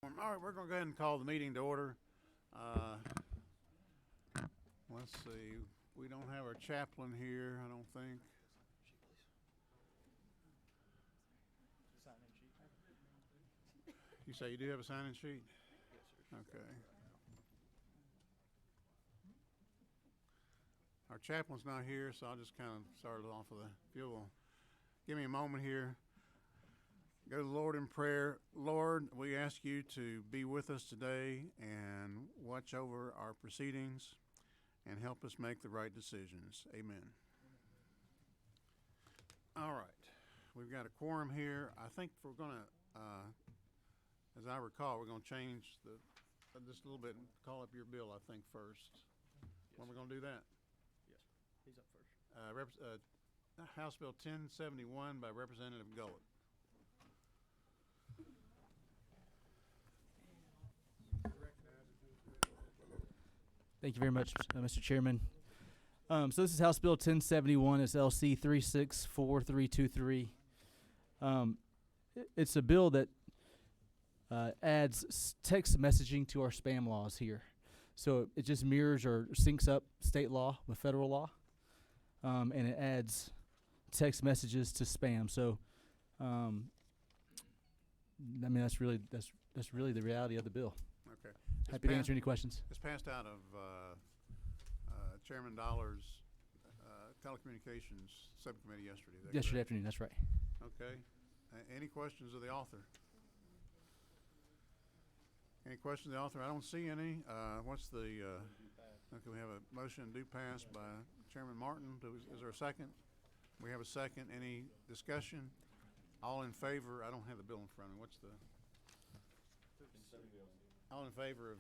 All right, we're going to go ahead and call the meeting to order. Let's see. We don't have our chaplain here, I don't think. You say you do have a sign-in sheet? Yes, sir. Okay. Our chaplain's not here, so I'll just kind of start it off with if you'll give me a moment here. Go to the Lord in prayer. Lord, we ask you to be with us today and watch over our proceedings and help us make the right decisions. Amen. All right. We've got a quorum here. I think we're going to, as I recall, we're going to change just a little bit and call up your bill, I think, first. Yes. When are we going to do that? Yes, he's up first. House Bill 1071 by Representative Gullett. Thank you very much, Mr. Chairman. So this is House Bill 1071. It's LC 364323. It's a bill that adds text messaging to our spam laws here. So it just mirrors or syncs up state law with federal law, and it adds text messages to spam. So, I mean, that's really the reality of the bill. Okay. Happy to answer any questions. It's passed out of Chairman Dollar's Telecommunications Subcommittee yesterday. Yesterday afternoon, that's right. Okay. Any questions of the author? Any questions of the author? I don't see any. What's the, okay, we have a motion due pass by Chairman Martin. Is there a second? We have a second. Any discussion? All in favor? I don't have the bill in front of me. What's the? All in favor of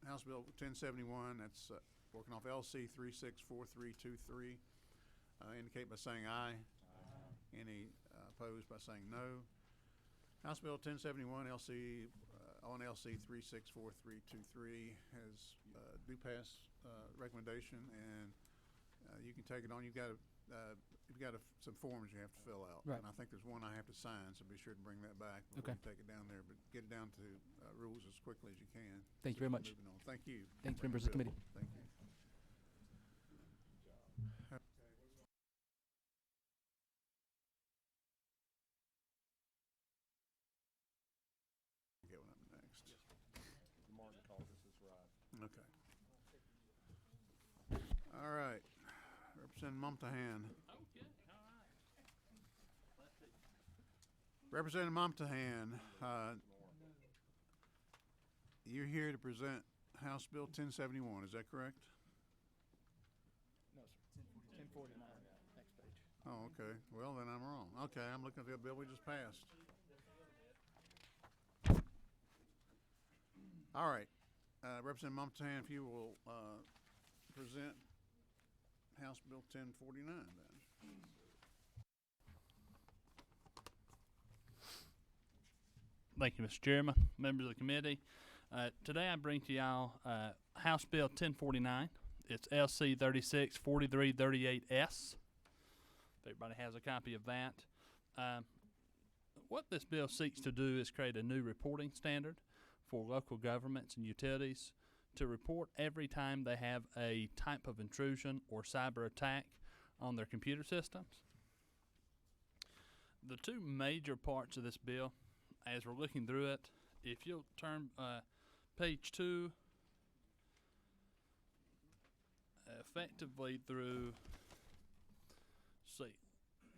House Bill 1071, that's working off LC 364323, indicate by saying aye. Any opposed by saying no. House Bill 1071, LC on LC 364323 has due pass recommendation, and you can take it on. You've got some forms you have to fill out, right. And I think there's one I have to sign, so be sure to bring that back. Okay. Take it down there, but get it down to rules as quickly as you can. Thank you very much. Thank you. Thanks, members of the committee. Thank you. Get one up next. Martin calls this is right. Okay. All right. Representative Mumtahan. Okay, all right. Representative Mumtahan, you're here to present House Bill 1071, is that correct? No, sir. 1049. Next page. Oh, okay. Well, then I'm wrong. Okay, I'm looking at the bill we just passed. All right. Representative Mumtahan, if you will present House Bill 1049 then. Thank you, Mr. Chairman, members of the committee. Today I bring to y'all House Bill 1049. It's LC 364338S. If everybody has a copy of that. What this bill seeks to do is create a new reporting standard for local governments and utilities to report every time they have a type of intrusion or cyber attack on their computer systems. The two major parts of this bill, as we're looking through it, if you'll turn page 2 effectively through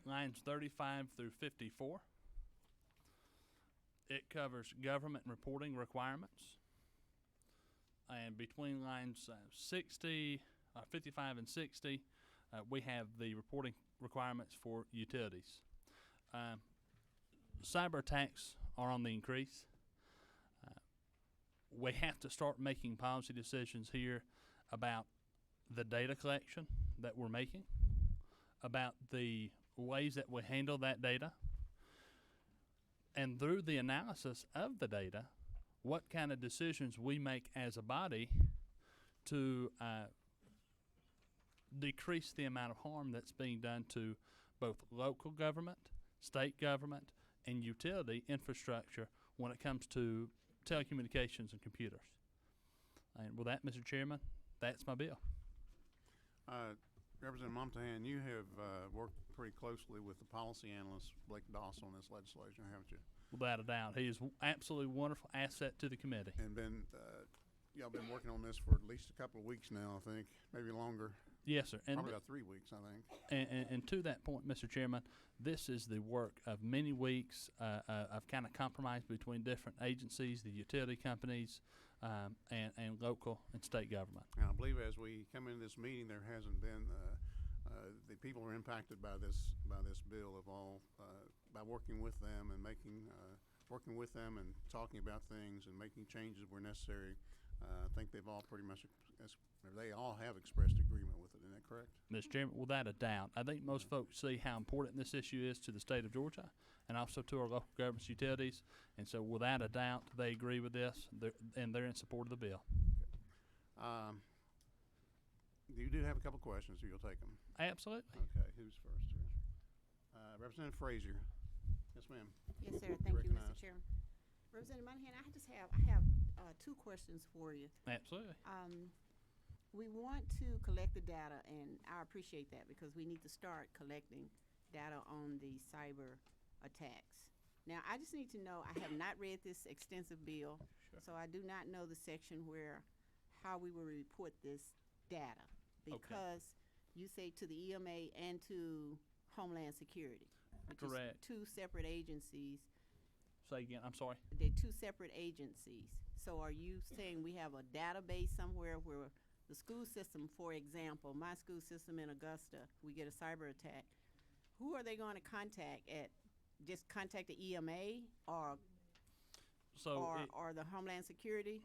lines 35 through 54, it covers government reporting requirements. And between lines 55 and 60, we have the reporting requirements for utilities. Cyber attacks are on the increase. We have to start making policy decisions here about the data collection that we're making, about the ways that we handle that data, and through the analysis of the data, what kind of decisions we make as a body to decrease the amount of harm that's being done to both local government, state government, and utility infrastructure when it comes to telecommunications and computers. And with that, Mr. Chairman, that's my bill. Representative Montahan, you have worked pretty closely with the policy analyst, Blake Doss, on this legislation, haven't you? Without a doubt. He is absolutely wonderful asset to the committee. And y'all been working on this for at least a couple of weeks now, I think, maybe longer. Yes, sir. And Probably about 3 weeks, I think. And to that point, Mr. Chairman, this is the work of many weeks of kind of compromise between different agencies, the utility companies, and local and state government. And I believe as we come into this meeting, there hasn't been the people who are impacted by this bill have all by working with them and working with them and talking about things and making changes where necessary. I think they've all pretty much they all have expressed agreement with it. Isn't that correct? Mr. Chairman, without a doubt, I think most folks see how important this issue is to the state of Georgia and also to our local government utilities. And so without a doubt, they agree with this, and they're in support of the bill. You do have a couple questions, so you'll take them. Absolutely. Okay, who's first here? Representative Frazier. Yes, ma'am. Yes, sir. Thank you, Mr. recognized. Chairman. Representative Monahan, I have two questions for you. Absolutely. We want to collect the data, and I appreciate that because we need to start collecting data on the cyber attacks. Now, I just need to know, I have not read this extensive bill, Sure. so I do not know the section where how we will report this data because you say to the EMA and to Homeland Security, which Correct. is two separate agencies. Say again. I'm sorry. They're two separate agencies. So are you saying we have a database somewhere where the school system, for example, my school system in Augusta, we get a cyber attack, who are they going to contact just contact the EMA or the Homeland Security?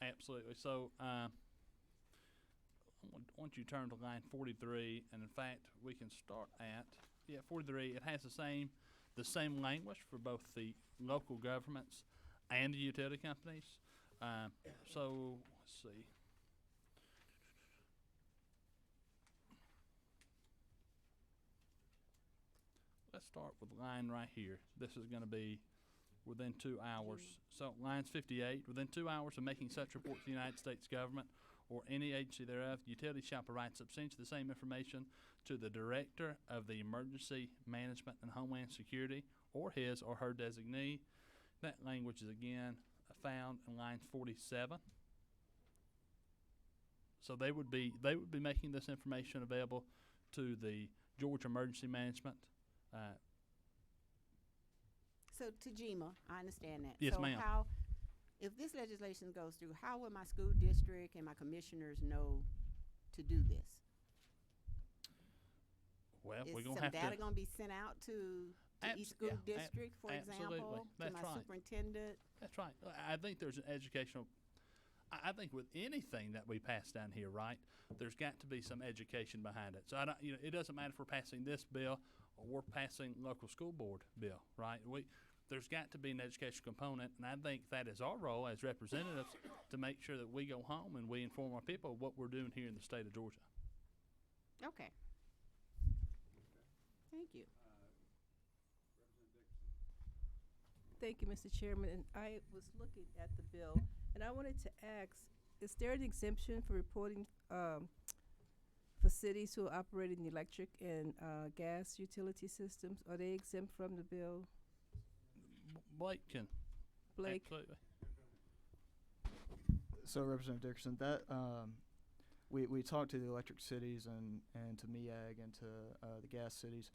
Absolutely. So, once you turn to line 43, and in fact, we can start at 43. It has the same language for both the local governments and the utility companies. So let's see. Let's start with line right here. This is going to be within 2 hours. So lines 58, within 2 hours of making such report to the United States government or any agency thereof, the utility shall provide substantially the same information to the Director of the Emergency Management and Homeland Security or his or her designee. That language is again found in line 47. So they would be making this information available to the Georgia Emergency Management. So to GEMA, I understand that. Yes, so ma'am. If this legislation goes through, how will my school district and my commissioners know to do this? Well, Is we're some going to have data to. going to be sent out to each school district, for absolutely. example, That's to my right. superintendent? That's right. I think there's an educational. I think with anything that we pass down here, right, there's got to be some education behind it. So it doesn't matter if we're passing this bill or we're passing local school board bill, right? There's got to be an education component, and I think that is our role as representatives to make sure that we go home and we inform our people of what we're doing here in the state of Georgia. Okay. Thank you. Thank you, Mr. Chairman. And I was looking at the bill, and I wanted to ask, is there an exemption for reporting for cities who are operating the electric and gas utility systems? Are they exempt from the bill? Blake can. Blake? Absolutely. So, Representative Dickerson, that we talked to the electric cities and to MEAG and to the gas cities,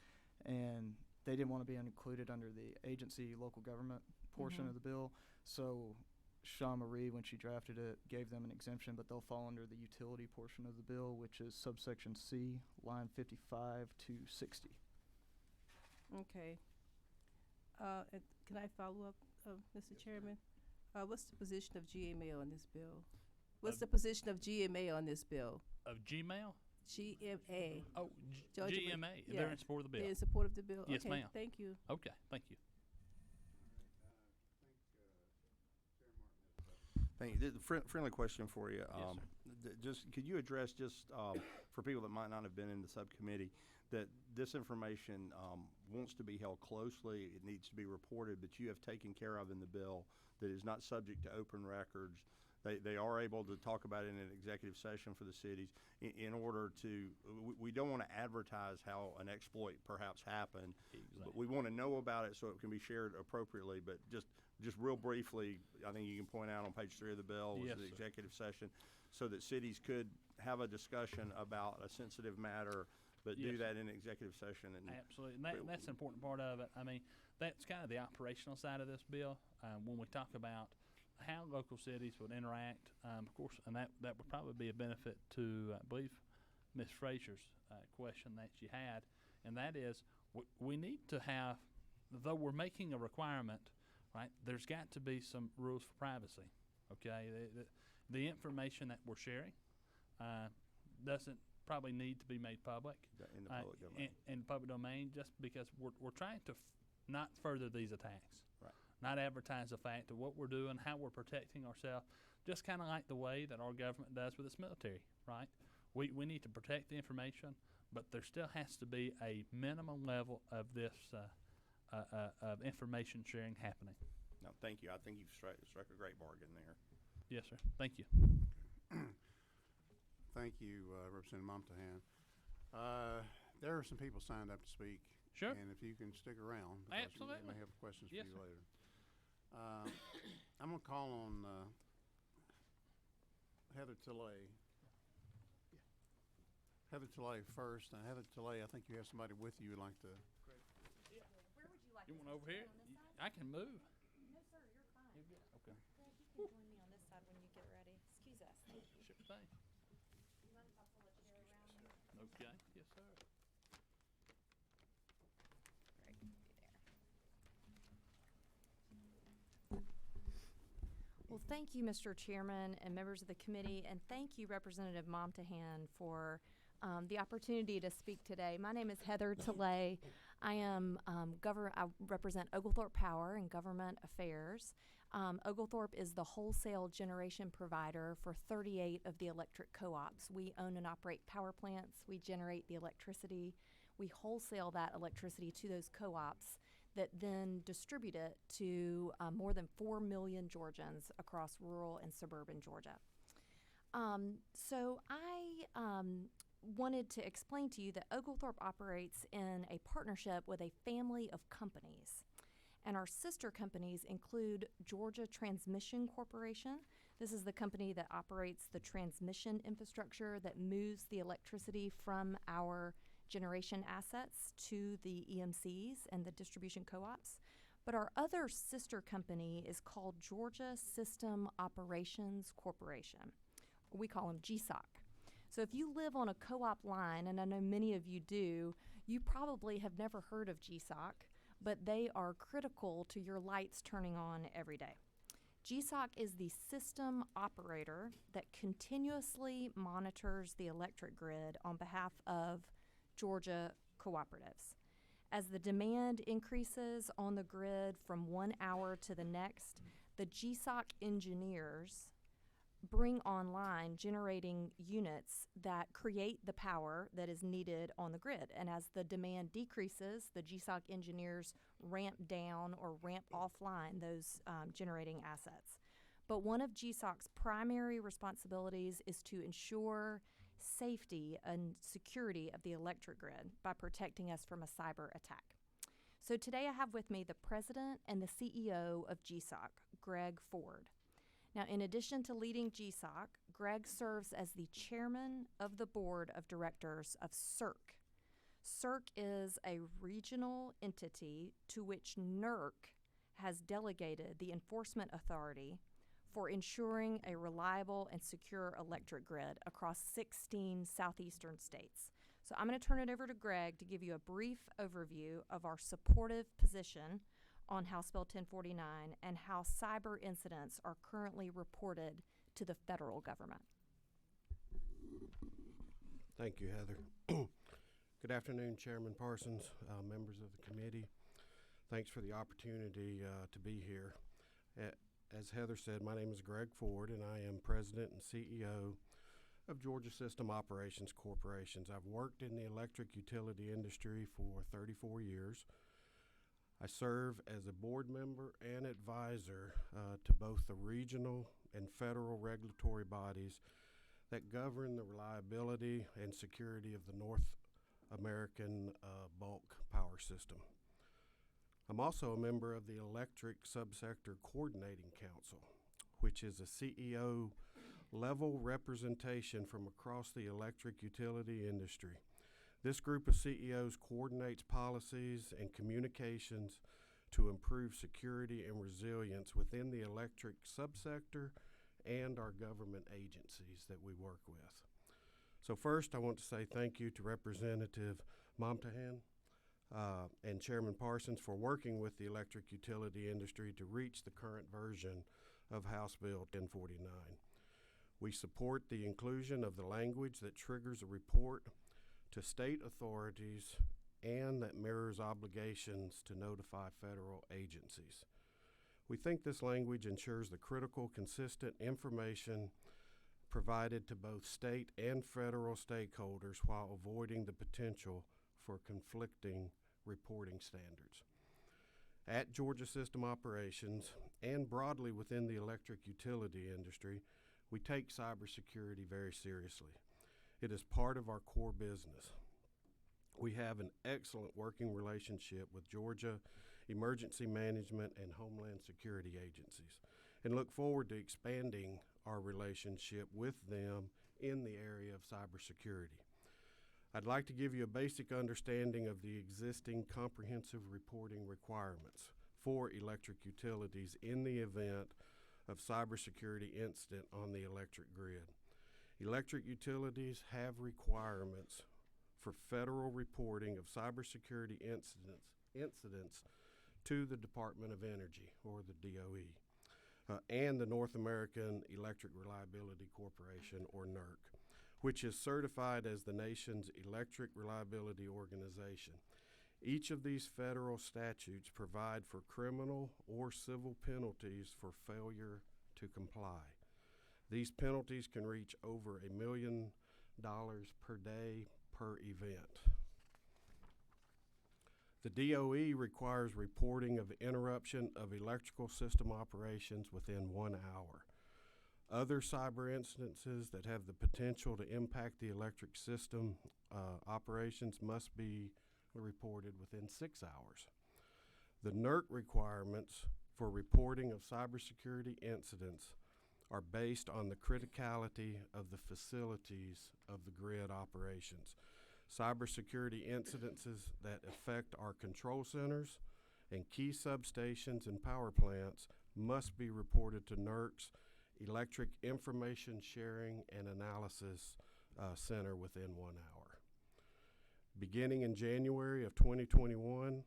and they didn't want to be included under the agency local government portion of the bill. So Shawn Marie, when she drafted it, gave them an exemption, but they'll fall under the utility portion of the bill, which is subsection C, line 55 to 60. Okay. And can I follow up, Mr. Chairman? What's the position of GMA on this bill? What's the position of GMA on this bill? Of Gmail? GMA. Oh, Georgia GMA. Yeah. They're in support of the bill. They're in support of the bill? Yes, okay, ma'am. Thank you. Okay, thank you. Thank you. Friendly question for you. Yes, sir. Just could you address just for people that might not have been in the subcommittee, that this information wants to be held closely. It needs to be reported, but you have taken care of in the bill that is not subject to open records. They are able to talk about it in an executive session for the cities in order to, we don't want to advertise how an exploit perhaps happened, but we want to know about it so it can be shared appropriately. But just real briefly, I think you can point out on page 3 of the bill was Yes, the sir. executive session, so that cities could have a discussion about a sensitive matter, but do Yes, that in executive session. And Absolutely, and that's an important part of it. I mean, that's kind of the operational side of this bill. When we talk about how local cities would interact, of course, and that would probably be a benefit to, I believe, Ms. Frazier's question that she had, and that is we need to have, though we're making a requirement, right, there's got to be some rules for privacy, okay? The information that we're sharing doesn't probably need to be made public in the public domain. in the public domain, just because we're trying to not further these attacks. Right. Not advertise the fact of what we're doing, how we're protecting ourselves, just kind of like the way that our government does with its military, right? We need to protect the information, but there still has to be a minimum level of this of information sharing happening. No, thank you. I think you've struck a great bargain there. Yes, sir. Thank you. Thank you, Representative Momtahan. There are some people signed up to speak. Sure. And if you can stick around, because Absolutely. we may have questions Yes, for you sir. later. I'm going to call on Heather Tilley. Heather Tilley first. And Heather Tilley, I think you have somebody with you who'd like to. Where would you like You us want to over sit here? on this side? I can move. No, sir, you're fine. You're good. Okay. Greg, you can join me on this side when you get ready. Excuse us. Thank you. Sure thing. You mind if I pull a chair around you? Okay. Yes, sir. Greg, you there. Well, thank you, Mr. Chairman and members of the committee, and thank you, Representative Momtahan, for the opportunity to speak today. My name is Heather Tilley. I am I represent Oglethorpe Power and Government Affairs. Oglethorpe is the wholesale generation provider for 38 of the electric co-ops. We own and operate power plants. We generate the electricity. We wholesale that electricity to those co-ops that then distribute it to more than 4 million Georgians across rural and suburban Georgia. So I wanted to explain to you that Oglethorpe operates in a partnership with a family of companies. And our sister companies include Georgia Transmission Corporation. This is the company that operates the transmission infrastructure that moves the electricity from our generation assets to the EMCs and the distribution co-ops. But our other sister company is called Georgia System Operations Corporation. We call them GSOC. So if you live on a co-op line, and I know many of you do, you probably have never heard of GSOC, but they are critical to your lights turning on every day. GSOC is the system operator that continuously monitors the electric grid on behalf of Georgia cooperatives. As the demand increases on the grid from 1 hour to the next, the GSOC engineers bring online generating units that create the power that is needed on the grid. And as the demand decreases, the GSOC engineers ramp down or ramp offline those generating assets. But one of GSOC's primary responsibilities is to ensure safety and security of the electric grid by protecting us from a cyber attack. So today I have with me the president and the CEO of GSOC, Greg Ford. Now, in addition to leading GSOC, Greg serves as the chairman of the board of directors of CERC. CERC is a regional entity to which NERC has delegated the enforcement authority for ensuring a reliable and secure electric grid across 16 southeastern states. So I'm going to turn it over to Greg to give you a brief overview of our supportive position on House Bill 1049 and how cyber incidents are currently reported to the federal government. Thank you, Heather. Good afternoon, Chairman Parsons, members of the committee. Thanks for the opportunity to be here. As Heather said, my name is Greg Ford, and I am President and CEO of Georgia System Operations Corporations. I've worked in the electric utility industry for 34 years. I serve as a board member and advisor to both the regional and federal regulatory bodies that govern the reliability and security of the North American bulk power system. I'm also a member of the Electric Subsector Coordinating Council, which is a CEO level representation from across the electric utility industry. This group of CEOs coordinates policies and communications to improve security and resilience within the electric subsector and our government agencies that we work with. So first, I want to say thank you to Representative Momtahan and Chairman Parsons for working with the electric utility industry to reach the current version of House Bill 1049. We support the inclusion of the language that triggers a report to state authorities and that mirrors obligations to notify federal agencies. We think this language ensures the critical, consistent information provided to both state and federal stakeholders while avoiding the potential for conflicting reporting standards. At Georgia System Operations and broadly within the electric utility industry, we take cybersecurity very seriously. It is part of our core business. We have an excellent working relationship with Georgia Emergency Management and Homeland Security agencies and look forward to expanding our relationship with them in the area of cybersecurity. I'd like to give you a basic understanding of the existing comprehensive reporting requirements for electric utilities in the event of cybersecurity incident on the electric grid. Electric utilities have requirements for federal reporting of cybersecurity incidents to the Department of Energy, or the DOE, and the North American Electric Reliability Corporation, or NERC, which is certified as the nation's electric reliability organization. Each of these federal statutes provide for criminal or civil penalties for failure to comply. These penalties can reach over $1 million per day per event. The DOE requires reporting of interruption of electrical system operations within 1 hour. Other cyber incidences that have the potential to impact the electric system operations must be reported within 6 hours. The NERC requirements for reporting of cybersecurity incidents are based on the criticality of the facilities of the grid operations. Cybersecurity incidences that affect our control centers and key substations and power plants must be reported to NERC's Electric Information Sharing and Analysis Center within 1 hour. Beginning in January of 2021,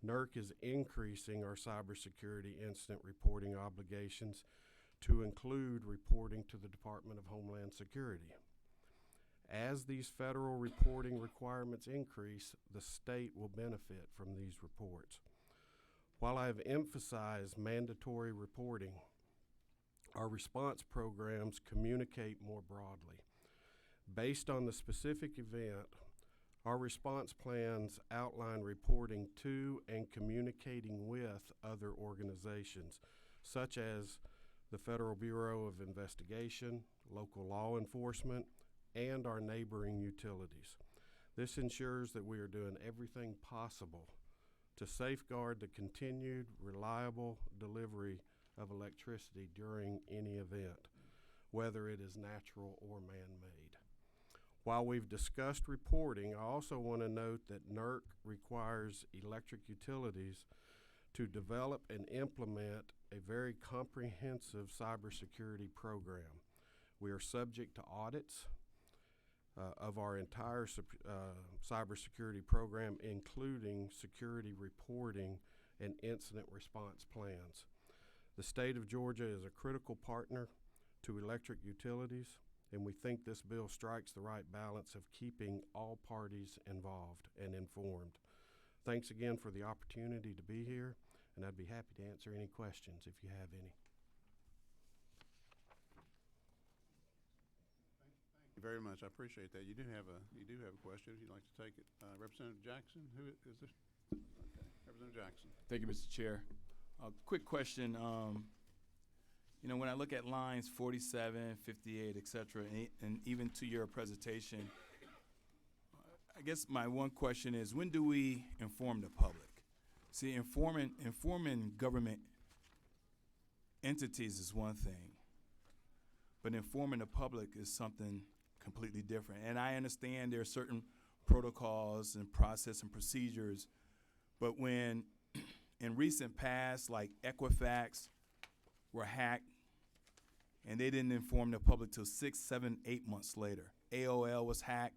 NERC is increasing our cybersecurity incident reporting obligations to include reporting to the Department of Homeland Security. As these federal reporting requirements increase, the state will benefit from these reports. While I have emphasized mandatory reporting, our response programs communicate more broadly. Based on the specific event, our response plans outline reporting to and communicating with other organizations, such as the Federal Bureau of Investigation, local law enforcement, and our neighboring utilities. This ensures that we are doing everything possible to safeguard the continued reliable delivery of electricity during any event, whether it is natural or man-made. While we've discussed reporting, I also want to note that NERC requires electric utilities to develop and implement a very comprehensive cybersecurity program. We are subject to audits of our entire cybersecurity program, including security reporting and incident response plans. The state of Georgia is a critical partner to electric utilities, and we think this bill strikes the right balance of keeping all parties involved and informed. Thanks again for the opportunity to be here, and I'd be happy to answer any questions if you have any. Thank you, you very much. I appreciate that. You do have a question. If you'd like to take it, Representative Jackson. Who is this? Okay, Representative Jackson. Thank you, Mr. Chair. Quick question. When I look at lines 47, 58, et cetera, and even to your presentation, I guess my one question is, when do we inform the public? See, informing government entities is one thing, but informing the public is something completely different. And I understand there are certain protocols and process and procedures, but when in recent past, like Equifax were hacked, and they didn't inform the public till 6, 7, 8 months later. AOL was hacked.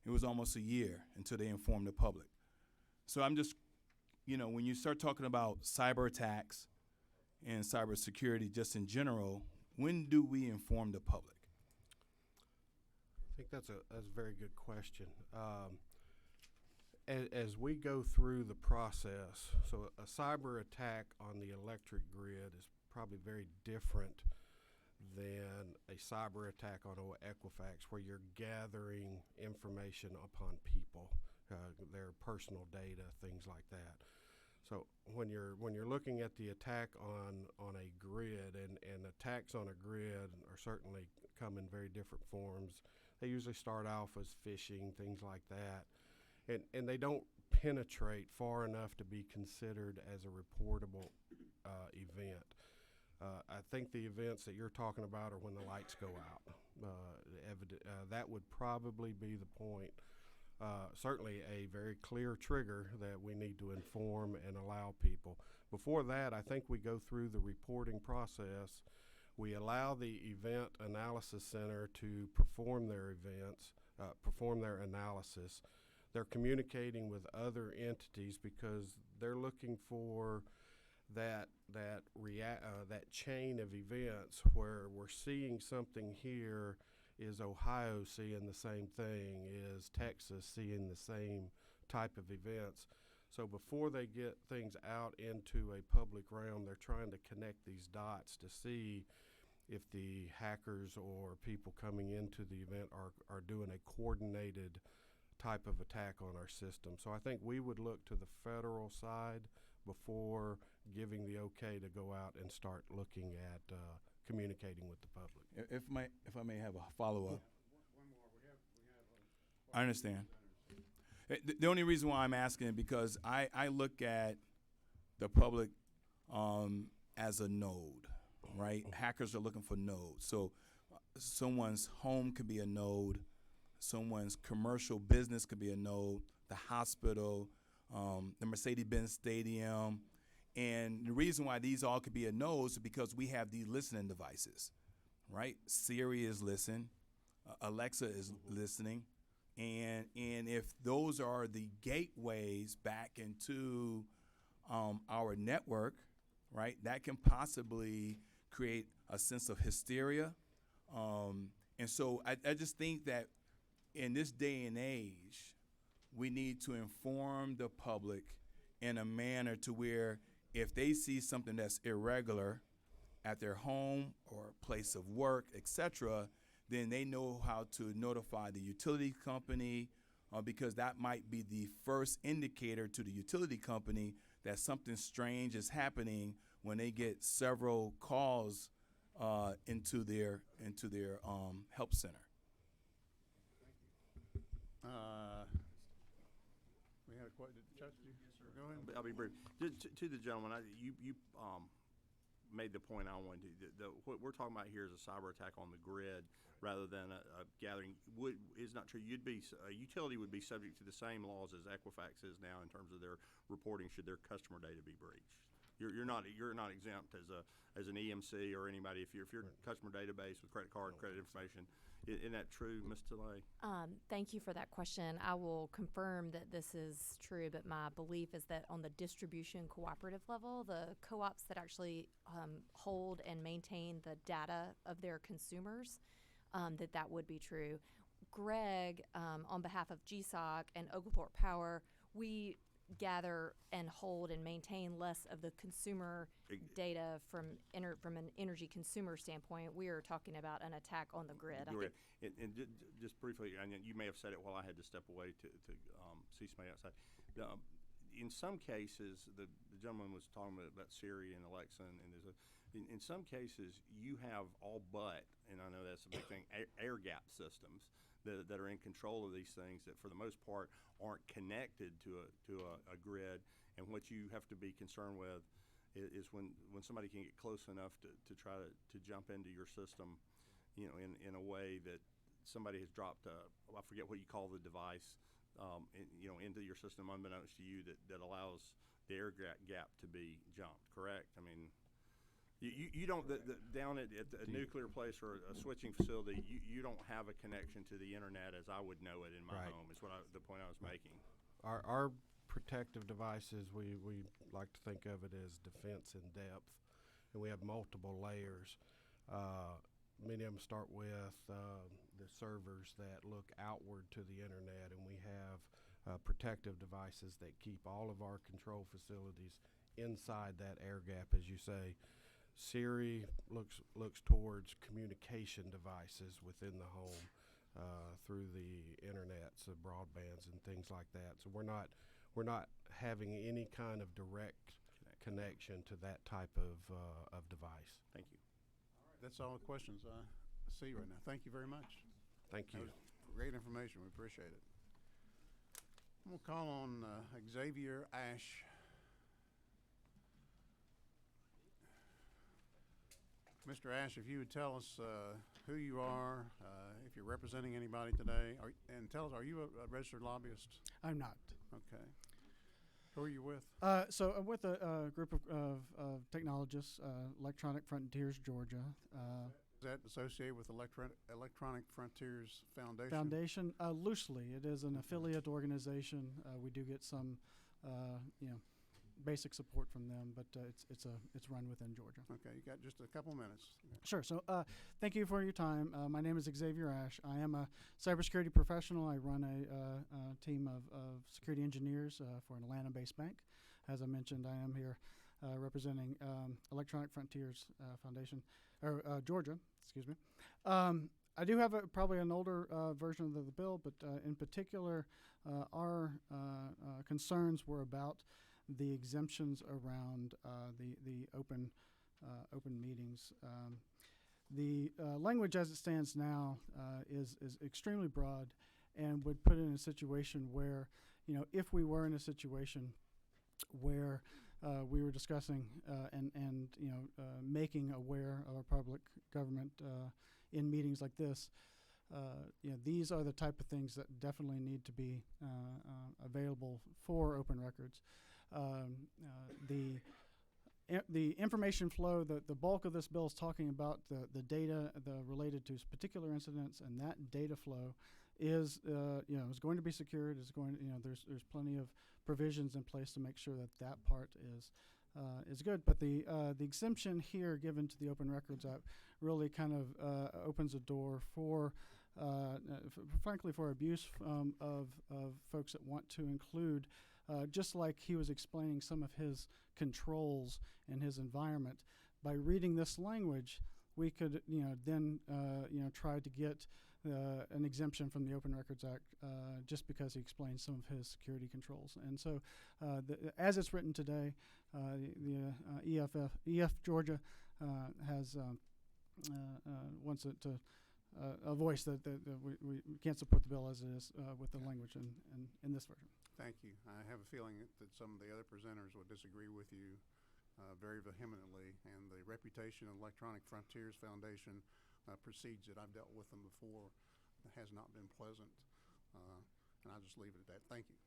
It was almost a year until they informed the public. So I'm just, when you start talking about cyber attacks and cybersecurity just in general, when do we inform the public? I think that's a very good question. As we go through the process, so a cyber attack on the electric grid is probably very different than a cyber attack on Equifax, where you're gathering information upon people, their personal data, things like that. So when you're looking at the attack on a grid, and attacks on a grid are certainly come in very different forms. They usually start off as phishing, things like that, and they don't penetrate far enough to be considered as a reportable event. I think the events that you're talking about are when the lights go out. That would probably be the point. Certainly a very clear trigger that we need to inform and allow people. Before that, I think we go through the reporting process. We allow the Event Analysis Center to perform their events, perform their analysis. They're communicating with other entities because they're looking for that chain of events where we're seeing something here. Is Ohio seeing the same thing? Is Texas seeing the same type of events? So before they get things out into a public realm, they're trying to connect these dots to see if the hackers or people coming into the event are doing a coordinated type of attack on our system. So I think we would look to the federal side before giving the okay to go out and start looking at communicating with the public. If I may have a follow-up. I understand. The only reason why I'm asking is because I look at the public as a node, right? Hackers are looking for nodes. So someone's home could be a node. Someone's commercial business could be a node. The hospital, the Mercedes-Benz Stadium. And the reason why these all could be a node is because we have these listening devices, right? Siri is listening. Alexa is listening. And if those are the gateways back into our network, right, that can possibly create a sense of hysteria. And so I just think that in this day and age, we need to inform the public in a manner to where if they see something that's irregular at their home or place of work, etc., then they know how to notify the utility company because that might be the first indicator to the utility company that something strange is happening when they get several calls into their help center. We had a question. Chuck, go ahead. I'll be brief. To the gentleman, you made the point I wanted to. What we're talking about here is a cyber attack on the grid rather than a gathering. Is not true. A utility would be subject to the same laws as Equifax is now in terms of their reporting should their customer data be breached. You're not exempt as an EMC or anybody if your customer database with credit card and credit information. Isn't that true, Ms. Tilley? Thank you for that question. I will confirm that this is true, but my belief is that on the distribution cooperative level, the co-ops that actually hold and maintain the data of their consumers, that would be true. Greg, on behalf of GSOC and Oglethorpe Power, we gather and hold and maintain less of the consumer data from an energy consumer standpoint. We are talking about an attack on the grid. Just briefly, and you may have said it while I had to step away to see somebody outside. In some cases, the gentleman was talking about Siri and Alexa, and in some cases you have all but, and I know that's a big thing, air gap systems that are in control of these things that for the most part aren't connected to a grid. And what you have to be concerned with is when somebody can get close enough to try to jump into your system, in a way that somebody has dropped I forget what you call the device, into your system unbeknownst to you that allows the air gap to be jumped, correct? I mean, you don't, down at a nuclear place or a switching facility, you don't have a connection to the internet as I would know it in my home, is the point I was making. Our protective devices, we like to think of it as defense in depth, and we have multiple layers. Many of them start with the servers that look outward to the internet, and we have protective devices that keep all of our control facilities inside that air gap, as you say. Siri looks towards communication devices within the home through the internet, so broadbands and things like that. So we're not having any kind of direct connection to that type of device. Thank you. That's all the questions I see right now. Thank you very much. Thank you. That was great information. We appreciate it. I'm going to call on Xavier Ash. Mr. Ash, if you would tell us who you are, if you're representing anybody today, and tell us, are you a registered lobbyist? I'm not. Okay. Who are you with? So I'm with a group of technologists, Electronic Frontiers Georgia. Is that associated with Electronic Frontiers Foundation? Loosely. It is an affiliate organization. We do get some, basic support from them, but it's run within Georgia. Okay, you got just a couple minutes. Sure. So thank you for your time. My name is Xavier Ash. I am a cybersecurity professional. I run a team of security engineers for an Atlanta-based bank. As I mentioned, I am here representing Electronic Frontiers Foundation, or Georgia, excuse me. I do have probably an older version of the bill, but in particular, our concerns were about the exemptions around the open meetings. The language as it stands now is extremely broad and would put it in a situation where, if we were in a situation where we were discussing and making aware of our public government in meetings like this, these are the type of things that definitely need to be available for open records. The information flow, the bulk of this bill is talking about the data related to particular incidents, and that data flow is is going to be secured. Is going there's plenty of provisions in place to make sure that part is good. But the exemption here given to the Open Records Act really kind of opens a door for frankly for abuse of folks that want to include. Just like he was explaining some of his controls in his environment, by reading this language, we could, then, try to get an exemption from the Open Records Act just because he explained some of his security controls. And so, as it's written today, the EF Georgia has wants it to a voice that we can't support the bill as it is with the language in this version. Thank you. I have a feeling that some of the other presenters would disagree with you very vehemently, and the reputation of Electronic Frontiers Foundation precedes it. I've dealt with them before. It has not been pleasant, and I'll just leave it at that. Thank you.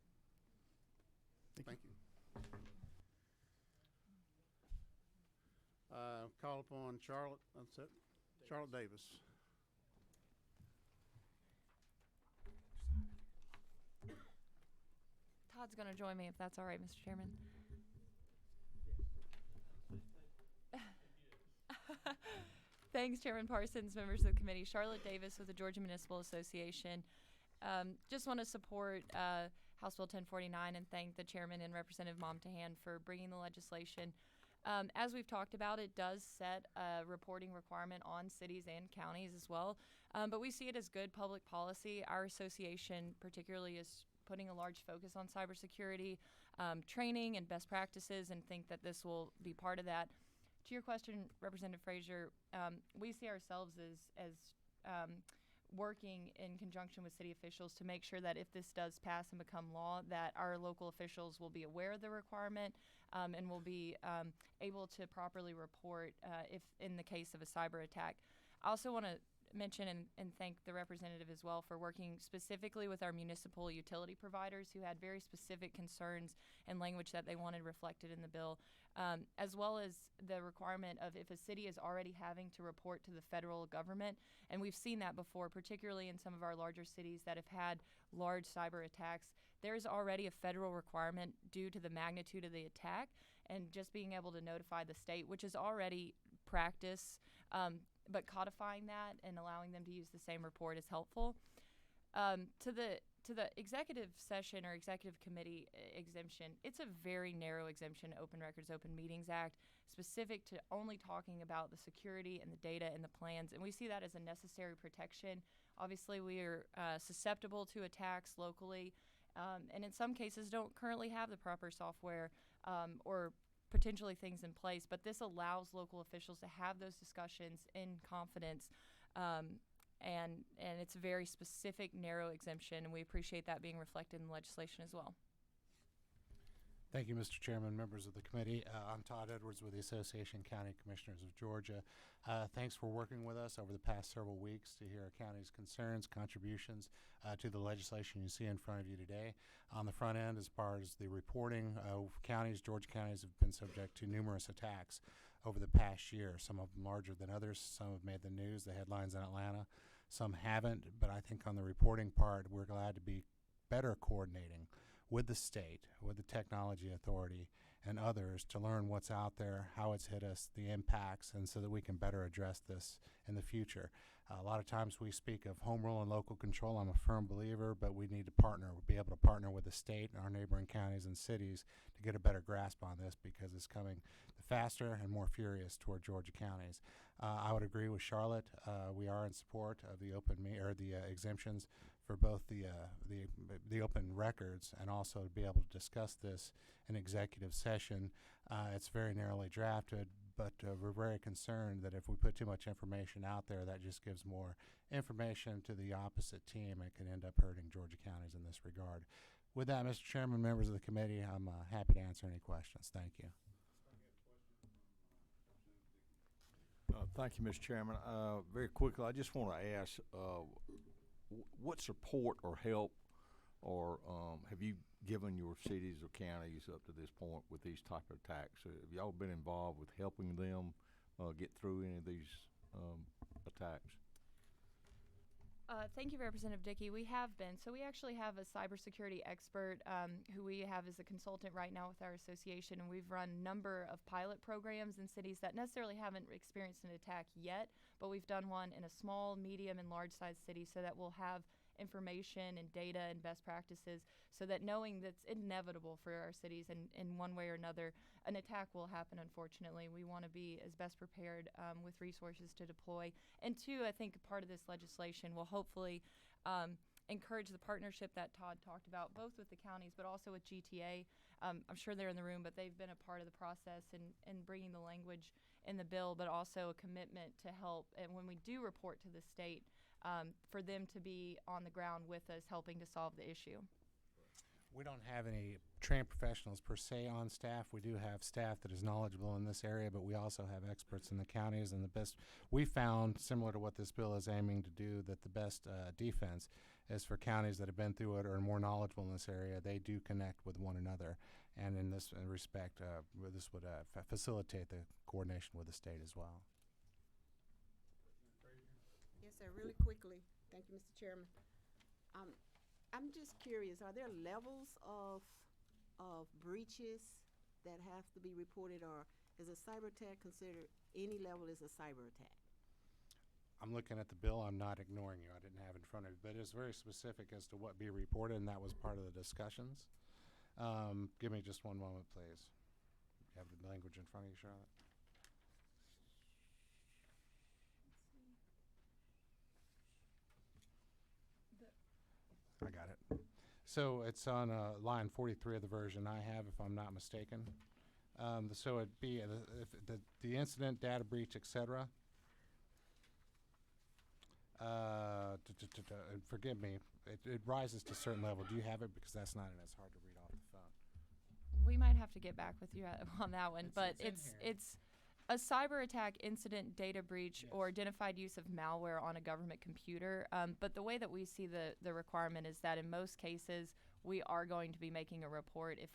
Thank you. Call upon Charlotte. That's it. Charlotte Davis. Todd's going to join me if that's all right, Mr. Chairman. Thanks, Chairman Parsons, members of the committee. Charlotte Davis with the Georgia Municipal Association. Just want to support House Bill 1049 and thank the chairman and Representative Momtahan for bringing the legislation. As we've talked about, it does set a reporting requirement on cities and counties as well, but we see it as good public policy. Our association particularly is putting a large focus on cybersecurity training and best practices, and think that this will be part of that. To your question, Representative Frazier, we see ourselves as working in conjunction with city officials to make sure that if this does pass and become law, that our local officials will be aware of the requirement and will be able to properly report if in the case of a cyber attack. I also want to mention and thank the representative as well for working specifically with our municipal utility providers who had very specific concerns and language that they wanted reflected in the bill, as well as the requirement of if a city is already having to report to the federal government, and we've seen that before, particularly in some of our larger cities that have had large cyber attacks. There's already a federal requirement due to the magnitude of the attack, and just being able to notify the state, which is already practice, but codifying that and allowing them to use the same report is helpful. To the executive session or executive committee exemption, it's a very narrow exemption, Open Records, Open Meetings Act, specific to only talking about the security and the data and the plans, and we see that as a necessary protection. Obviously, we are susceptible to attacks locally, and in some cases don't currently have the proper software or potentially things in place, but this allows local officials to have those discussions in confidence, and it's a very specific, narrow exemption, and we appreciate that being reflected in the legislation as well. Thank you, Mr. Chairman, members of the committee. I'm Todd Edwards with the Association of County Commissioners of Georgia. Thanks for working with us over the past several weeks to hear our county's concerns, contributions to the legislation you see in front of you today. On the front end, as far as the reporting, Georgia counties have been subject to numerous attacks over the past year, some of them larger than others. Some have made the news, the headlines in Atlanta. Some haven't, but I think on the reporting part, we're glad to be better coordinating with the state, with the technology authority, and others to learn what's out there, how it's hit us, the impacts, and so that we can better address this in the future. A lot of times we speak of home rule and local control. I'm a firm believer, but we need to be able to partner with the state and our neighboring counties and cities to get a better grasp on this, because it's coming faster and more furious toward Georgia counties. I would agree with Charlotte. We are in support of the exemptions for both the open records and also to be able to discuss this in executive session. It's very narrowly drafted, but we're very concerned that if we put too much information out there, that just gives more information to the opposite team and can end up hurting Georgia counties in this regard. With that, Mr. Chairman, members of the committee, I'm happy to answer any questions. Thank you. Thank you, Mr. Chairman. Very quickly, I just want to ask, what support or help or have you given your cities or counties up to this point with these type of attacks? Have y'all been involved with helping them get through any of these attacks? Thank you, Representative Dickey. We have been. So we actually have a cybersecurity expert who we have as a consultant right now with our association, and we've run a number of pilot programs in cities that necessarily haven't experienced an attack yet, but we've done one in a small, medium, and large-sized city so that we'll have information and data and best practices so that knowing that's inevitable for our cities and in one way or another, an attack will happen, unfortunately. We want to be as best prepared with resources to deploy. And two, I think part of this legislation will hopefully encourage the partnership that Todd talked about, both with the counties but also with GTA. I'm sure they're in the room, but they've been a part of the process in bringing the language in the bill, but also a commitment to help. And when we do report to the state, for them to be on the ground with us helping to solve the issue. We don't have any trained professionals per se on staff. We do have staff that is knowledgeable in this area, but we also have experts in the counties. And the best we found, similar to what this bill is aiming to do, that the best defense is for counties that have been through it or are more knowledgeable in this area. They do connect with one another, and in this respect, this would facilitate the coordination with the state as well. Yes, sir. Really quickly. Thank you, Mr. Chairman. I'm just curious, are there levels of breaches that have to be reported, or is a cyber attack considered any level as a cyber attack? I'm looking at the bill. I'm not ignoring you. I didn't have it in front of me, but it's very specific as to what be reported, and that was part of the discussions. Give me just one moment, please. You have the language in front of you, Charlotte? I got it. So it's on line 43 of the version I have, if I'm not mistaken. So it'd be if the incident, data breach, etc. And forgive me, it rises to a certain level. Do you have it? Because that's not it. It's hard to read off the phone. We might have to get back with you on that one, but it's in here. it's a cyber attack, incident, data breach, or identified use of malware on a government computer. But the way that we see the requirement is that in most cases, we are going to be making a report. If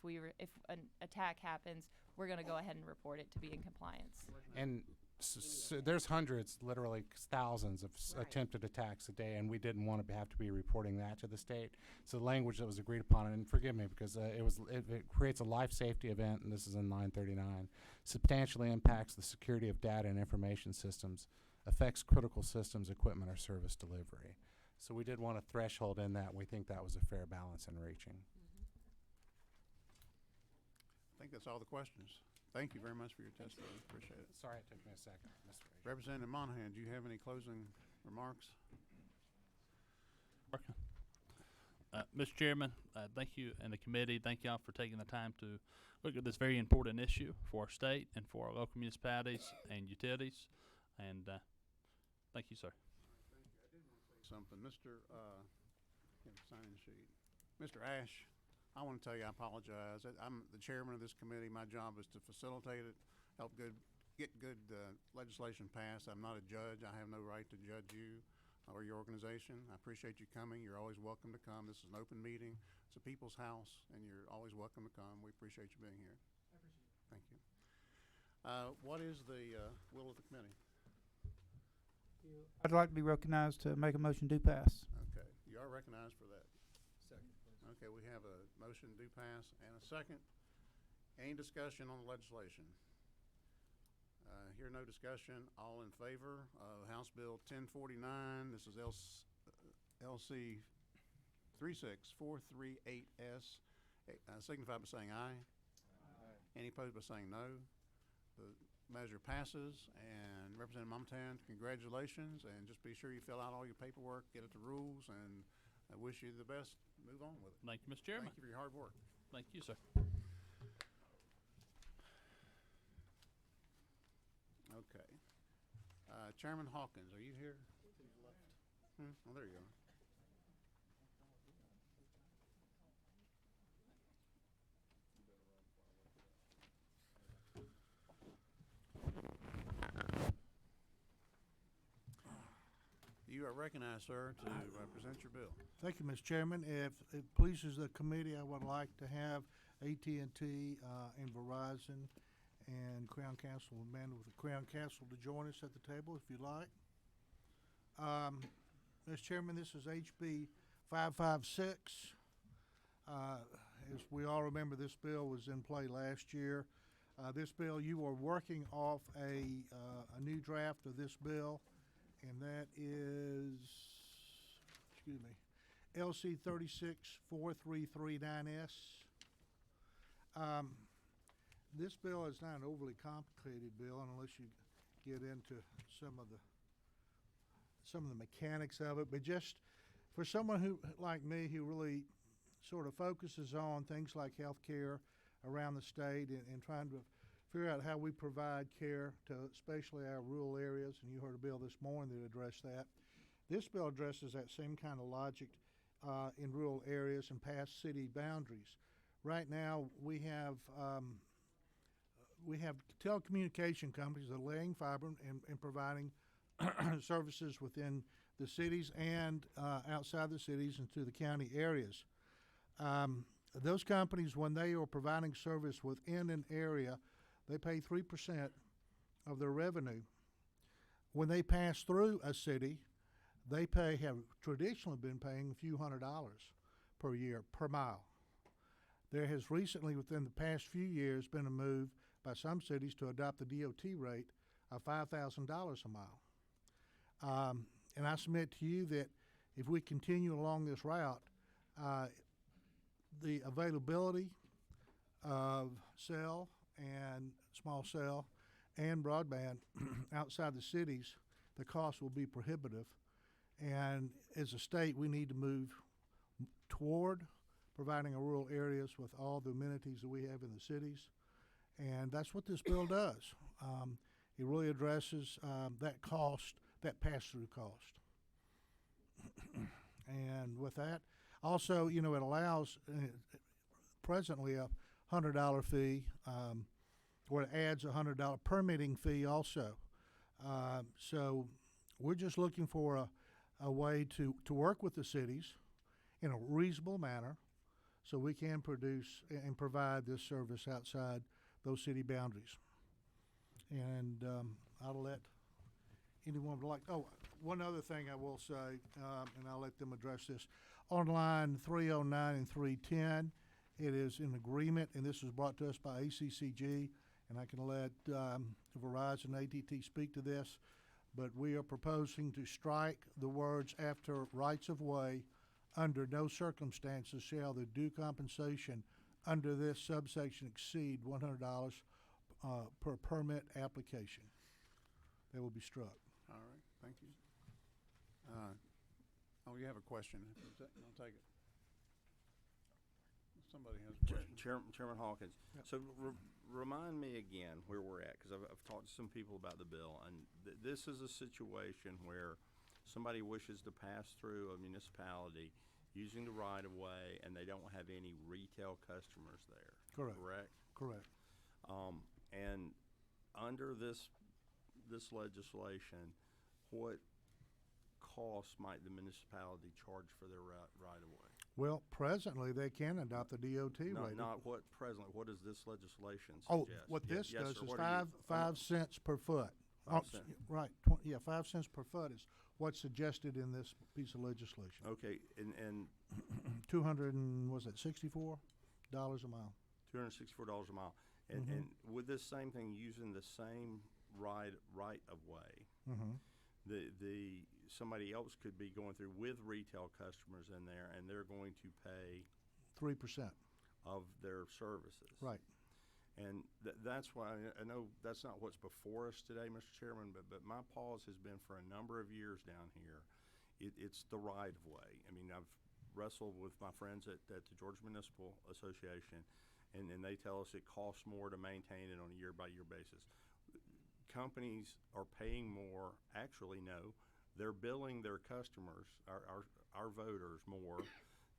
an attack happens, we're going to go ahead and report it to be in compliance. And so there's hundreds, literally thousands of attempted attacks a day, and we didn't want to have to be reporting that to the state. So the language that was agreed upon, and forgive me because it creates a life safety event, and this is in line 39, substantially impacts the security of data and information systems, affects critical systems, equipment, or service delivery. So we did want a threshold in that. We think that was a fair balance in reaching. I think that's all the questions. Thank you very much for your testimony. Appreciate it. Sorry it took me a second, Mr. Regent. Representative Monahan, do you have any closing remarks? Mr. Chairman, thank you and the committee. Thank y'all for taking the time to look at this very important issue for our state and for our local municipalities and utilities. And thank you, sir. Thank you. I did want to say something. Mr. Sign-in sheet. Mr. Ash, I want to tell you I apologize. I'm the chairman of this committee. My job is to facilitate it, help get good legislation passed. I'm not a judge. I have no right to judge you or your organization. I appreciate you coming. You're always welcome to come. This is an open meeting. It's a people's house, and you're always welcome to come. We appreciate you being here. I appreciate it. Thank you. What is the will of the committee? I'd like to be recognized to make a motion to pass. Okay, you are recognized for that. Second, please. Okay, we have a motion to pass and a second. Any discussion on the legislation? Hear no discussion. All in favor of House Bill 1049. This is LC 36438S. Signify by saying aye. Aye. Any opposed by saying no? The measure passes. And Representative Montand, congratulations. And just be sure you fill out all your paperwork, get it to rules, and I wish you the best. Move on with it. Thank you, Mr. Chairman. Thank you for your hard work. Thank you, sir. Okay. Chairman Hawkins, are you here? Oh, there you go. You are recognized, sir, to present your bill. Thank you, Mr. Chairman. If it pleases the committee, I would like to have AT&T and Verizon and Crown Council, a man with the Crown Council, to join us at the table, if you like. Mr. Chairman, this is HB 556. As we all remember, this bill was in play last year. This bill, you are working off a new draft of this bill, and that is, excuse me, LC 36439S. This bill is not an overly complicated bill unless you get into some of the mechanics of it, but just for someone who, like me, who really sort of focuses on things like health care around the state and trying to figure out how we provide care to especially our rural areas, and you heard a bill this morning that addressed that. This bill addresses that same kind of logic in rural areas and past city boundaries. Right now, we have telecommunication companies that are laying fiber and providing services within the cities and outside the cities into the county areas. Those companies, when they are providing service within an area, they pay 3% of their revenue. When they pass through a city, they have traditionally been paying a few $100s per year per mile. There has recently, within the past few years, been a move by some cities to adopt the DOT rate of $5,000 a mile. And I submit to you that if we continue along this route, the availability of cell and small cell and broadband outside the cities, the cost will be prohibitive. And as a state, we need to move toward providing our rural areas with all the amenities that we have in the cities. And that's what this bill does. It really addresses that cost, that pass-through cost. And with that, also, it allows presently a $100 fee, or it adds a $100 permitting fee also. So we're just looking for a way to work with the cities in a reasonable manner so we can produce and provide this service outside those city boundaries. And I'll let anyone would like, one other thing I will say, and I'll let them address this. On line 309 and 310, it is in agreement, and this was brought to us by ACCG, and I can let Verizon and AT&T speak to this, but we are proposing to strike the words after rights of way, under no circumstances shall the due compensation under this subsection exceed $100 per permit application. They will be struck. All right, thank you. You have a question. I'll take it. Somebody has a question. Chairman Hawkins. Yep. So remind me again where we're at, because I've talked to some people about the bill, and this is a situation where somebody wishes to pass through a municipality using the right-of-way, and they don't have any retail customers there. Correct. Correct. And under this legislation, what cost might the municipality charge for their right-of-way? Well, presently, they can adopt the DOT rate. Not what presently. What does this legislation suggest? Oh, what this Yes, does sir, is what are five cents per foot. 5 cents. Right, 5 cents per foot is what's suggested in this piece of legislation. Okay, and 200 and, was it $64 a mile? $264 a mile. And Mhm. and with this same thing, using the same right of way, Mm-hmm. the somebody else could be going through with retail customers in there, and they're going to pay 3%. of their services. Right. And that's why I know that's not what's before us today, Mr. Chairman, but my pause has been for a number of years down here. It's the right of way. I mean, I've wrestled with my friends at the Georgia Municipal Association, and they tell us it costs more to maintain it on a year-by-year basis. Companies are paying more. Actually, no, they're billing their customers, our voters, more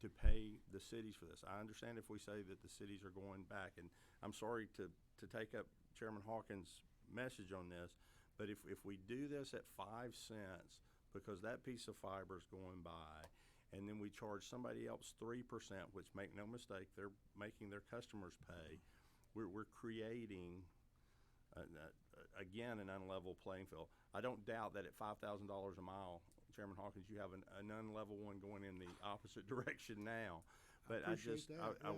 to pay the cities for this. I understand if we say that the cities are going back, and I'm sorry to take up Chairman Hawkins' message on this, but if we do this at 5 cents, because that piece of fiber is going by, and then we charge somebody else 3%, which, make no mistake, they're making their customers pay, we're creating again an unlevel playing field. I don't doubt that at $5,000 a mile, Chairman Hawkins, you have an unlevel one going in the opposite direction now. But I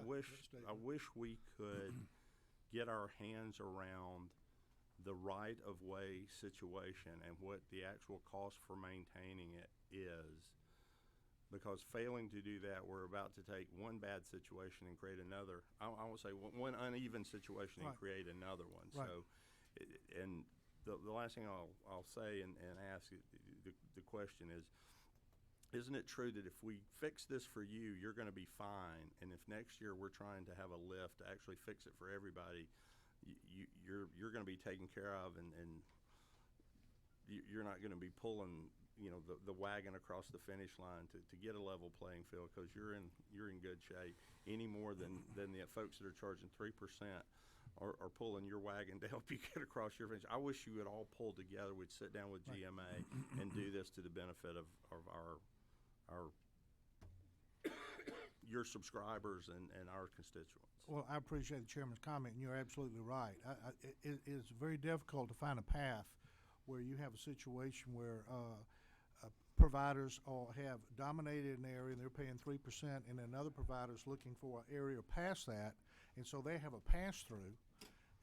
wish we could get our hands around the right of way situation and what the actual cost for maintaining it is. Because failing to do that, we're about to take one bad situation and create another. I won't say one uneven situation and create another one. Right. So, and the last thing I'll say and ask the question is, isn't it true that if we fix this for you, you're going to be fine, and if next year we're trying to have a lift to actually fix it for everybody, you're going to be taken care of, and you're not going to be pulling the wagon across the finish line to get a level playing field, because you're in good shape any more than the folks that are charging 3% are pulling your wagon to help you get across your finish. I wish you would all pull together. We'd sit down with GMA and do this to the benefit of your subscribers and our constituents. Well, I appreciate the chairman's comment, and you're absolutely right. It is very difficult to find a path where you have a situation where providers have dominated an area and they're paying 3%, and then other providers looking for an area past that, and so they have a pass-through.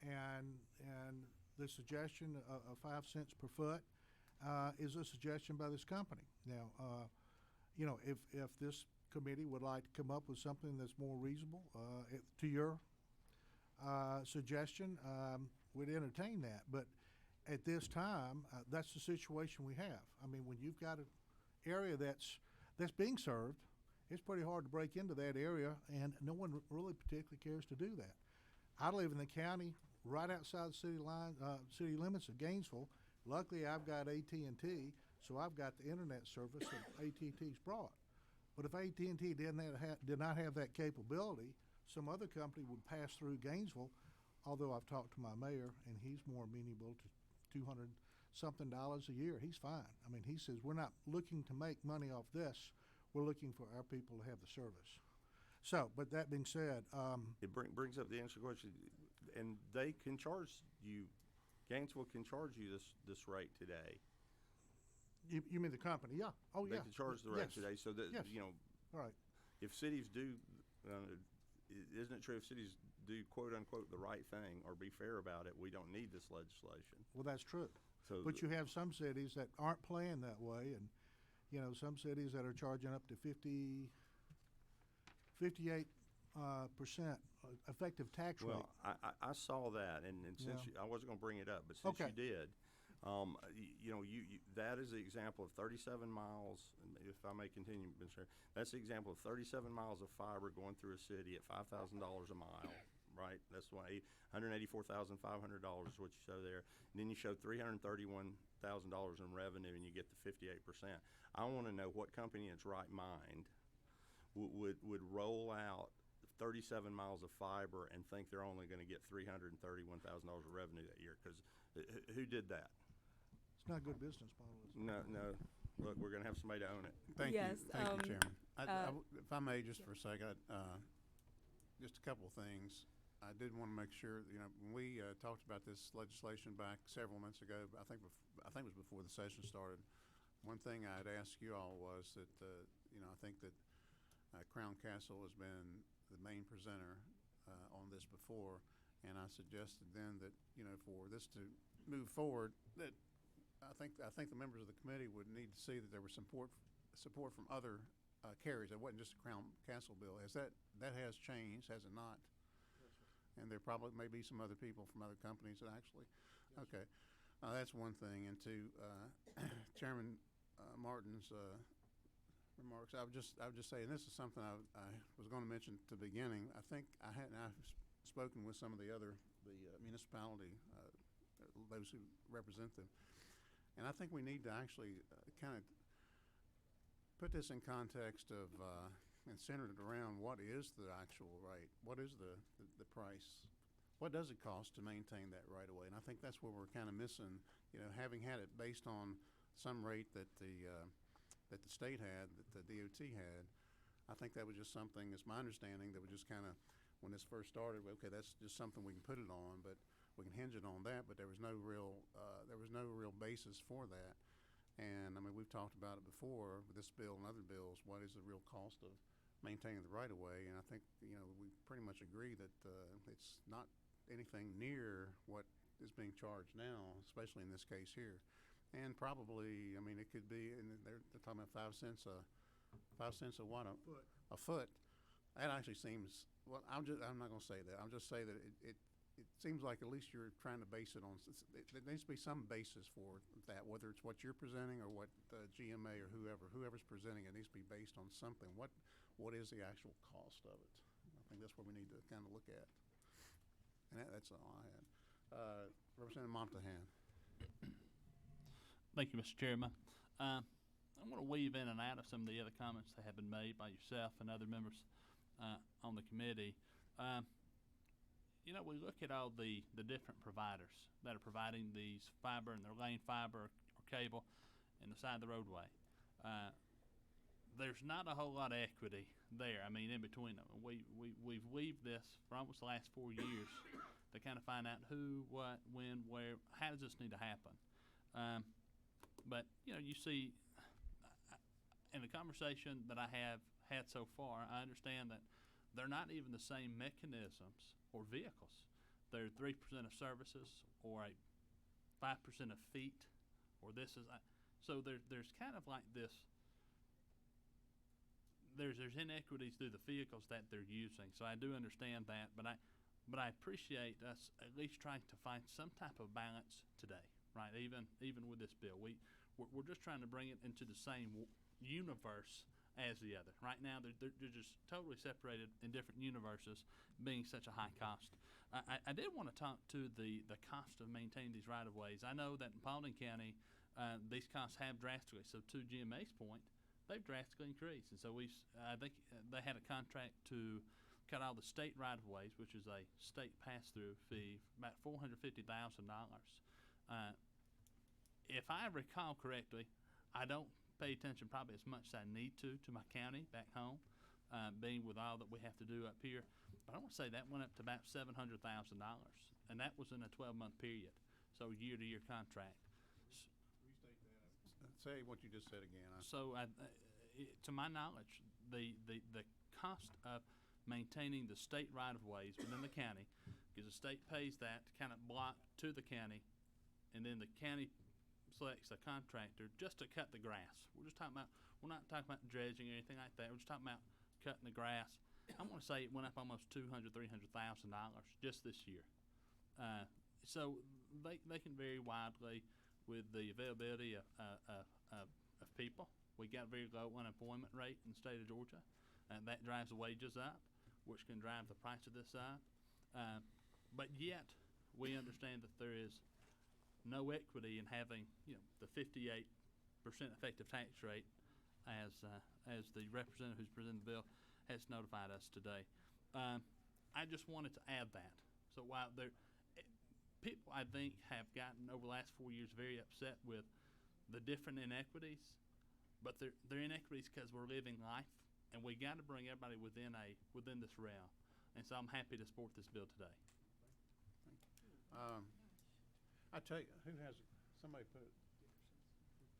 And the suggestion of 5 cents per foot, is a suggestion by this company. Now, you know, if this committee would like to come up with something that's more reasonable to your suggestion, we'd entertain that. But at this time, that's the situation we have. I mean, when you've got an area that's being served, it's pretty hard to break into that area, and no one really particularly cares to do that. I live in the county right outside the city limits of Gainesville. Luckily, I've got AT&T, so I've got the internet service that AT&T's brought. But if AT&T did not have that capability, some other company would pass through Gainesville. Although I've talked to my mayor, and he's more amenable to $200-something a year. He's fine. I mean, he says, we're not looking to make money off this. We're looking for our people to have the service. So, but that being said, it brings up the answer question, and they can charge you. Gainesville can charge you this rate today. You mean the company? Yeah. Oh, they yeah. can charge the rate today, so that yes. you know. Right. If cities do, isn't it true? If cities do quote unquote the right thing or be fair about it, we don't need this legislation. Well, that's true. So, but you have some cities that aren't playing that way, and you know, some cities that are charging up to 58% effective tax rate. Well, I saw that, and since I wasn't going to bring it up, but since you did, you know, that is the example of 37 miles. If I may continue, Mr. Chair, that's the example of 37 miles of fiber going through a city at $5,000 a mile. Right, that's why $184,500 is what you show there. And then you show $331,000 in revenue, and you get the 58%. I want to know what company in its right mind would roll out 37 miles of fiber and think they're only going to get $331,000 of revenue that year. Because who did that? It's not a good business model. No. Look, we're going to have somebody to own it. Thank you, Chairman. If I may, just for a second, just a couple of things. I did want to make sure, you know, when we talked about this legislation back several months ago, I think it was before the session started. One thing I'd ask you all was that, you know, I think that Crown Castle has been the main presenter on this before, and I suggested then that, you know, for this to move forward, that I think the members of the committee would need to see that there was support from other carriers. It wasn't just a Crown Castle bill. That has changed, has it not? And there probably may be some other people from other companies that actually, okay. That's one thing. And to Chairman Martin's remarks, I would just say, and this is something I was going to mention at the beginning. I think I've spoken with some of the municipality, those who represent them, and I think we need to actually kind of put this in context of and centered it around what is the actual rate, what is the price, what does it cost to maintain that right away? And I think that's where we're kind of missing, you know, having had it based on some rate that the state had, that the DOT had. I think that was just something, it's my understanding, that was just kind of, when this first started, okay, that's just something we can put it on, but we can hinge it on that, but there was no real basis for that. And I mean, we've talked about it before with this bill and other bills. What is the real cost of maintaining the right of way? And I think, you know, we pretty much agree that it's not anything near what is being charged now, especially in this case here. And probably, I mean, it could be, and they're talking about 5 cents a what? A foot. That actually seems, well, I'm not going to say that. I'll just say that it seems like at least you're trying to base it on, there needs to be some basis for that, whether it's what you're presenting or what GMA or whoever's presenting it needs to be based on something. What is the actual cost of it? I think that's what we need to kind of look at. And that's all I had. Representative Montahan. Thank you, Mr. Chairman. I want to weave in and out of some of the other comments that have been made by yourself and other members on the committee. You know, we look at all the different providers that are providing these fiber, and they're laying fiber or cable in the side of the roadway. There's not a whole lot of equity there. I mean, in between them, we've weaved this for almost the last 4 years to kind of find out who, what, when, where, how does this need to happen. But you know, you see, in the conversation that I have had so far, I understand that they're not even the same mechanisms or vehicles. They're 3% of services, or a 5% of feet, or this is, so there's kind of like this, there's inequities through the vehicles that they're using. So I do understand that, but I appreciate us at least trying to find some type of balance today, right? Even with this bill, we're just trying to bring it into the same universe as the other. Right now, they're just totally separated in different universes, being such a high cost. I did want to talk to the cost of maintaining these right-of-ways. I know that in Paulding County, these costs have drastically, so to GMA's point, they've drastically increased. And so I think they had a contract to cut all the state right-of-ways, which is a state pass-through fee, about $450,000. If I recall correctly, I don't pay attention probably as much as I need to my county back home, being with all that we have to do up here. But I want to say that went up to about $700,000, and that was in a 12-month period, so year-to-year contract. Say what you just said again. So, to my knowledge, the cost of maintaining the state right-of-ways within the county, because the state pays that kind of block to the county, and then the county selects a contractor just to cut the grass. We're not talking about dredging or anything like that. We're just talking about cutting the grass. I'm going to say it went up almost $200,000–300,000 just this year. So they can vary widely with the availability of people. We got a very low unemployment rate in the state of Georgia, and that drives the wages up, which can drive the price of this up. But yet, we understand that there is no equity in having, the 58% effective tax rate, as the representative who's presented the bill has notified us today. I just wanted to add that. So while people, I think, have gotten over the last 4 years very upset with the different inequities, but they're inequities because we're living life, and we got to bring everybody within this realm. And so I'm happy to support this bill today. I tell you, somebody put,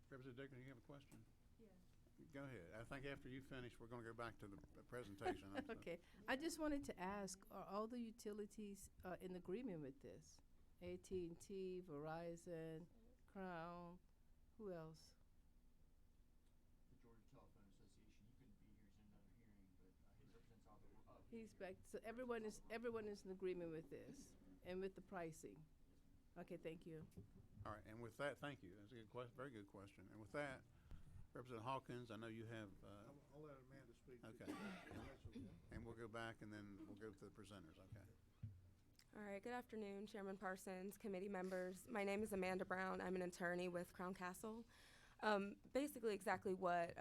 Representative Dickerson, you have a question? Yeah. Go ahead. I think after you finish, we're going to go back to the presentation. Okay. I just wanted to ask, are all the utilities in agreement with this? AT&T, Verizon, Crown, who else? The Georgia Telephone Association. He couldn't be here. He's in another hearing, but he represents all the. He's back. So everyone is in agreement with this and with the pricing. Okay, thank you. All right, and with that, thank you. That's a good question, very good question. And with that, Representative Hawkins, I know you have. I'll let Amanda speak. Okay. And we'll go back, and then we'll go to the presenters. Okay. All right, good afternoon, Chairman Parsons, committee members. My name is Amanda Brown. I'm an attorney with Crown Castle. Basically exactly what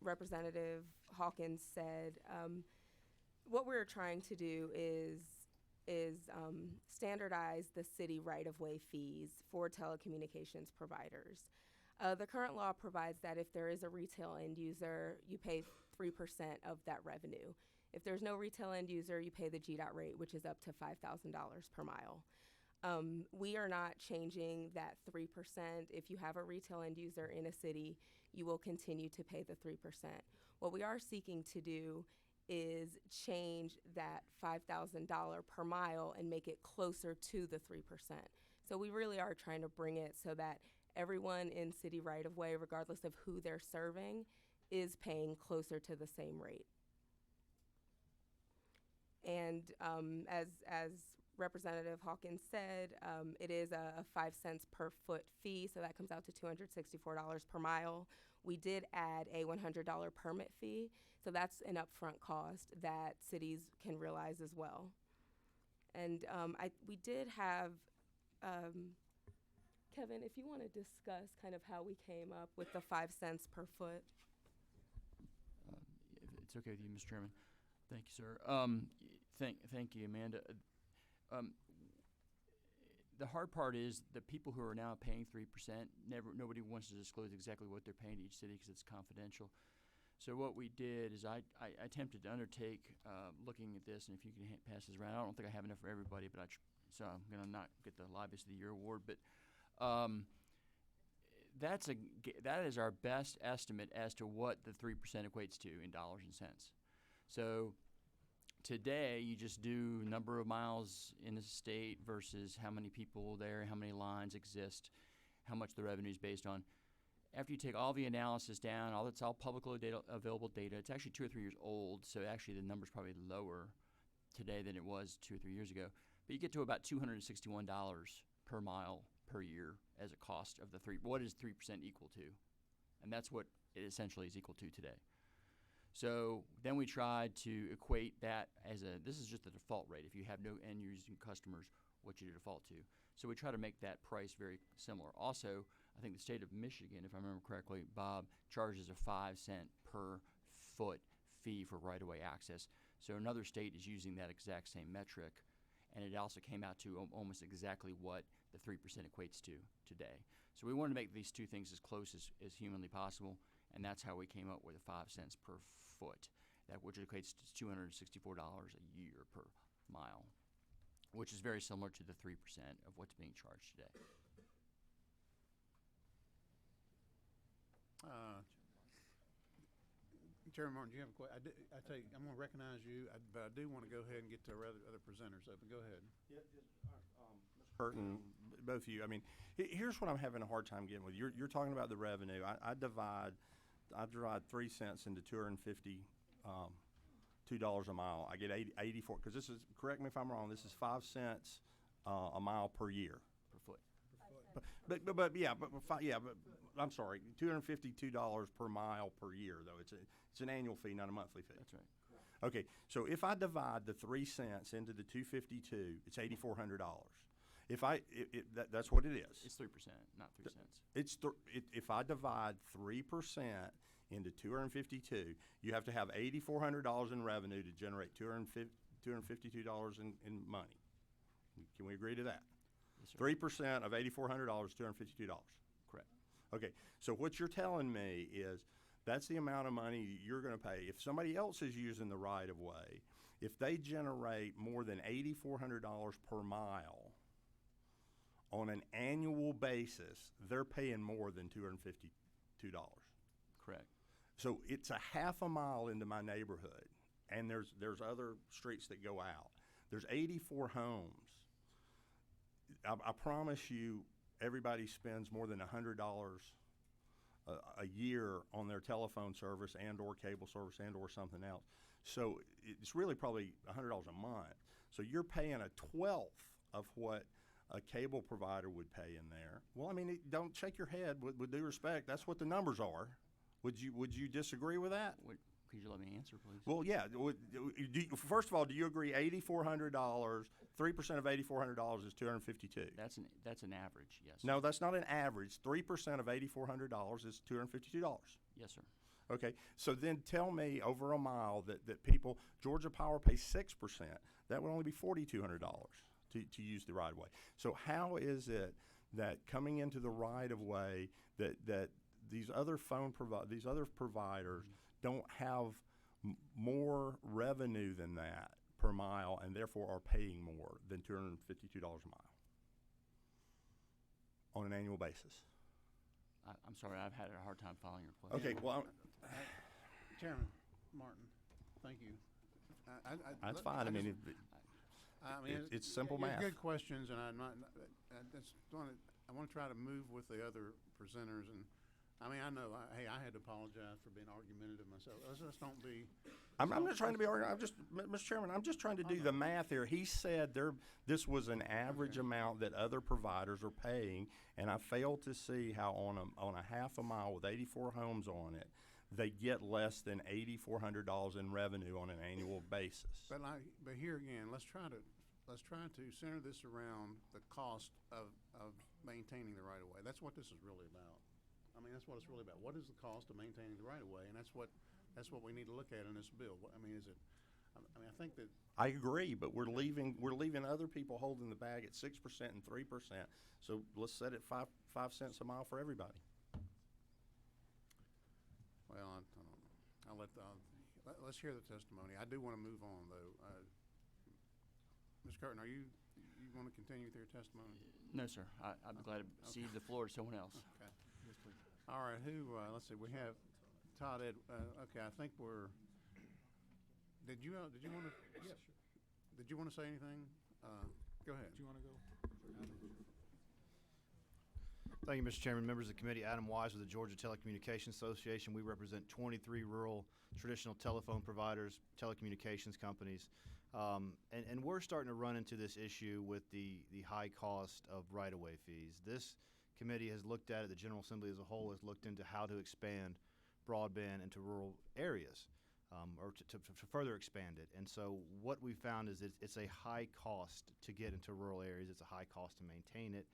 Representative Hawkins said. What we're trying to do is standardize the city right-of-way fees for telecommunications providers. The current law provides that if there is a retail end user, you pay 3% of that revenue. If there's no retail end user, you pay the GDOT rate, which is up to $5,000 per mile. We are not changing that 3%. If you have a retail end user in a city, you will continue to pay the 3%. What we are seeking to do is change that $5,000 per mile and make it closer to the 3%. So we really are trying to bring it so that everyone in city right-of-way, regardless of who they're serving, is paying closer to the same rate. And as Representative Hawkins said, it is a 5 cents per foot fee, so that comes out to $264 per mile. We did add a $100 permit fee, so that's an upfront cost that cities can realize as well. And we did have, Kevin, if you want to discuss kind of how we came up with the 5 cents per foot. If it's okay with you, Mr. Chairman. Thank you, sir. Thank you, Amanda. The hard part is the people who are now paying 3%, nobody wants to disclose exactly what they're paying to each city because it's confidential. So what we did is I attempted to undertake looking at this, and if you can pass this around, I don't think I have enough for everybody, but so I'm going to not get the Lobbyist of the Year award, but that is our best estimate as to what the 3% equates to in dollars and cents. So today, you just do number of miles in the state versus how many people there, how many lines exist, how much the revenue is based on. After you take all the analysis down, it's all publicly available data. It's actually 2 or 3 years old, so actually the number's probably lower today than it was 2 or 3 years ago. But you get to about $261 per mile per year as a cost of the what is 3% equal to? And that's what it essentially is equal to today. So then we tried to equate that this is just the default rate. If you have no end using customers, what you default to. So we try to make that price very similar. Also, I think the state of Michigan, if I remember correctly, Bob, charges a 5-cent per foot fee for right-of-way access. So another state is using that exact same metric, and it also came out to almost exactly what the 3% equates to today. So we wanted to make these two things as close as humanly possible, and that's how we came up with 5 cents per foot, which equates to $264 a year per mile, which is very similar to the 3% of what's being charged today. Chairman Martin, do you have a question? I tell you, I'm going to recognize you, but I do want to go ahead and get to our other presenters. But go ahead. Ms. Curtin, both of you. I mean, here's what I'm having a hard time getting with. You're talking about the revenue. I divide 3 cents into $252 a mile. I get 84 because this is, correct me if I'm wrong, this is 5 cents a mile per year. Per foot. But I'm sorry, $252 per mile per year though. It's an annual fee, not a monthly fee. That's right. Okay, so if I divide the 3 cents into the 252, it's $8,400. That's what it is. It's 3%, not 3 cents. If I divide 3% into 252, you have to have $8,400 in revenue to generate $252 in money. Can we agree to that? Yes, sir. 3% of $8,400 is $252. Correct. Okay, so what you're telling me is that's the amount of money you're going to pay. If somebody else is using the right-of-way, if they generate more than $8,400 per mile on an annual basis, they're paying more than $252. Correct. So it's a half a mile into my neighborhood, and there's other streets that go out. There's 84 homes. I promise you, everybody spends more than $100 a year on their telephone service and or cable service and or something else. So it's really probably $100 a month. So you're paying a 1/12 of what a cable provider would pay in there. Well, I mean, don't shake your head. With due respect, that's what the numbers are. Would you disagree with that? Could you let me answer, please? Well, yeah. First of all, do you agree $8,400, 3% of $8,400 is $252? That's an average, yes. No, that's not an average. 3% of $8,400 is $252. Yes, sir. Okay, so then tell me over a mile that people, Georgia Power pays 6%. That would only be $4,200 to use the right-of-way. So how is it that coming into the right-of-way that these other providers don't have more revenue than that per mile and therefore are paying more than $252 a mile on an annual basis? I'm sorry, I've had a hard time following your question. Okay, well, Chairman Martin, thank you. that's fine. I mean, it's simple math. Good questions, and I want to try to move with the other presenters. And I mean, I know, hey, I had to apologize for being argumentative myself. Let's don't be. I'm not trying to be argumentative. Mr. Chairman, I'm just trying to do the math here. He said this was an average amount that other providers are paying, and I failed to see how on a half a mile with 84 homes on it, they get less than $8,400 in revenue on an annual basis. But here again, let's try to center this around the cost of maintaining the right-of-way. That's what this is really about. I mean, that's what it's really about. What is the cost of maintaining the right-of-way? And that's what we need to look at in this bill. I mean, I think that. I agree, but we're leaving other people holding the bag at 6% and 3%. So let's set it 5 cents a mile for everybody. Well, I don't know. Let's hear the testimony. I do want to move on, though. Ms. Curtin, you want to continue with your testimony? No, sir. I'd be glad to cede the floor to someone else. Okay. Yes, please. All right. Let's see. We have Todd Ed. Okay. I think we're. Did you want to? Yes. Did you want to say anything? Go ahead. Do you want to go? Thank you, Mr. Chairman. Members of the committee, Adam Wise with the Georgia Telecommunications Association. We represent 23 rural traditional telephone providers, telecommunications companies. And we're starting to run into this issue with the high cost of right-of-way fees. This committee has looked at it, the General Assembly as a whole has looked into how to expand broadband into rural areas, or to further expand it. And so what we found is it's a high cost to get into rural areas. It's a high cost to maintain it.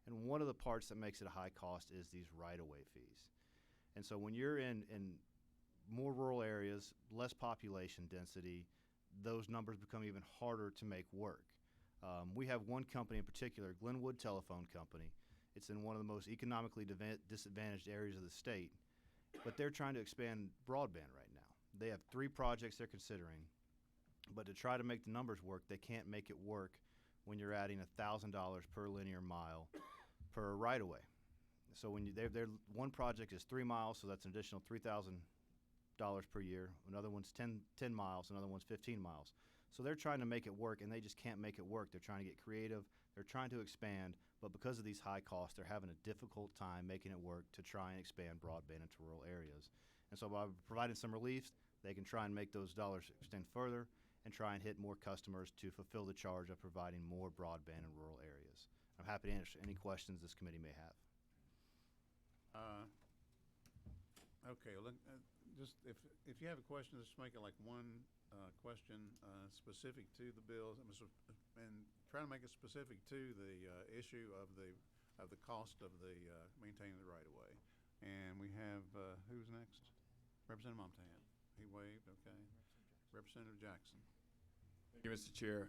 And one of the parts that makes it a high cost is these right-of-way fees. And so when you're in more rural areas, less population density, those numbers become even harder to make work. We have one company in particular, Glenwood Telephone Company. It's in one of the most economically disadvantaged areas of the state, but they're trying to expand broadband right now. They have 3 projects they're considering, but to try to make the numbers work, they can't make it work when you're adding $1,000 per linear mile per right-of-way. So when their one project is 3 miles, so that's an additional $3,000 per year. Another one's 10 miles, another one's 15 miles. So they're trying to make it work, and they just can't make it work. They're trying to get creative. They're trying to expand, but because of these high costs, they're having a difficult time making it work to try and expand broadband into rural areas. And so by providing some relief, they can try and make those dollars extend further and try and hit more customers to fulfill the charge of providing more broadband in rural areas. I'm happy to answer any questions this committee may have. Okay, well, just if you have a question, just make it like one question specific to the bill, and try to make it specific to the issue of the cost of the maintaining the right of way. And we have who's next? Representative Montahan. He waved. Okay. Representative Jackson. Thank you, Mr. Chair.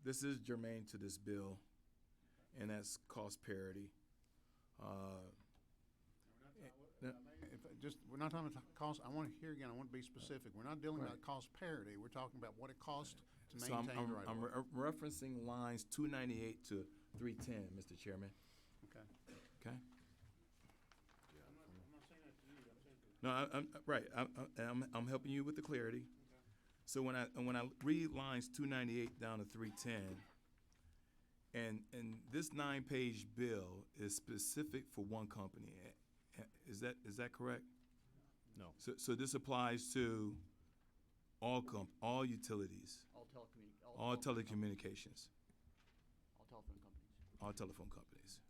This is germane to this bill, and that's cost parity. We're not talking about cost. I want to hear again. I want to be specific. We're not dealing about cost parity. We're talking about what it costs to maintain the right of way. I'm referencing lines 298 to 310, Mr. Chairman. Okay. Okay. No, I'm right. I'm helping you with the clarity. So when I read lines 298 down to 310, and this 9-page bill is specific for one company, is that correct? No. So this applies to all utilities, all telecommunications, all telephone companies.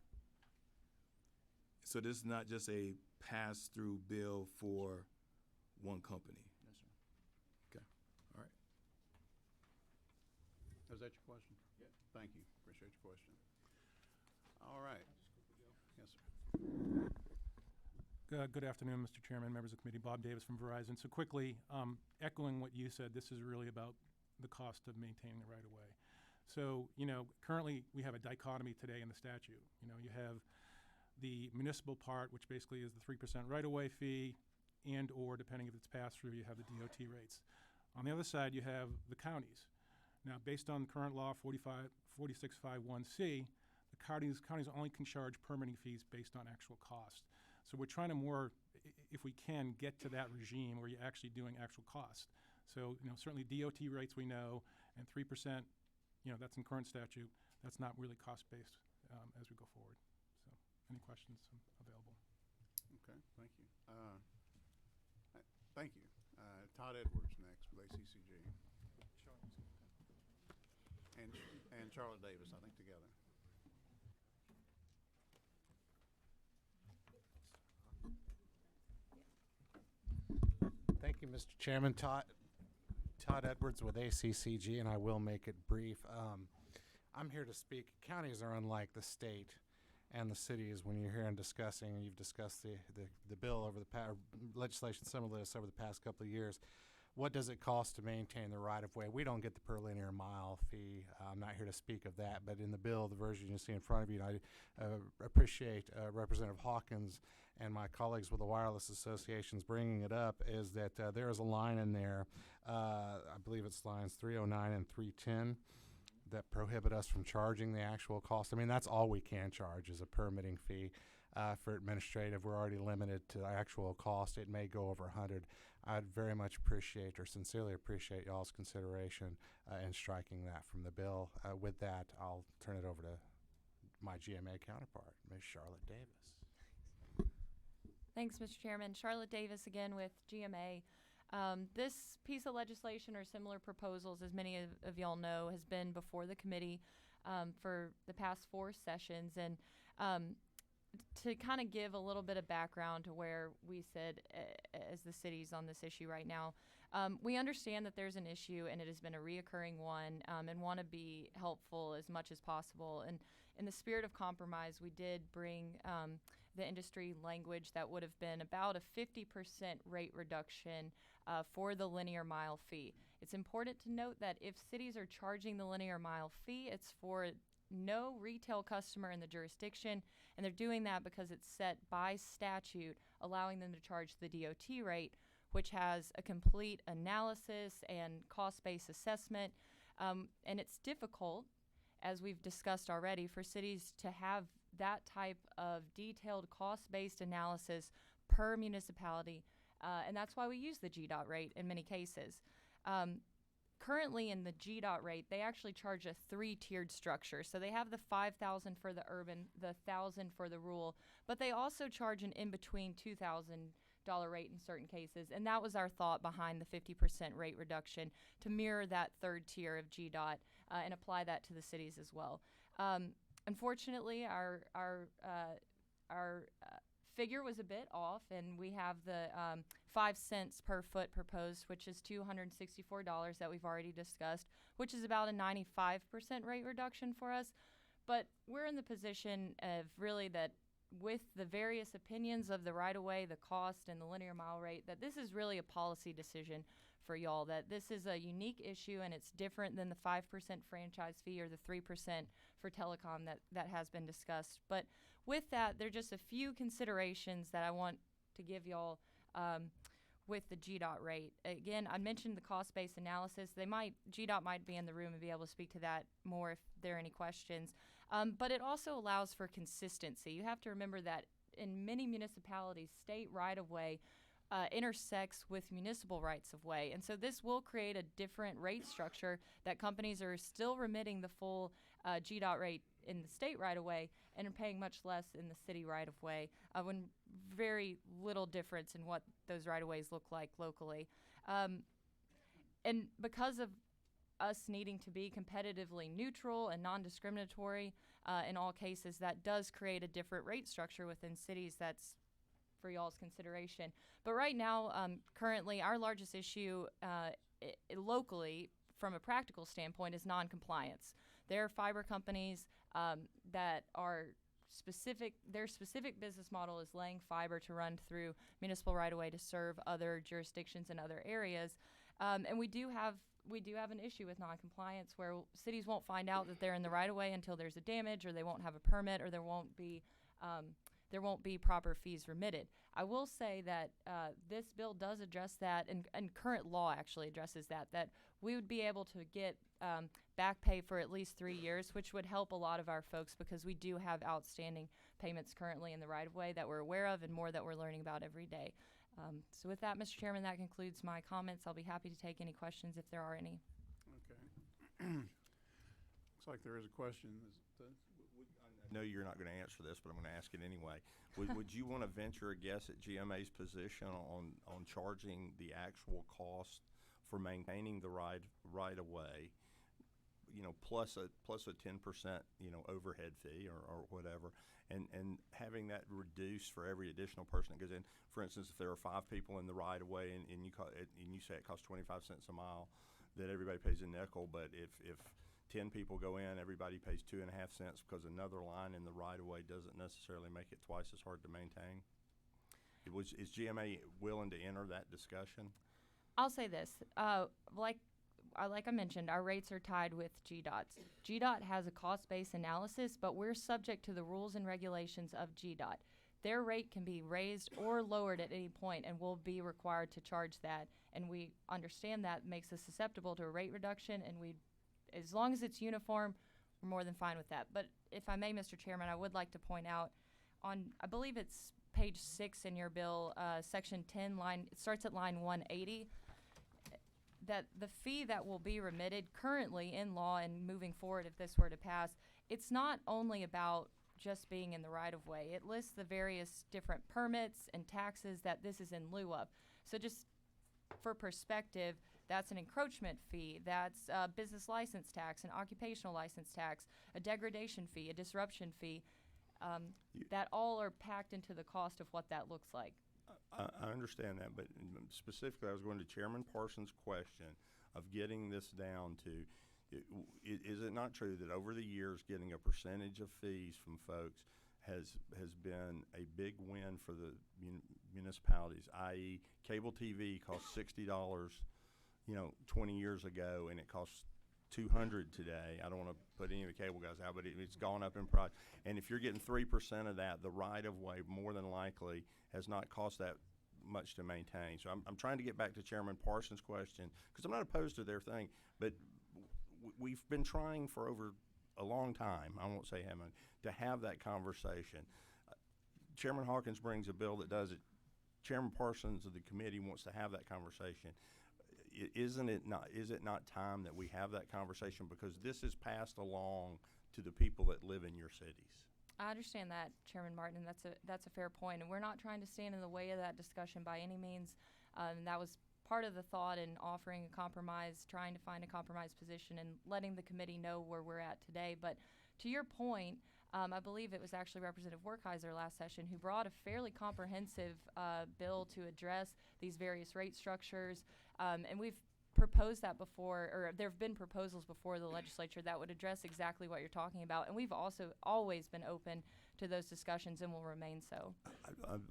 So this is not just a pass-through bill for one company. No, sir. Okay. All right. Was that your question? Yeah. Thank you. Appreciate your question. All right. Yes, sir. Good afternoon, Mr. Chairman, members of the committee. Bob Davis from Verizon. So quickly, echoing what you said, this is really about the cost of maintaining the right-of-way. So, currently we have a dichotomy today in the statute. You have the municipal part, which basically is the 3% right-of-way fee, and or, depending if it's passed-through, you have the DOT rates. On the other side, you have the counties. Now, based on current law 4651C, the counties only can charge permitting fees based on actual cost. So we're trying to if we can, get to that regime where you're actually doing actual cost. So, certainly DOT rates we know, and 3%, that's in current statute. That's not really cost-based as we go forward. So, any questions? I'm available. Okay, thank you. Thank you. Todd Edwards next with ACCG. And Charlotte Davis, I think, together. Thank you, Mr. Chairman. Todd Edwards with ACCG, and I will make it brief. I'm here to speak. Counties are unlike the state and the cities when you're here and discussing, and you've discussed the bill over the legislation similar to this over the past couple of years. What does it cost to maintain the right-of-way? We don't get the per linear mile fee. I'm not here to speak of that, but in the bill, the version you see in front of you, and I appreciate Representative Hawkins and my colleagues with the wireless associations bringing it up, is that there is a line in there, I believe it's lines 309 and 310, that prohibit us from charging the actual cost. I mean, that's all we can charge is a permitting fee. For administrative, we're already limited to the actual cost. It may go over 100. I'd very much appreciate, or sincerely appreciate, y'all's consideration in striking that from the bill. With that, I'll turn it over to my GMA counterpart, Ms. Charlotte Davis. Thanks, Mr. Chairman. Charlotte Davis again with GMA. This piece of legislation or similar proposals, as many of y'all know, has been before the committee for the past 4 sessions. And to kind of give a little bit of background to where we sit as the cities on this issue right now, we understand that there's an issue and it has been a reoccurring one, and want to be helpful as much as possible. And in the spirit of compromise, we did bring the industry language that would have been about a 50% rate reduction for the linear mile fee. It's important to note that if cities are charging the linear mile fee, it's for no retail customer in the jurisdiction, and they're doing that because it's set by statute, allowing them to charge the DOT rate, which has a complete analysis and cost-based assessment. And it's difficult, as we've discussed already, for cities to have that type of detailed cost-based analysis per municipality, and that's why we use the GDOT rate in many cases. Currently in the GDOT rate, they actually charge a 3-tiered structure. So they have the $5,000 for the urban, the $1,000 for the rural, but they also charge an in-between $2,000 rate in certain cases. And that was our thought behind the 50% rate reduction, to mirror that 3rd tier of GDOT and apply that to the cities as well. Unfortunately, our figure was a bit off, and we have the 5 cents per foot proposed, which is $264 that we've already discussed, which is about a 95% rate reduction for us. But we're in the position of really that with the various opinions of the right-of-way, the cost, and the linear mile rate, that this is really a policy decision for y'all, that this is a unique issue and it's different than the 5% franchise fee or the 3% for telecom that has been discussed. But with that, there are just a few considerations that I want to give y'all with the GDOT rate. Again, I mentioned the cost-based analysis. GDOT might be in the room and be able to speak to that more if there are any questions. But it also allows for consistency. You have to remember that in many municipalities, state right-of-way intersects with municipal rights-of-way. And so this will create a different rate structure that companies are still remitting the full GDOT rate in the state right-of-way and are paying much less in the city right-of-way, when very little difference in what those right-of-ways look like locally. And because of us needing to be competitively neutral and non-discriminatory in all cases, that does create a different rate structure within cities. That's for y'all's consideration. But right now, currently, our largest issue locally, from a practical standpoint, is non-compliance. There are fiber companies that are specific, their specific business model is laying fiber to run through municipal right-of-way to serve other jurisdictions in other areas. And we do have an issue with non-compliance where cities won't find out that they're in the right-of-way until there's a damage, or they won't have a permit, or there won't be proper fees remitted. I will say that this bill does address that, and current law actually addresses that we would be able to get back pay for at least 3 years, which would help a lot of our folks because we do have outstanding payments currently in the right-of-way that we're aware of and more that we're learning about every day. So with that, Mr. Chairman, that concludes my comments. I'll be happy to take any questions if there are any. Okay. Looks like there is a question. I know you're not going to answer this, but I'm going to ask it anyway. Would you want to venture a guess at GMA's position on charging the actual cost for maintaining the right of way, plus a 10%, overhead fee or whatever, and having that reduced for every additional person that goes in? For instance, if there are 5 people in the right of way and you say it costs 25 cents a mile, that everybody pays a nickel, but if 10 people go in, everybody pays 2.5 cents because another line in the right-of-way doesn't necessarily make it twice as hard to maintain. Is GMA willing to enter that discussion? I'll say this. Like I mentioned, our rates are tied with GDOT's. GDOT has a cost-based analysis, but we're subject to the rules and regulations of GDOT. Their rate can be raised or lowered at any point, and we'll be required to charge that. And we understand that makes us susceptible to a rate reduction, and as long as it's uniform, we're more than fine with that. But if I may, Mr. Chairman, I would like to point out on, I believe it's page 6 in your bill, section 10, it starts at line 180, that the fee that will be remitted currently in law and moving forward if this were to pass it's not only about just being in the right of way. It lists the various different permits and taxes that this is in lieu of. So just for perspective, that's an encroachment fee, that's a business license tax, an occupational license tax, a degradation fee, a disruption fee. That all are packed into the cost of what that looks like. I understand that, but specifically, I was going to Chairman Parsons' question of getting this down to, is it not true that over the years, getting a percentage of fees from folks has been a big win for the municipalities, i.e. cable TV cost $60, 20 years ago, and it costs $200 today. I don't want to put any of the cable guys out, but it's gone up in price. And if you're getting 3% of that, the right-of-way more than likely has not cost that much to maintain. So I'm trying to get back to Chairman Parsons' question, because I'm not opposed to their thing, but we've been trying for over a long time, I won't say how many, to have that conversation. Chairman Hawkins brings a bill that does it. Chairman Parsons of the committee wants to have that conversation. Is it not time that we have that conversation, because this is passed along to the people that live in your cities? I understand that, Chairman Martin. That's a fair point, and we're not trying to stand in the way of that discussion by any means. That was part of the thought in offering a compromise, trying to find a compromise position, and letting the committee know where we're at today. But to your point, I believe it was actually Representative Werkheiser last session who brought a fairly comprehensive bill to address these various rate structures, and we've proposed that before, or there have been proposals before the legislature that would address exactly what you're talking about, and we've also always been open to those discussions and will remain so.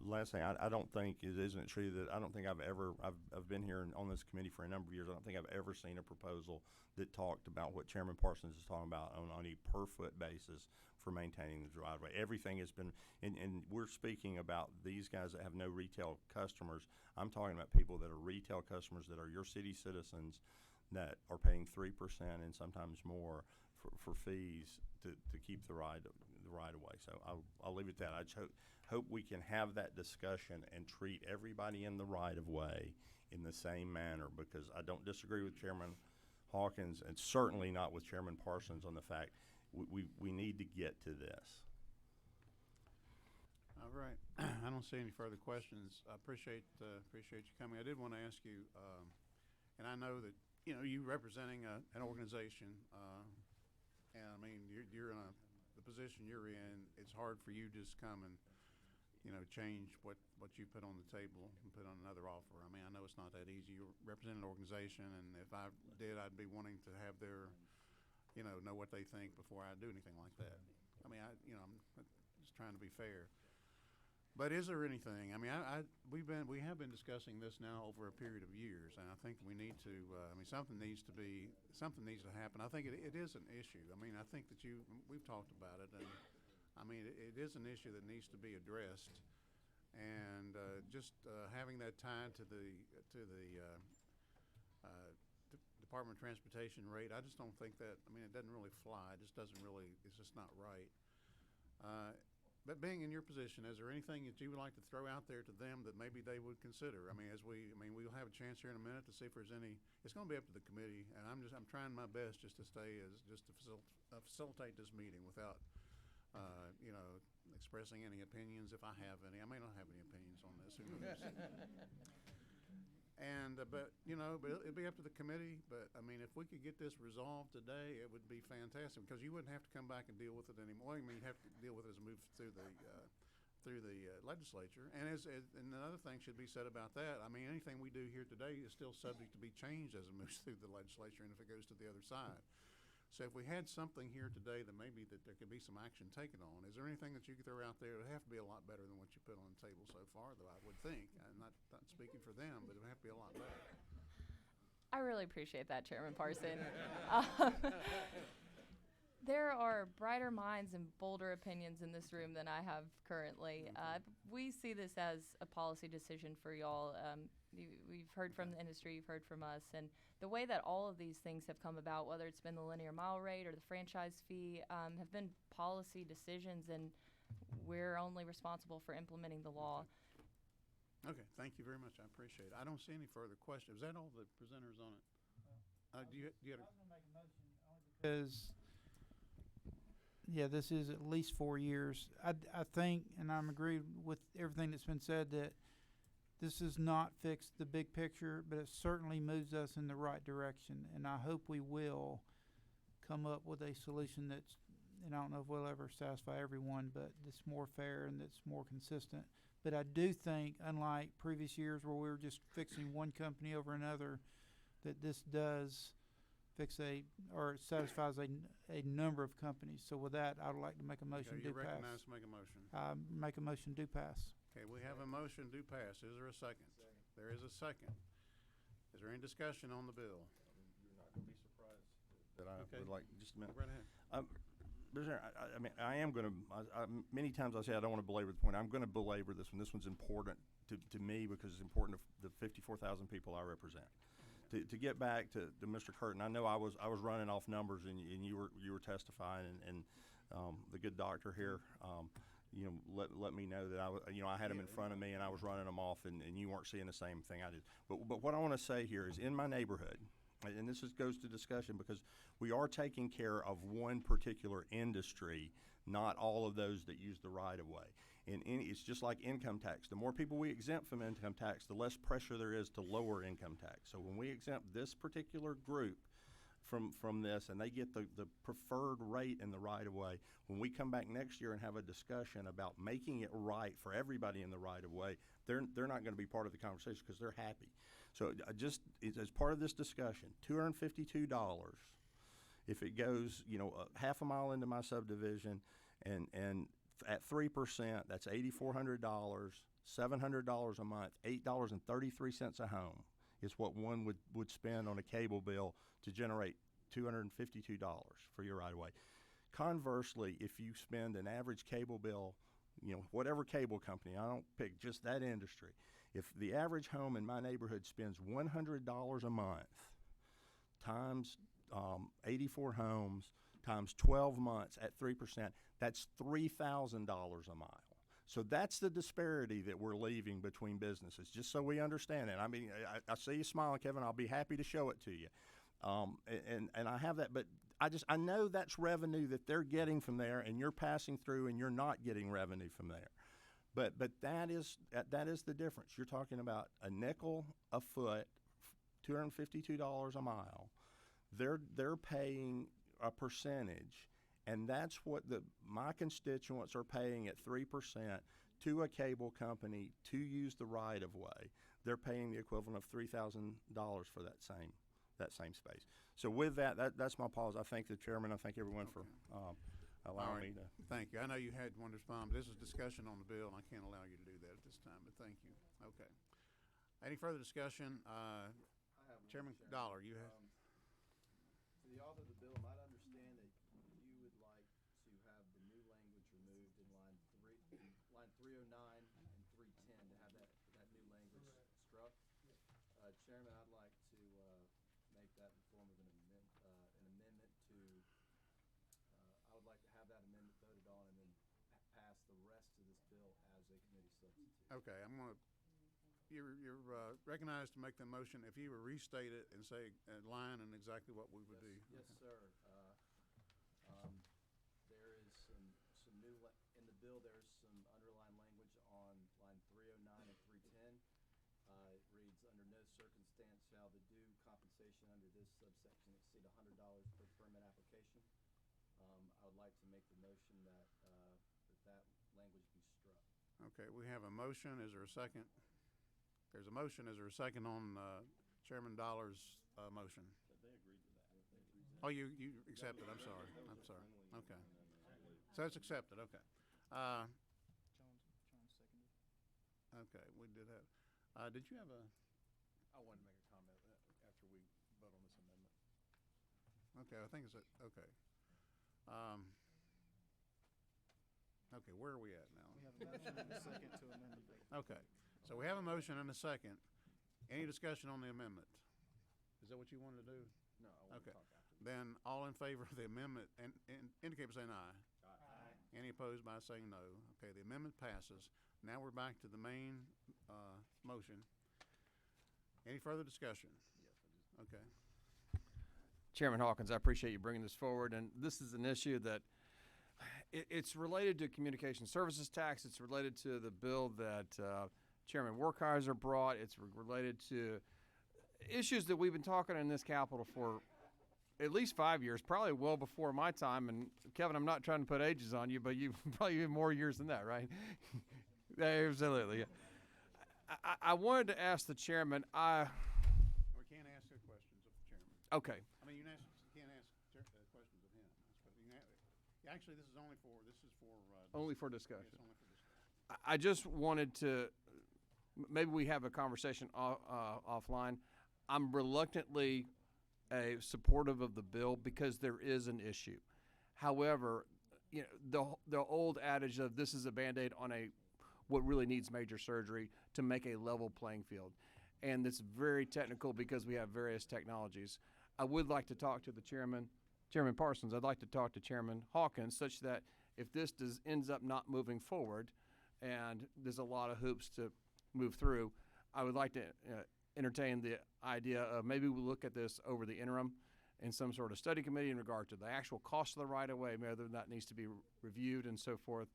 Last thing, I don't think, isn't it true that I don't think I've been here on this committee for a number of years. I don't think I've ever seen a proposal that talked about what Chairman Parsons is talking about on a per foot basis for maintaining the driveway. Everything has been, and we're speaking about these guys that have no retail customers. I'm talking about people that are retail customers that are your city citizens that are paying 3% and sometimes more for fees to keep the right away. So I'll leave it at that. I just hope we can have that discussion and treat everybody in the right of way in the same manner, because I don't disagree with Chairman Hawkins, and certainly not with Chairman Parsons on the fact we need to get to this. All right. I don't see any further questions. I appreciate you coming. I did want to ask you, and I know that you representing an organization, and I mean you're in the position you're in. It's hard for you to just come and change what you put on the table and put on another offer. I mean, I know it's not that easy. You represent an organization, and if I did, I'd be wanting to have their know what they think before I do anything like that. I mean, I'm just trying to be fair. But is there anything? I mean, we have been discussing this now over a period of years, and I think we need to. I mean, something needs to happen. I think it is an issue. I mean, I think that we've talked about it, and I mean, it is an issue that needs to be addressed, and just having that tied to the Department of Transportation rate, I just don't think that. I mean, it doesn't really fly. It just doesn't really. It's just not right. But being in your position, is there anything that you would like to throw out there to them that maybe they would consider? I mean, we'll have a chance here in a minute to see if there's any. It's going to be up to the committee, and I'm trying my best just to facilitate this meeting without, expressing any opinions if I have any. I may not have any opinions on this. Who knows? And but it'll be up to the committee. But I mean, if we could get this resolved today, it would be fantastic, because you wouldn't have to come back and deal with it anymore. I mean, you'd have to deal with it as it moves through the legislature. And and another thing should be said about that. I mean, anything we do here today is still subject to be changed as it moves through the legislature and if it goes to the other side. So if we had something here today that maybe that there could be some action taken on, is there anything that you could throw out there? It would have to be a lot better than what you put on the table so far, though, I would think. I'm not speaking for them, but it would have to be a lot better. I really appreciate that, Chairman Parson. There are brighter minds and bolder opinions in this room than I have currently. We see this as a policy decision for y'all. We've heard from the industry, you've heard from us, and the way that all of these things have come about, whether it's been the linear mile rate or the franchise fee, have been policy decisions, and we're only responsible for implementing the law. Okay, thank you very much. I appreciate it. I don't see any further questions. Is that all the presenters on it? Do you have I was going to make a motion only because yeah, this is at least 4 years. I think, and I'm agreed with everything that's been said, that this does not fix the big picture, but it certainly moves us in the right direction. And I hope we will come up with a solution that's, and I don't know if we'll ever satisfy everyone, but that's more fair and that's more consistent. But I do think, unlike previous years where we were just fixing one company over another, that this does fix or satisfies a number of companies. So with that, I would like to make a motion Okay, to you pass. recognize to make a motion. Make a motion to pass. Okay, we have a motion do pass. Is there a second? There is a second. Is there any discussion on the bill? You're not going to be surprised that I Okay. would like, just a minute. Go right ahead. Mr. Chair, I mean, I am going to, many times I say I don't want to belabor the point. I'm going to belabor this one. This one's important to me because it's important to the 54,000 people I represent. To get back to Mr. Curtin, I know I was running off numbers and you were testifying and the good doctor here, let me know that I had them in front of me and I was running them off and you weren't seeing the same thing I did. But what I want to say here is in my neighborhood, and this goes to discussion because we are taking care of one particular industry, not all of those that use the right of way. And it's just like income tax. The more people we exempt from income tax, the less pressure there is to lower income tax. So when we exempt this particular group from this and they get the preferred rate in the right of way, when we come back next year and have a discussion about making it right for everybody in the right of way, they're not going to be part of the conversation because they're happy. So as part of this discussion, $252, if it goes, half a mile into my subdivision and at 3%, that's $8,400, $700 a month, $8.33 a home is what one would spend on a cable bill to generate $252 for your right of way. Conversely, if you spend an average cable bill, whatever cable company, I don't pick just that industry, if the average home in my neighborhood spends $100 a month times 84 homes times 12 months at 3%, that's $3,000 a mile. So that's the disparity that we're leaving between businesses, just so we understand it. I mean, I see you smiling, Kevin. I'll be happy to show it to you. And I have that, but I know that's revenue that they're getting from there, and you're passing through, and you're not getting revenue from there. But that is the difference. You're talking about a nickel a foot, $252 a mile. They're paying a percentage, and that's what my constituents are paying at 3% to a cable company to use the right of way. They're paying the equivalent of $3,000 for that same space. So with that's my pause. I thank the chairman. I thank everyone for allowing me to. Thank you. I know you had one to respond, but this is discussion on the bill, and I can't allow you to do that at this time, but thank you. Okay. Any further discussion? Chairman Dollar, you have. The author of the bill might understand that you would like to have the new language removed in line 309 and 310 to have that new language struck. Chairman, I'd like to make that in the form of an amendment to. I would like to have that amendment voted on and then pass the rest of this bill as a committee substitute. Okay, I'm going to. You're recognized to make the motion. If you were restate it and say a line and exactly what we would do. Yes, sir. There is some new in the bill. There's some underlined language on line 309 and 310. It reads, "Under no circumstance shall the due compensation under this subsection exceed $100 per permit application." I would like to make the motion that that language be struck. Okay, we have a motion. Is there a second? There's a motion. Is there a second on Chairman Dollar's motion? They agreed to that. Oh, you accepted. I'm sorry. Okay. So it's accepted. Okay. John seconded. Okay, we did have. Did you have a? I wanted to make a comment after we vote on this amendment. Okay, I think it's okay. Okay, where are we at now? We have a motion and a second to amend the bill. Okay, so we have a motion and a second. Any discussion on the amendment? Is that what you wanted to do? No, I want to Okay. talk after. Then all in favor of the amendment and indicate by saying aye. Aye. Any opposed by saying no. Okay, the amendment passes. Now we're back to the main motion. Any further discussion? Yes, Okay. Chairman Hawkins, I appreciate you bringing this forward, and this is an issue that It's related to communication services tax. It's related to the bill that Chairman Werkheiser brought. It's related to issues that we've been talking in this Capitol for at least 5 years, probably well before my time. And Kevin, I'm not trying to put ages on you, but you've probably even more years than that, right? Absolutely. Yeah. I wanted to ask the chairman. We can't ask the questions of the chairman. Okay. I mean, you can't ask questions of him. Actually, this is only for Only for discussion. Yes, only for discussion. I just wanted to, maybe we have a conversation offline. I'm reluctantly supportive of the bill because there is an issue. However, you know, the old adage of this is a Band-Aid on what really needs major surgery to make a level playing field. And it's very technical because we have various technologies. I would like to talk to the Chairman Parsons. I'd like to talk to Chairman Hawkins such that if this ends up not moving forward and there's a lot of hoops to move through, I would like to entertain the idea of maybe we look at this over the interim in some sort of study committee in regard to the actual cost of the right-of-way, whether that needs to be reviewed and so forth.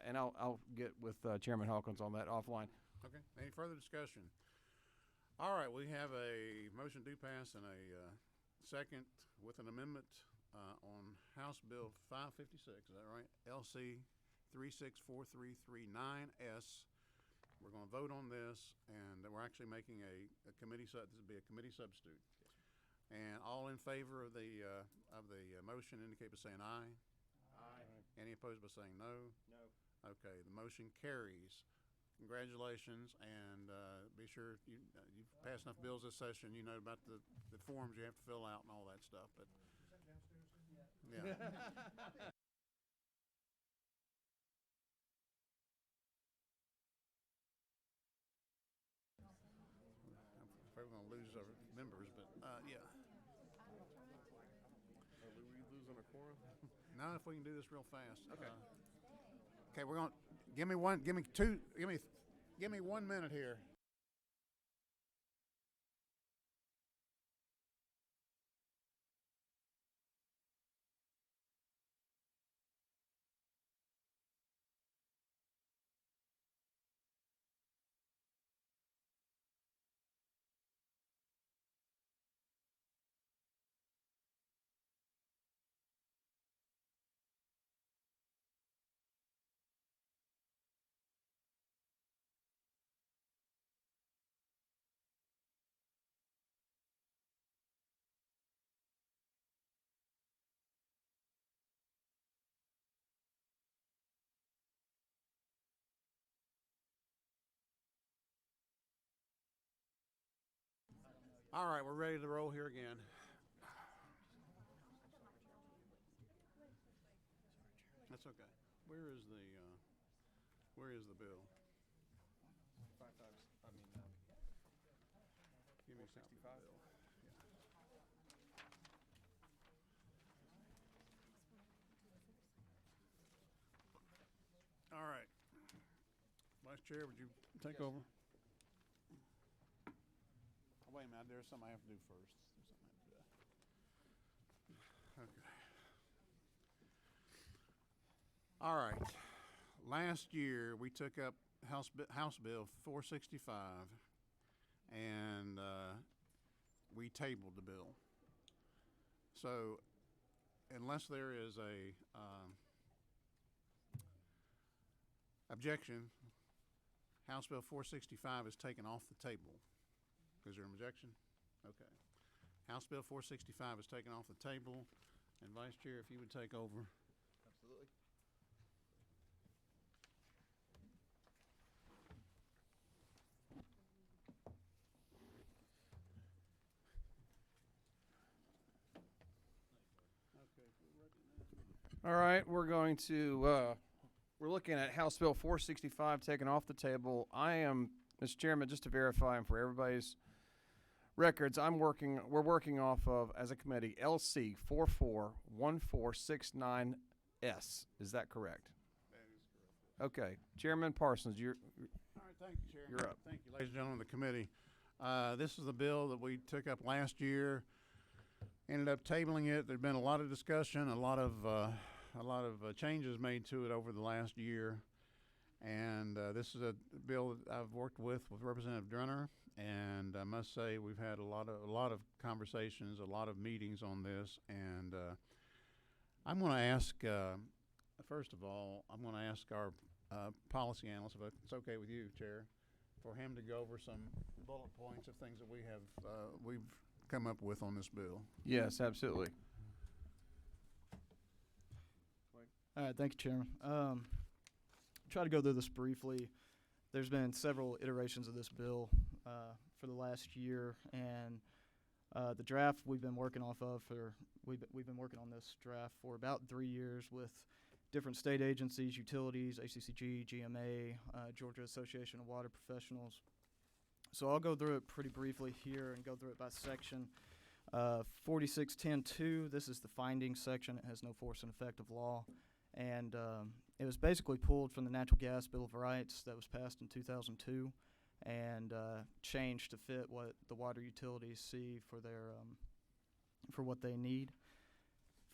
And I'll get with Chairman Hawkins on that offline. Okay. Any further discussion? All right. We have a motion to pass and a second with an amendment on House Bill 556. Is that right? LC 364339S. We're going to vote on this, and we're actually making a committee. This would be a committee substitute. And all in favor of the motion indicate by saying aye. Aye. Any opposed by saying no? No. Okay, the motion carries. Congratulations, and be sure you've passed enough bills this session. You know about the forms you have to fill out and all that stuff. But yeah. I'm afraid we're going to lose our members, but yeah. Are we losing a quorum? No, if we can do this real fast. Okay. Okay, we're going. Give me 1 minute here. All right, we're ready to roll here again. That's okay. Where is the bill? Give me a copy of the bill. Yeah. All right. Vice Chair, would you take over? Wait a minute, there's something I have to do first. Okay. All right. Last year, we took up House Bill 465, and we tabled the bill. So, unless there is a objection, House Bill 465 is taken off the table. Is there an objection? Okay. House Bill 465 is taken off the table. And Vice Chair, if you would take over. Absolutely. All right, we're going to, we're looking at House Bill 465 taken off the table. I am, Mr. Chairman, just to verify and for everybody's records, we're working off of, as a committee, LC 441469S. Is that correct? That is correct. Okay. Chairman Parsons, All right, thank you, Chairman. You're up. Thank you, ladies and gentlemen of the committee. This is the bill that we took up last year. Ended up tabling it. There'd been a lot of discussion, a lot of a lot of changes made to it over the last year. And this is a bill that I've worked with Representative Drunner, and I must say we've had a lot of conversations, a lot of meetings on this. And I'm going to ask, first of all, I'm going to ask our policy analyst, if it's okay with you, Chair, for him to go over some bullet points of things that we've come up with on this bill. Yes, absolutely. All right, thank you, Chairman. Try to go through this briefly. There's been several iterations of this bill for the last year, and the draft we've been working off of we've been working on this draft for about 3 years with different state agencies, utilities, ACCG, GMA, Georgia Association of Water Professionals. So I'll go through it pretty briefly here and go through it by section. 4610.2, this is the findings section. It has no force and effect of law. And it was basically pulled from the Natural Gas Bill of Rights that was passed in 2002 and changed to fit what the water utilities see for their for what they need.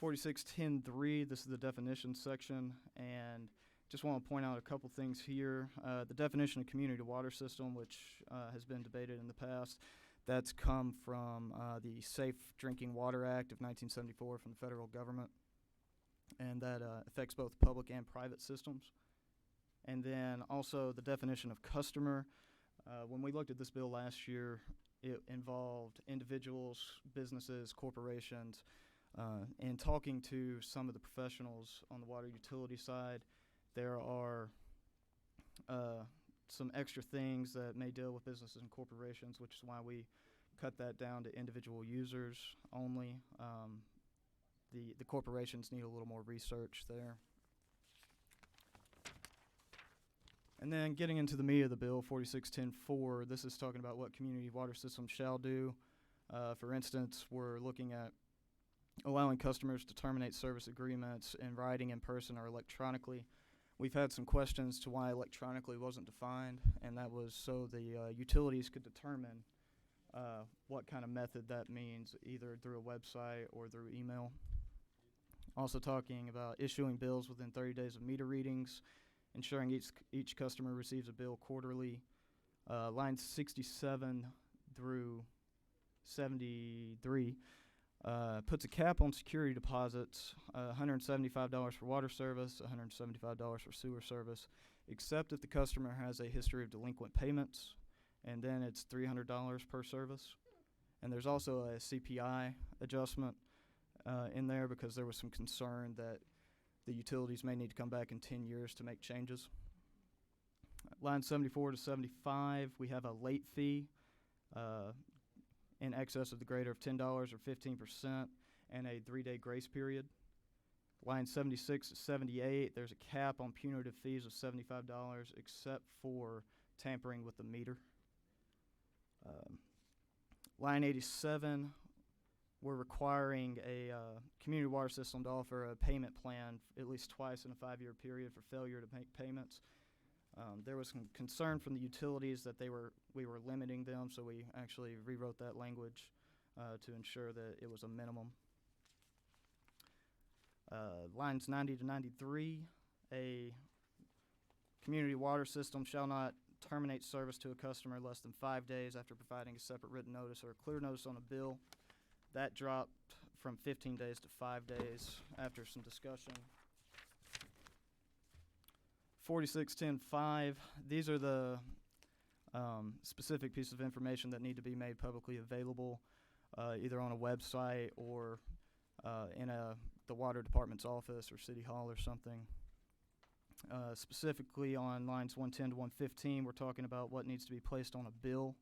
4610.3, this is the definition section, and just want to point out a couple things here. The definition of community water system, which has been debated in the past, that's come from the Safe Drinking Water Act of 1974 from the federal government, and that affects both public and private systems. And then also the definition of customer. When we looked at this bill last year, it involved individuals, businesses, corporations, and talking to some of the professionals on the water utility side, there are some extra things that may deal with businesses and corporations, which is why we cut that down to individual users only. The corporations need a little more research there. And then getting into the meat of the bill, 4610.4, this is talking about what community water systems shall do. For instance, we're looking at allowing customers to terminate service agreements in writing, in person, or electronically. We've had some questions to why electronically wasn't defined, and that was so the utilities could determine what kind of method that means, either through a website or through email. Also talking about issuing bills within 30 days of meter readings, ensuring each customer receives a bill quarterly. Lines 67 through 73 puts a cap on security deposits, $175 for water service, $175 for sewer service, except if the customer has a history of delinquent payments, and then it's $300 per service. And there's also a CPI adjustment in there because there was some concern that the utilities may need to come back in 10 years to make changes. Line 74 to 75, we have a late fee in excess of the greater of $10 or 15% and a 3-day grace period. Line 76 to 78, there's a cap on punitive fees of $75 except for tampering with the meter. Line 87, we're requiring a community water system to offer a payment plan at least twice in a 5-year period for failure to make payments. There was some concern from the utilities that we were limiting them, so we actually rewrote that language to ensure that it was a minimum. Lines 90 to 93, a community water system shall not terminate service to a customer less than 5 days after providing a separate written notice or a clear notice on a bill. That dropped from 15 days to 5 days after some discussion. 4610.5, these are the specific pieces of information that need to be made publicly available, either on a website or in the water department's office or city hall or something. Specifically on lines 110 to 115, we're talking about what needs to be placed on a bill.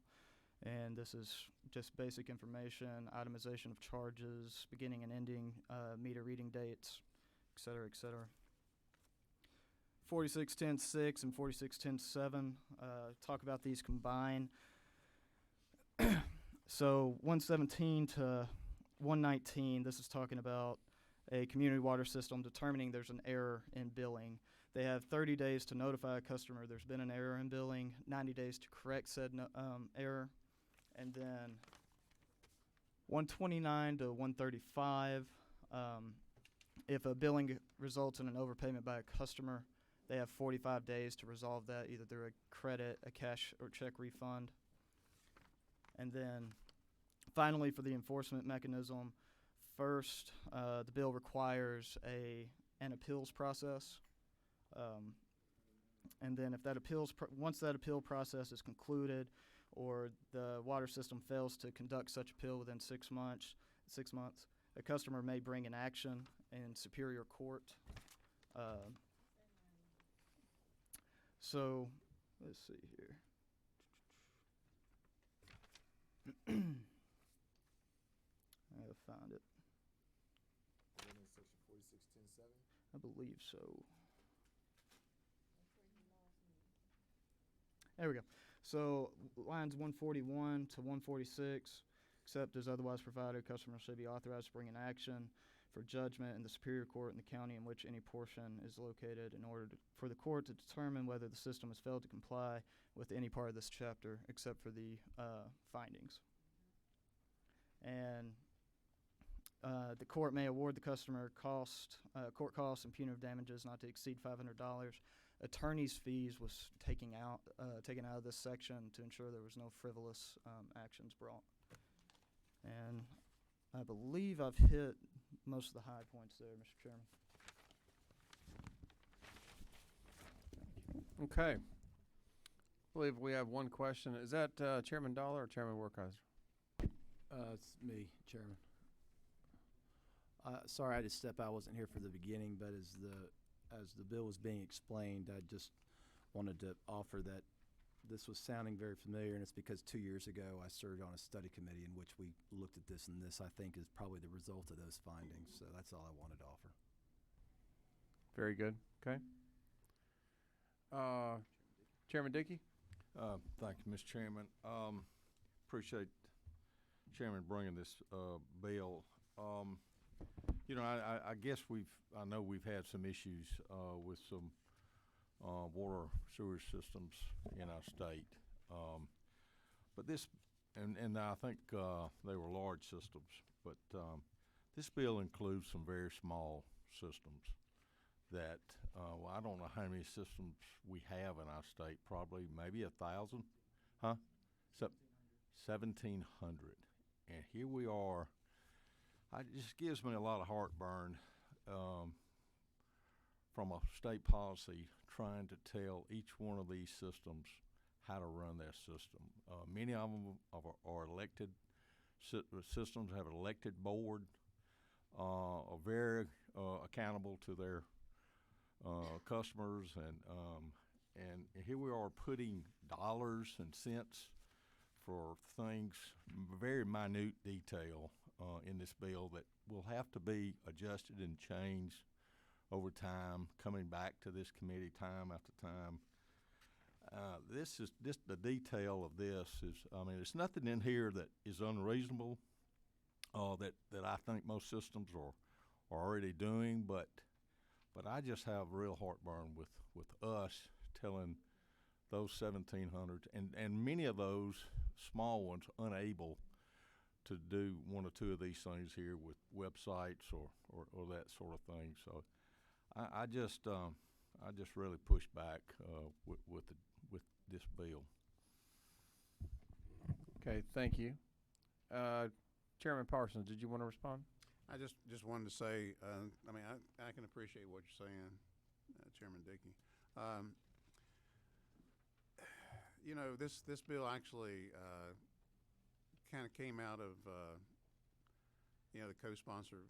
And this is just basic information, itemization of charges, beginning and ending meter reading dates, et cetera, et cetera. 4610.6 and 4610.7 talk about these combined. So 117 to 119, this is talking about a community water system determining there's an error in billing. They have 30 days to notify a customer there's been an error in billing, 90 days to correct said error, and then 129 to 135 if a billing results in an overpayment by a customer, they have 45 days to resolve that, either through a credit, a cash, or check refund. And then finally, for the enforcement mechanism, first, the bill requires an appeals process. And then if that once that appeal process is concluded, or the water system fails to conduct such appeal within 6 months, a customer may bring an action in Superior Court. So, let's see here. I'll find it. Section 4610.7? I believe so. There we go. So lines 141 to 146, except as otherwise provided, customers should be authorized to bring an action for judgment in the Superior Court in the county in which any portion is located in order for the court to determine whether the system has failed to comply with any part of this chapter except for the findings. And the court may award the customer court costs and punitive damages not to exceed $500. Attorney's fees was taken out of this section to ensure there was no frivolous actions brought. And I believe I've hit most of the high points there, Mr. Chairman. Okay. I believe we have one question. Is that Chairman Dollar or Chairman Werkheiser? It's me, Chairman. Sorry I had to step out. I wasn't here for the beginning, but as the bill was being explained, I just wanted to offer that this was sounding very familiar, and it's because 2 years ago I served on a study committee in which we looked at this, and this, I think, is probably the result of those findings. So that's all I wanted to offer. Very good. Okay. Chairman Dickey? Thank you, Mr. Chairman. Appreciate Chairman bringing this bill. You know, I guess I know we've had some issues with some water sewer systems in our state. But this, and I think they were large systems, but this bill includes some very small systems that, well, I don't know how many systems we have in our state, probably maybe 1,000, huh? 1,700. And here we are. It just gives me a lot of heartburn from a state policy trying to tell each one of these systems how to run their system. Many of them are elected systems, have an elected board, are very accountable to their customers, and here we are putting dollars and cents for things, very minute detail in this bill that will have to be adjusted and changed over time, coming back to this committee time after time. This is just the detail of this is, I mean, there's nothing in here that is unreasonable that I think most systems are already doing, but I just have real heartburn with us telling those 1,700 and many of those small ones unable to do one or two of these things here with websites or that sort of thing. So I just really push back with this bill. Okay, thank you. Chairman Parsons, did you want to respond? I just wanted to say, I mean, I can appreciate what you're saying, Chairman Dickey. You know, this bill actually kind of came out of, you know, the co-sponsor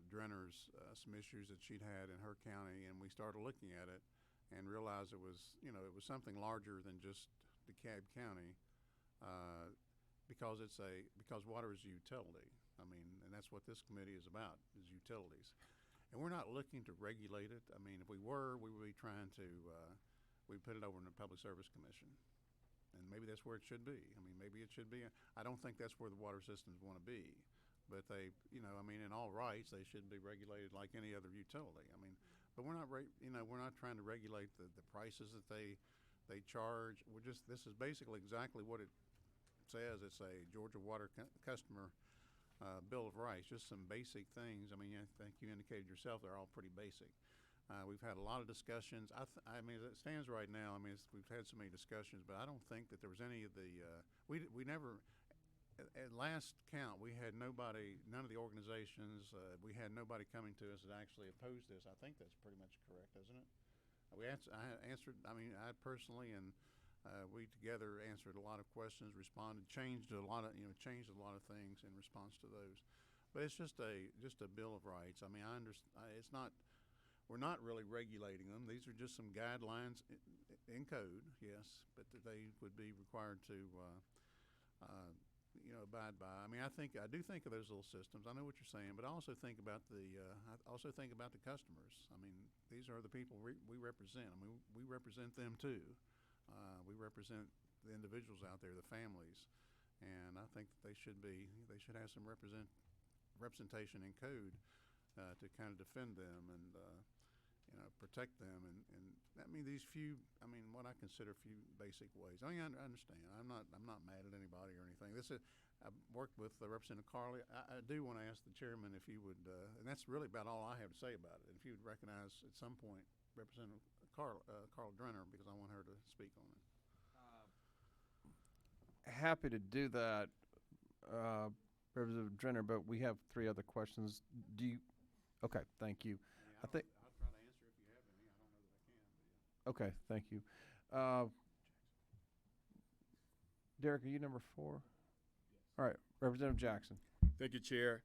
Drenner's some issues that she'd had in her county, and we started looking at it and realized it was, you know, it was something larger than just DeKalb County, because water is a utility. I mean, and that's what this committee is about, is utilities. And we're not looking to regulate it. I mean, if we were, we would be trying to, we'd put it over in the Public Service Commission. And maybe that's where it should be. I mean, maybe it should be. I don't think that's where the water systems want to be. But they, you know, I mean, in all rights, they should be regulated like any other utility. I mean, but we're not, you know, we're not trying to regulate the prices that they charge. This is basically exactly what it says. It's a Georgia Water customer Bill of Rights, just some basic things. I mean, I think you indicated yourself they're all pretty basic. We've had a lot of discussions. I mean, as it stands right now, I mean, we've had so many discussions, but I don't think that there was any of the, we never, at last count, we had nobody, none of the organizations, we had nobody coming to us that actually opposed this. I think that's pretty much correct, isn't it? I answered, I mean, I personally and we together answered a lot of questions, responded, changed a lot of things in response to those. But it's just a Bill of Rights. I mean, I understand, it's not, we're not really regulating them. These are just some guidelines in code, yes, but that they would be required to, abide by. I mean, I do think of those little systems. I know what you're saying, but I also think about the customers. I mean, these are the people we represent. I mean, we represent them too. We represent the individuals out there, the families, and I think that they should have some representation in code to kind of defend them and protect them and I mean what I consider a few basic ways. I mean, I understand. I'm not mad at anybody or anything. I've worked with Representative Carley. I do want to ask the chairman if you would, and that's really about all I have to say about it. If you would recognize at some point Representative Carl Drenner, because I want her to speak on it. Happy to do that, Representative Drenner, but we have 3 other questions. Do you? Okay, thank you. I think. I'll try to answer if you have any. I don't know that I can. But yeah. Okay, thank you. Derek, are you number 4? Yes. All right, Representative Jackson. Thank you, Chair.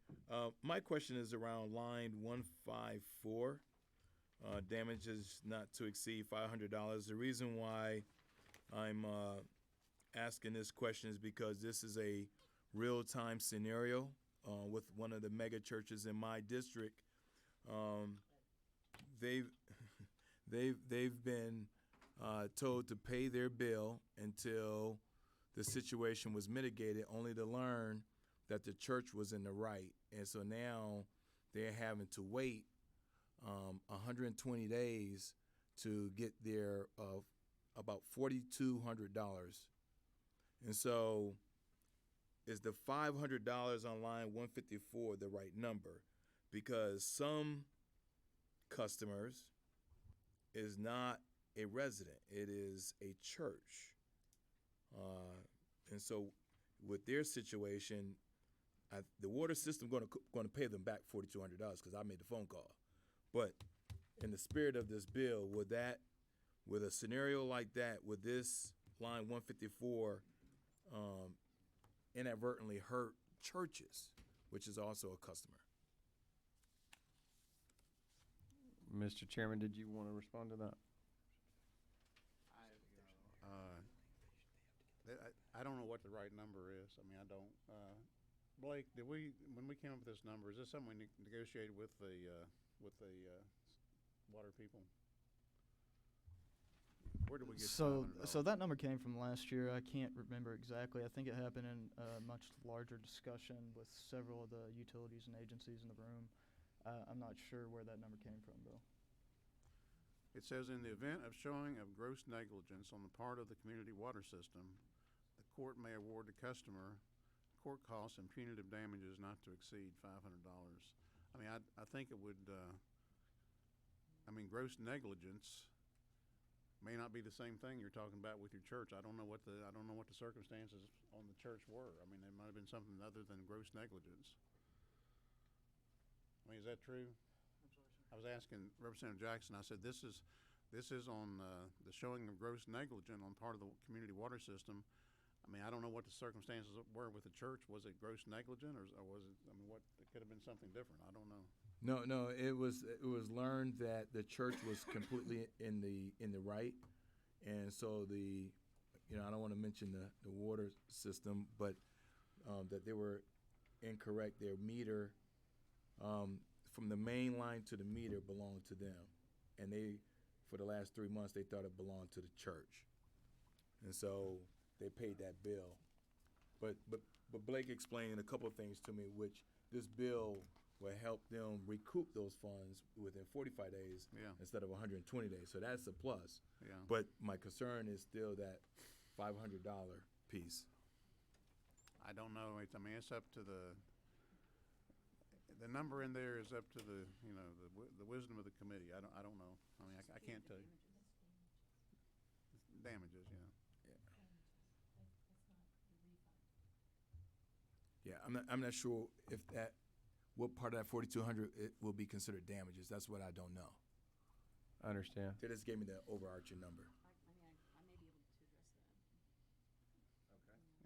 My question is around line 154, damages not to exceed $500. The reason why I'm asking this question is because this is a real-time scenario with one of the mega churches in my district. They've been told to pay their bill until the situation was mitigated, only to learn that the church was in the right. And so now they're having to wait 120 days to get their about $4,200. And so is the $500 on line 154 the right number? Because some customers is not a resident, it is a church. And so with their situation, the water system going to pay them back $4,200 because I made the phone call. But in the spirit of this bill, with a scenario like that, would this line 154 inadvertently hurt churches, which is also a customer? Mr. Chairman, did you want to respond to that? I don't know what the right number is. I mean, I don't. Blake, when we came up with this number, is this something we negotiated with the water people? Where did we get so $500? that number came from last year. I can't remember exactly. I think it happened in a much larger discussion with several of the utilities and agencies in the room. I'm not sure where that number came from, though. It says, in the event of showing of gross negligence on the part of the community water system, the court may award the customer court costs and punitive damages not to exceed $500. I mean, I think it would, gross negligence may not be the same thing you're talking about with your church. I don't know what the circumstances on the church were. I mean, it might have been something other than gross negligence. I mean, is that true? I was asking Representative Jackson, I said, this is on the showing of gross negligence on part of the community water system. I mean, I don't know what the circumstances were with the church. Was it gross negligence or was it, it could have been something different. I don't know. No, it was learned that the church was completely in the right. And so I don't want to mention the water system, but that they were incorrect. Their meter, from the main line to the meter, belonged to them. And for the last 3 months, they thought it belonged to the church. And so they paid that bill. But Blake explained a couple of things to me, which this bill will help them recoup those funds within 45 days instead of 120 days. So that's a plus. Yeah. But my concern is still that $500 piece. I don't know. It's up to the The number in there is up to the, the wisdom of the committee. I don't know. I mean, I can't tell you. Damages, yeah. Yeah, I'm not sure if what part of that 4,200 will be considered damages. That's what I don't know. I understand. They just gave me the overarching number. I may be able to address that.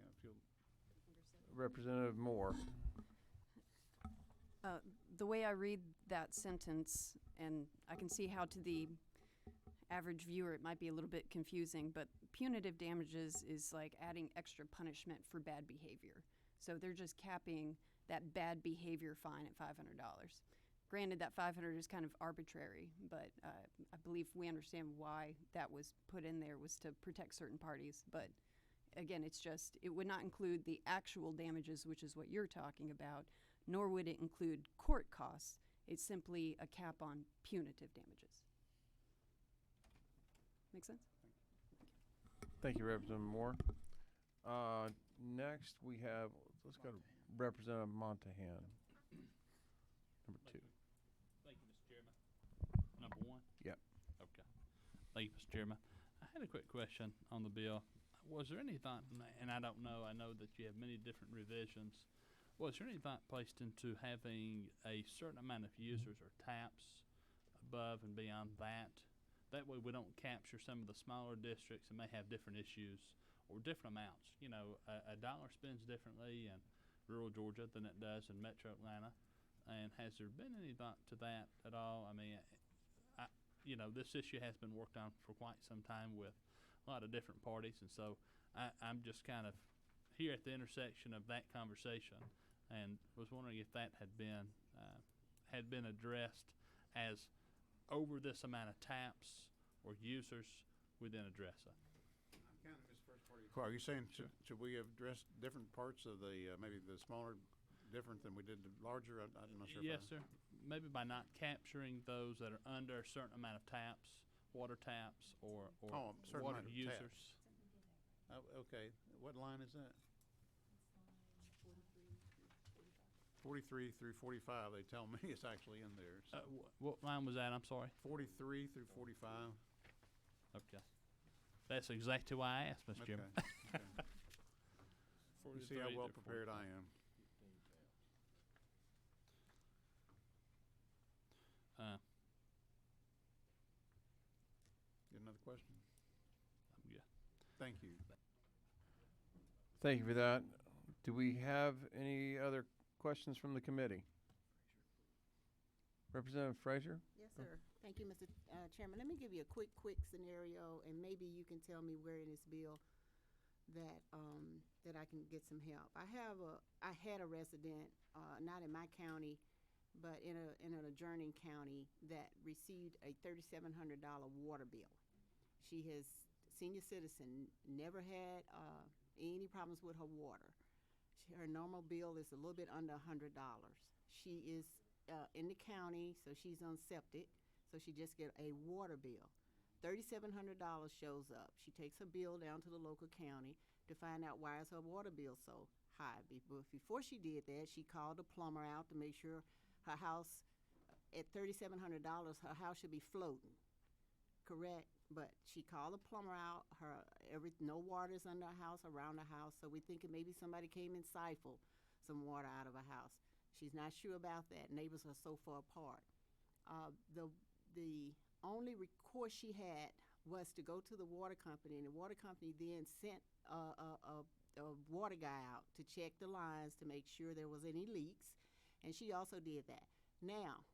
Yeah, if you'll Representative Moore. The way I read that sentence, and I can see how to the average viewer it might be a little bit confusing, but punitive damages is like adding extra punishment for bad behavior. So they're just capping that bad behavior fine at $500. Granted, that $500 is kind of arbitrary, but I believe we understand why that was put in there was to protect certain parties. But again, it would not include the actual damages, which is what you're talking about, nor would it include court costs. It's simply a cap on punitive damages. Make sense? Thank you, Representative Moore. Next, we have, let's go to Representative Montahan. Number 2. Thank you, Mr. Chairman. Number 1? Yep. Okay. Thank you, Mr. Chairman. I had a quick question on the bill. Was there any thought, and I don't know, I know that you have many different revisions. Was there any thought placed into having a certain amount of users or taps above and beyond that? That way we don't capture some of the smaller districts that may have different issues or different amounts. A dollar spends differently in rural Georgia than it does in metro Atlanta. And has there been any thought to that at all? I mean, this issue has been worked on for quite some time with a lot of different parties. And so I'm just kind of here at the intersection of that conversation and was wondering if that had been addressed as over this amount of taps or users within ADRESA. I kind of missed the first part of your question. Are you saying should we have addressed different parts of the maybe the smaller different than we did the larger? I'm not sure. Yes, sir. Maybe by not capturing those that are under a certain amount of taps, water taps, or water users. Oh, okay. What line is that? 43 through 45, they tell me it's actually in there. So. What line was that? I'm sorry. 43 through 45. Okay. That's exactly why I asked, Mr. Chairman. Okay. You see how well prepared I am. Get another question? I'm good. Thank you. Thank you for that. Do we have any other questions from the committee? Representative Frazier? Yes, sir. Thank you, Mr. Chairman. Let me give you a quick scenario, and maybe you can tell me where in this bill that that I can get some help. I had a resident, not in my county, but in an adjoining county that received a $3,700 water bill. She is senior citizen, never had any problems with her water. Her normal bill is a little bit under $100. She is in the county, so she's on septic, so she just get a water bill. $3,700 shows up. She takes her bill down to the local county to find out why is her water bill so high. Before she did that, she called the plumber out to make sure her house, at $3,700, her house should be floating, correct? But she called the plumber out. No water's under her house, around the house, so we're thinking maybe somebody came and siphoned some water out of her house. She's not sure about that. Neighbors are so far apart. The only recourse she had was to go to the water company, and the water company then sent a water guy out to check the lines to make sure there was any leaks, and she also did that. Now,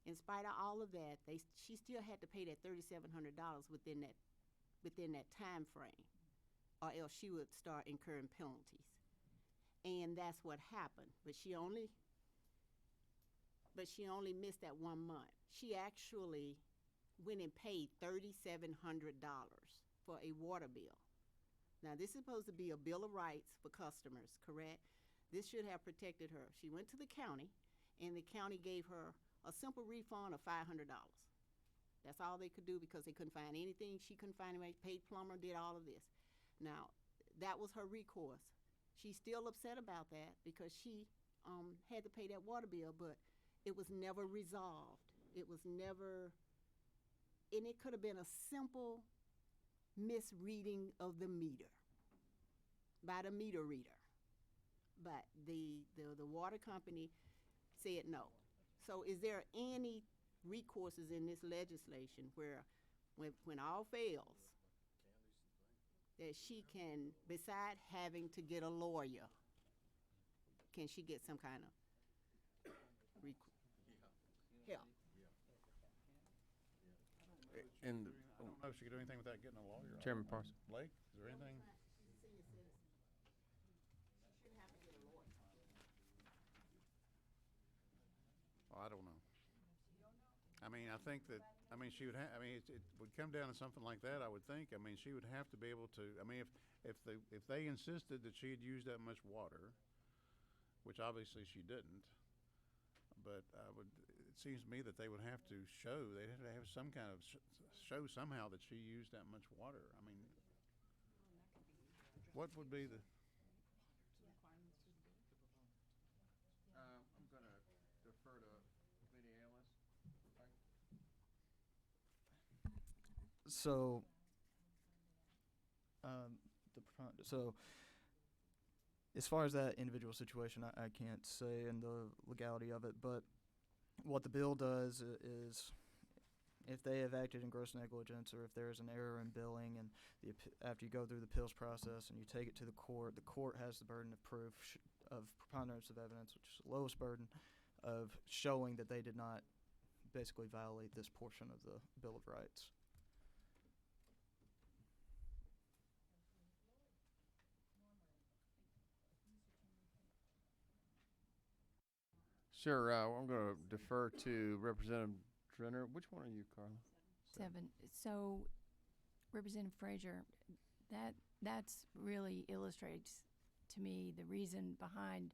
in spite of all of that, she still had to pay that $3,700 within that time frame, or else she would start incurring penalties. And that's what happened. But she only missed that 1 month. She actually went and paid $3,700 for a water bill. Now, this is supposed to be a bill of rights for customers, correct? This should have protected her. She went to the county, and the county gave her a simple refund of $500. That's all they could do because they couldn't find anything. She couldn't find anybody. Paid plumber, did all of this. Now, that was her recourse. She's still upset about that because she had to pay that water bill, but it was never resolved. It was never, and it could have been a simple misreading of the meter by the meter reader. But the water company said no. So is there any recourses in this legislation where when all fails, that she can, beside having to get a lawyer, can she get some kind of help? And I don't know if she could do anything without getting a lawyer. Chairman Parson. Blake, is there anything? Oh, I don't know. I mean, I think that, I mean, she would have, I mean, it would come down to something like that, I would think. I mean, she would have to be able to, I mean, if they insisted that she had used that much water, which obviously she didn't, but it seems to me that they would have to show, they'd have to have some kind of show somehow that she used that much water. I mean, what would be the? I'm going to defer to committee analyst. So, so as far as that individual situation, I can't say in the legality of it, but what the bill does is if they have acted in gross negligence or if there is an error in billing and after you go through the appeals process and you take it to the court has the burden of proof of preponderance of evidence, which is the lowest burden of showing that they did not basically violate this portion of the Bill of Rights. Sure. I'm going to defer to Representative Drenner. Which one are you, Carla? 7. So, Representative Frazier, that's really illustrates to me the reason behind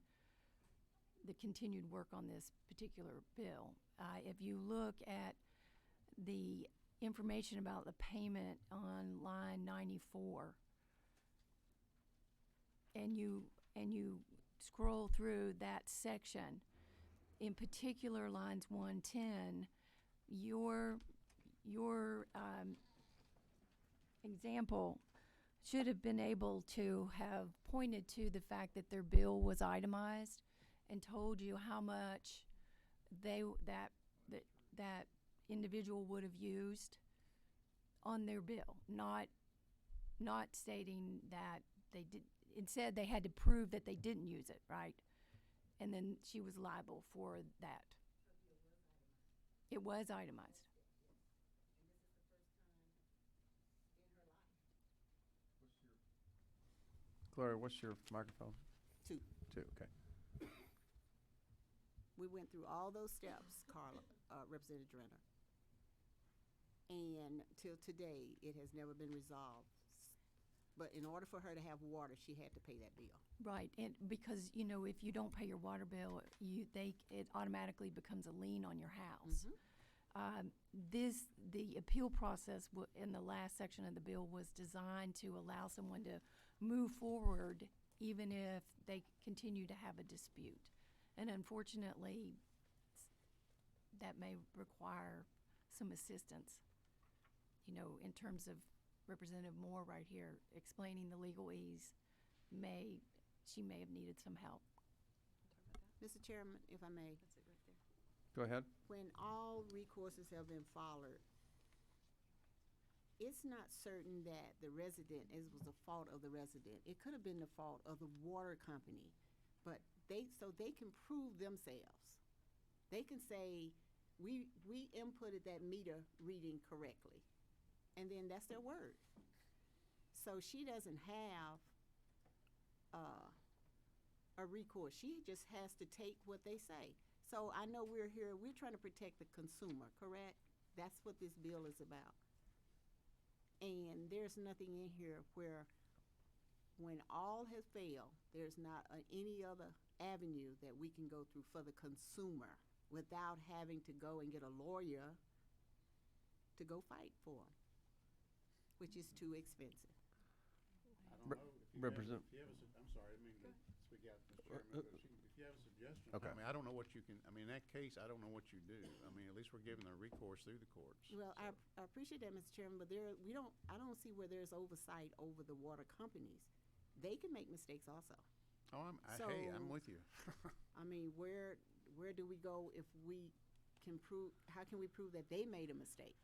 the continued work on this particular bill. If you look at the information about the payment on line 94, and you scroll through that section, in particular lines 110, your example should have been able to have pointed to the fact that their bill was itemized and told you how much that individual would have used on their bill, not stating that they did. Instead, they had to prove that they didn't use it, right? And then she was liable for that. It was itemized. Gloria, what's your microphone? 2. 2, okay. We went through all those steps, Carla, Representative Drenner. And till today, it has never been resolved. But in order for her to have water, she had to pay that bill. Right, and because, if you don't pay your water bill, it automatically becomes a lien on your house. The appeal process in the last section of the bill was designed to allow someone to move forward even if they continue to have a dispute. And unfortunately, that may require some assistance, in terms of Representative Moore right here explaining the legalese. She may have needed some help. Mr. Chairman, if I may. That's it right there. Go ahead. When all recourses have been followed, it's not certain that the resident, it was the fault of the resident. It could have been the fault of the water company, but they can prove themselves. They can say, we inputted that meter reading correctly, and then that's their word. So she doesn't have a recourse. She just has to take what they say. So I know we're trying to protect the consumer, correct? That's what this bill is about. And there's nothing in here where when all has failed, there's not any other avenue that we can go through for the consumer without having to go and get a lawyer to go fight for them, which is too expensive. I don't know. Represent. I'm sorry, I didn't mean to speak out, Mr. Chairman, but if you have a suggestion Okay. I mean, I don't know what you can, I mean, in that case, I don't know what you do. I mean, at least we're giving them recourse through the courts. Well, I appreciate that, Mr. Chairman, but I don't see where there's oversight over the water companies. They can make mistakes also. Oh, hey, I'm So- with you. I mean, where do we go if we can prove, how can we prove that they made a mistake?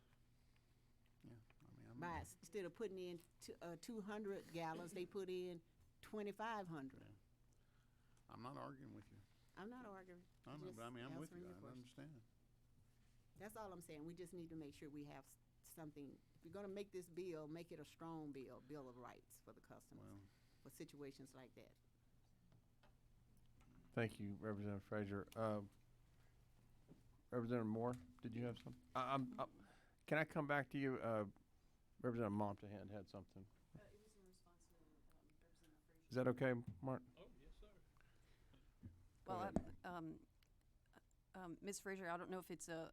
Yeah, I mean, By, instead of putting in 200 gallons, they put in 2,500. I'm not arguing with you. I'm not arguing. I know, but I mean, I'm with you. answering your I question. understand. That's all I'm saying. We just need to make sure we have something. If you're gonna make this bill, make it a strong bill of rights for the customers, Well, for situations like that. Thank you, Representative Frazier. Representative Moore, did you have something? Can I come back to you? Representative Montahan had something. It was in response to Representative Frazier. Is that okay, Mark? Oh, yes, sir. Well, ahead. Ms. Frazier, I don't know if it's a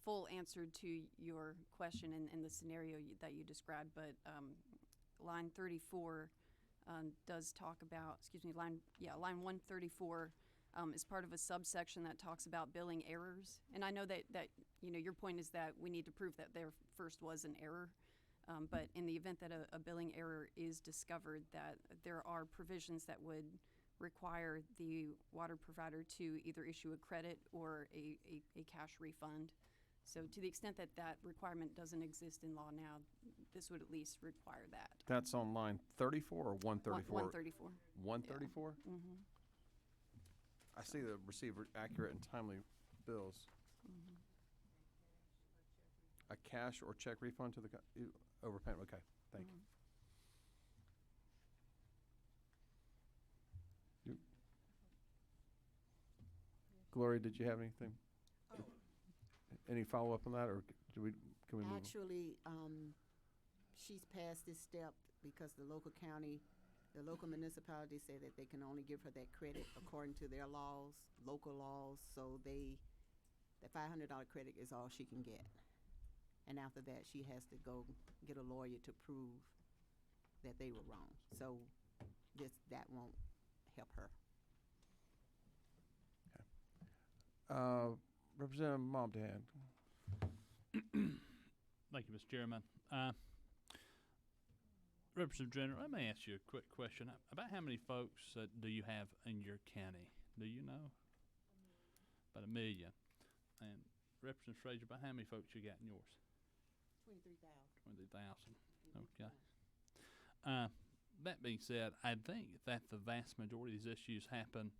full answer to your question in the scenario that you described, but line 34 does talk about, line 134 is part of a subsection that talks about billing errors. And I know that your point is that we need to prove that there first was an error. But in the event that a billing error is discovered, that there are provisions that would require the water provider to either issue a credit or a cash refund. So to the extent that that requirement doesn't exist in law now, this would at least require that. That's on line 34 or 134? 134. 134? Mm-hmm. I see the receiver accurate and timely bills. Mm-hmm. A cash or check refund to the overpayment. Okay, thank you. Gloria, did you have anything? Any follow-up on that, or can we move on? Actually, she's past this step because the local municipalities say that they can only give her that credit according to their laws, local laws. So the $500 credit is all she can get. And after that, she has to go get a lawyer to prove that they were wrong. So that won't help her. Representative Momdan. Thank you, Mr. Chairman. Representative General, let me ask you a quick question. About how many folks do you have in your county? Do you know? About 1 million. And Representative Frazier, about how many folks you got in yours? 23,000. 20,000. Okay. That being said, I think that the vast majority of these issues happen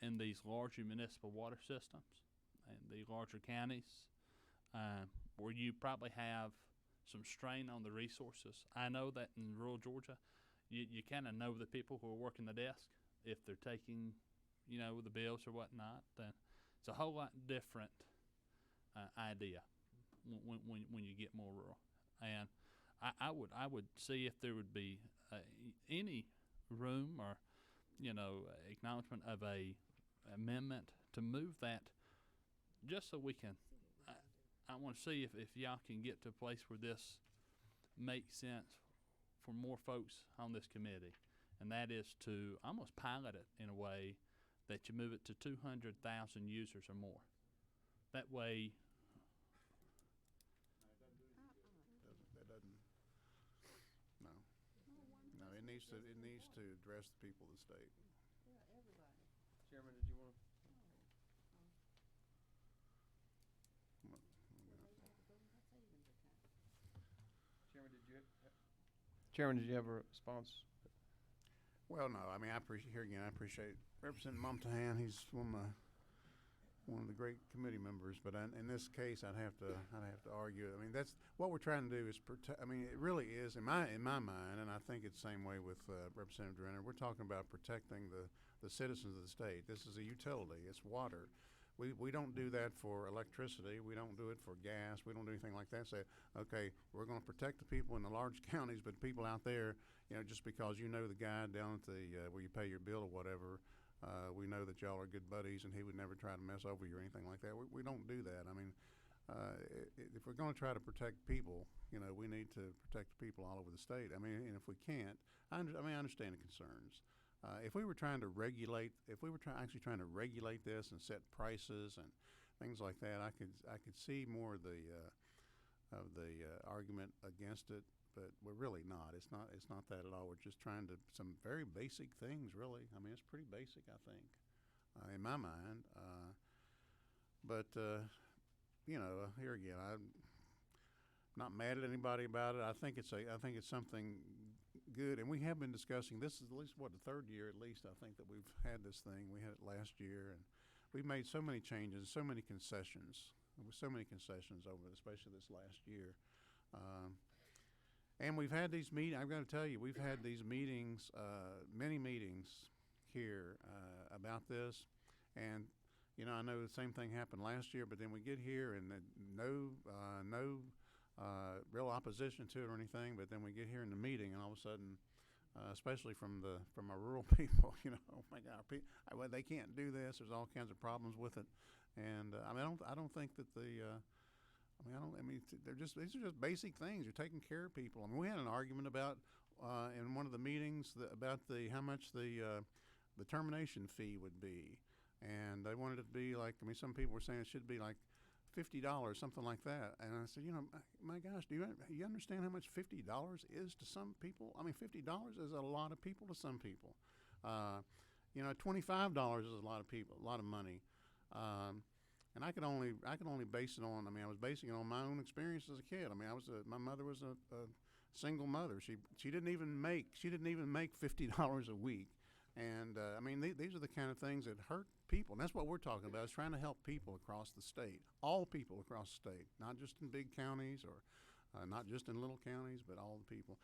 in these larger municipal water systems and the larger counties, where you probably have some strain on the resources. I know that in rural Georgia, you kind of know the people who are working the desk. If they're taking, the bills or whatnot, then it's a whole lot different idea when you get more rural. And I would see if there would be any room or acknowledgement of a amendment to move that, just so we can. I want to see if y'all can get to a place where this makes sense for more folks on this committee, and that is to almost pilot it in a way that you move it to 200,000 users or more. That way. That doesn't. No. No, it needs to address the people of the state. Chairman, did you want to? Chairman, did you have a response? Well, no. I mean, I appreciate Representative Momtahan. He's one of the great committee members. But in this case, I'd have to argue. I mean, that's what we're trying to do is protect. I mean, it really is in my mind, and I think it's the same way with Representative Drenner. We're talking about protecting the citizens of the state. This is a utility. It's water. We don't do that for electricity. We don't do it for gas. We don't do anything like that. Say, okay, we're going to protect the people in the large counties, but people out there, just because you know the guy down at the where you pay your bill or whatever, we know that y'all are good buddies, and he would never try to mess over you or anything like that. We don't do that. I mean, if we're going to try to protect people, we need to protect the people all over the state. I mean, and if we can't, I understand the concerns. if we were trying to regulate, if we were actually trying to regulate this and set prices and things like that, I could see more of the argument against it. But we're really not. It's not that at all. We're just trying to some very basic things, really. I mean, it's pretty basic, I think, in my mind. But you know, here again, I'm not mad at anybody about it. I think it's something good, and we have been discussing. This is at least the third year, at least I think, that we've had this thing. We had it last year, and we've made so many changes, so many concessions, over, especially this last year. And we've had these meetings. I've got to tell you, we've had these meetings, many meetings here about this, and you know, I know the same thing happened last year, but then we get here and no real opposition to it or anything. But then we get here in the meeting, and all of a sudden, especially from our rural people, you know, oh my God, they can't do this. There's all kinds of problems with it, and I mean, I don't think that these are just basic things. You're taking care of people. I mean, we had an argument about in one of the meetings about how much the termination fee would be. And they wanted it to be like, I mean, some people were saying it should be like $50, something like that. And I said, you know, my gosh, do you understand how much $50 is to some people? I mean, $50 is a lot of people to some people. You know, $25 is a lot of people, a lot of money. And I could only base it on. I mean, I was basing it on my own experience as a kid. I mean, my mother was a single mother. She didn't even make $50 a week. And I mean, these are the kind of things that hurt people. And that's what we're talking about, is trying to help people across the state, all people across the state, not just in big counties or not just in little counties, but all the people.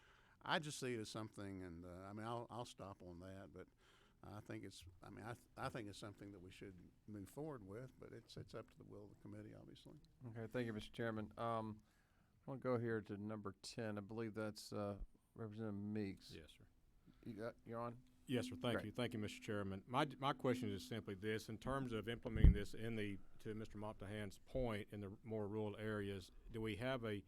I just see it as something, and I mean, I'll stop on that, but I think it's something that we should move forward with, but it's up to the will of the committee, obviously. Okay, thank you, Mr. Chairman. I want to go here to number 10. I believe that's Representative Meeks. Yes, sir. You're on? Yes, sir. Thank Great. you. Thank you, Mr. Chairman. My question is simply this: in terms of implementing this to Mr. Montahan's point, in the more rural areas, do we have a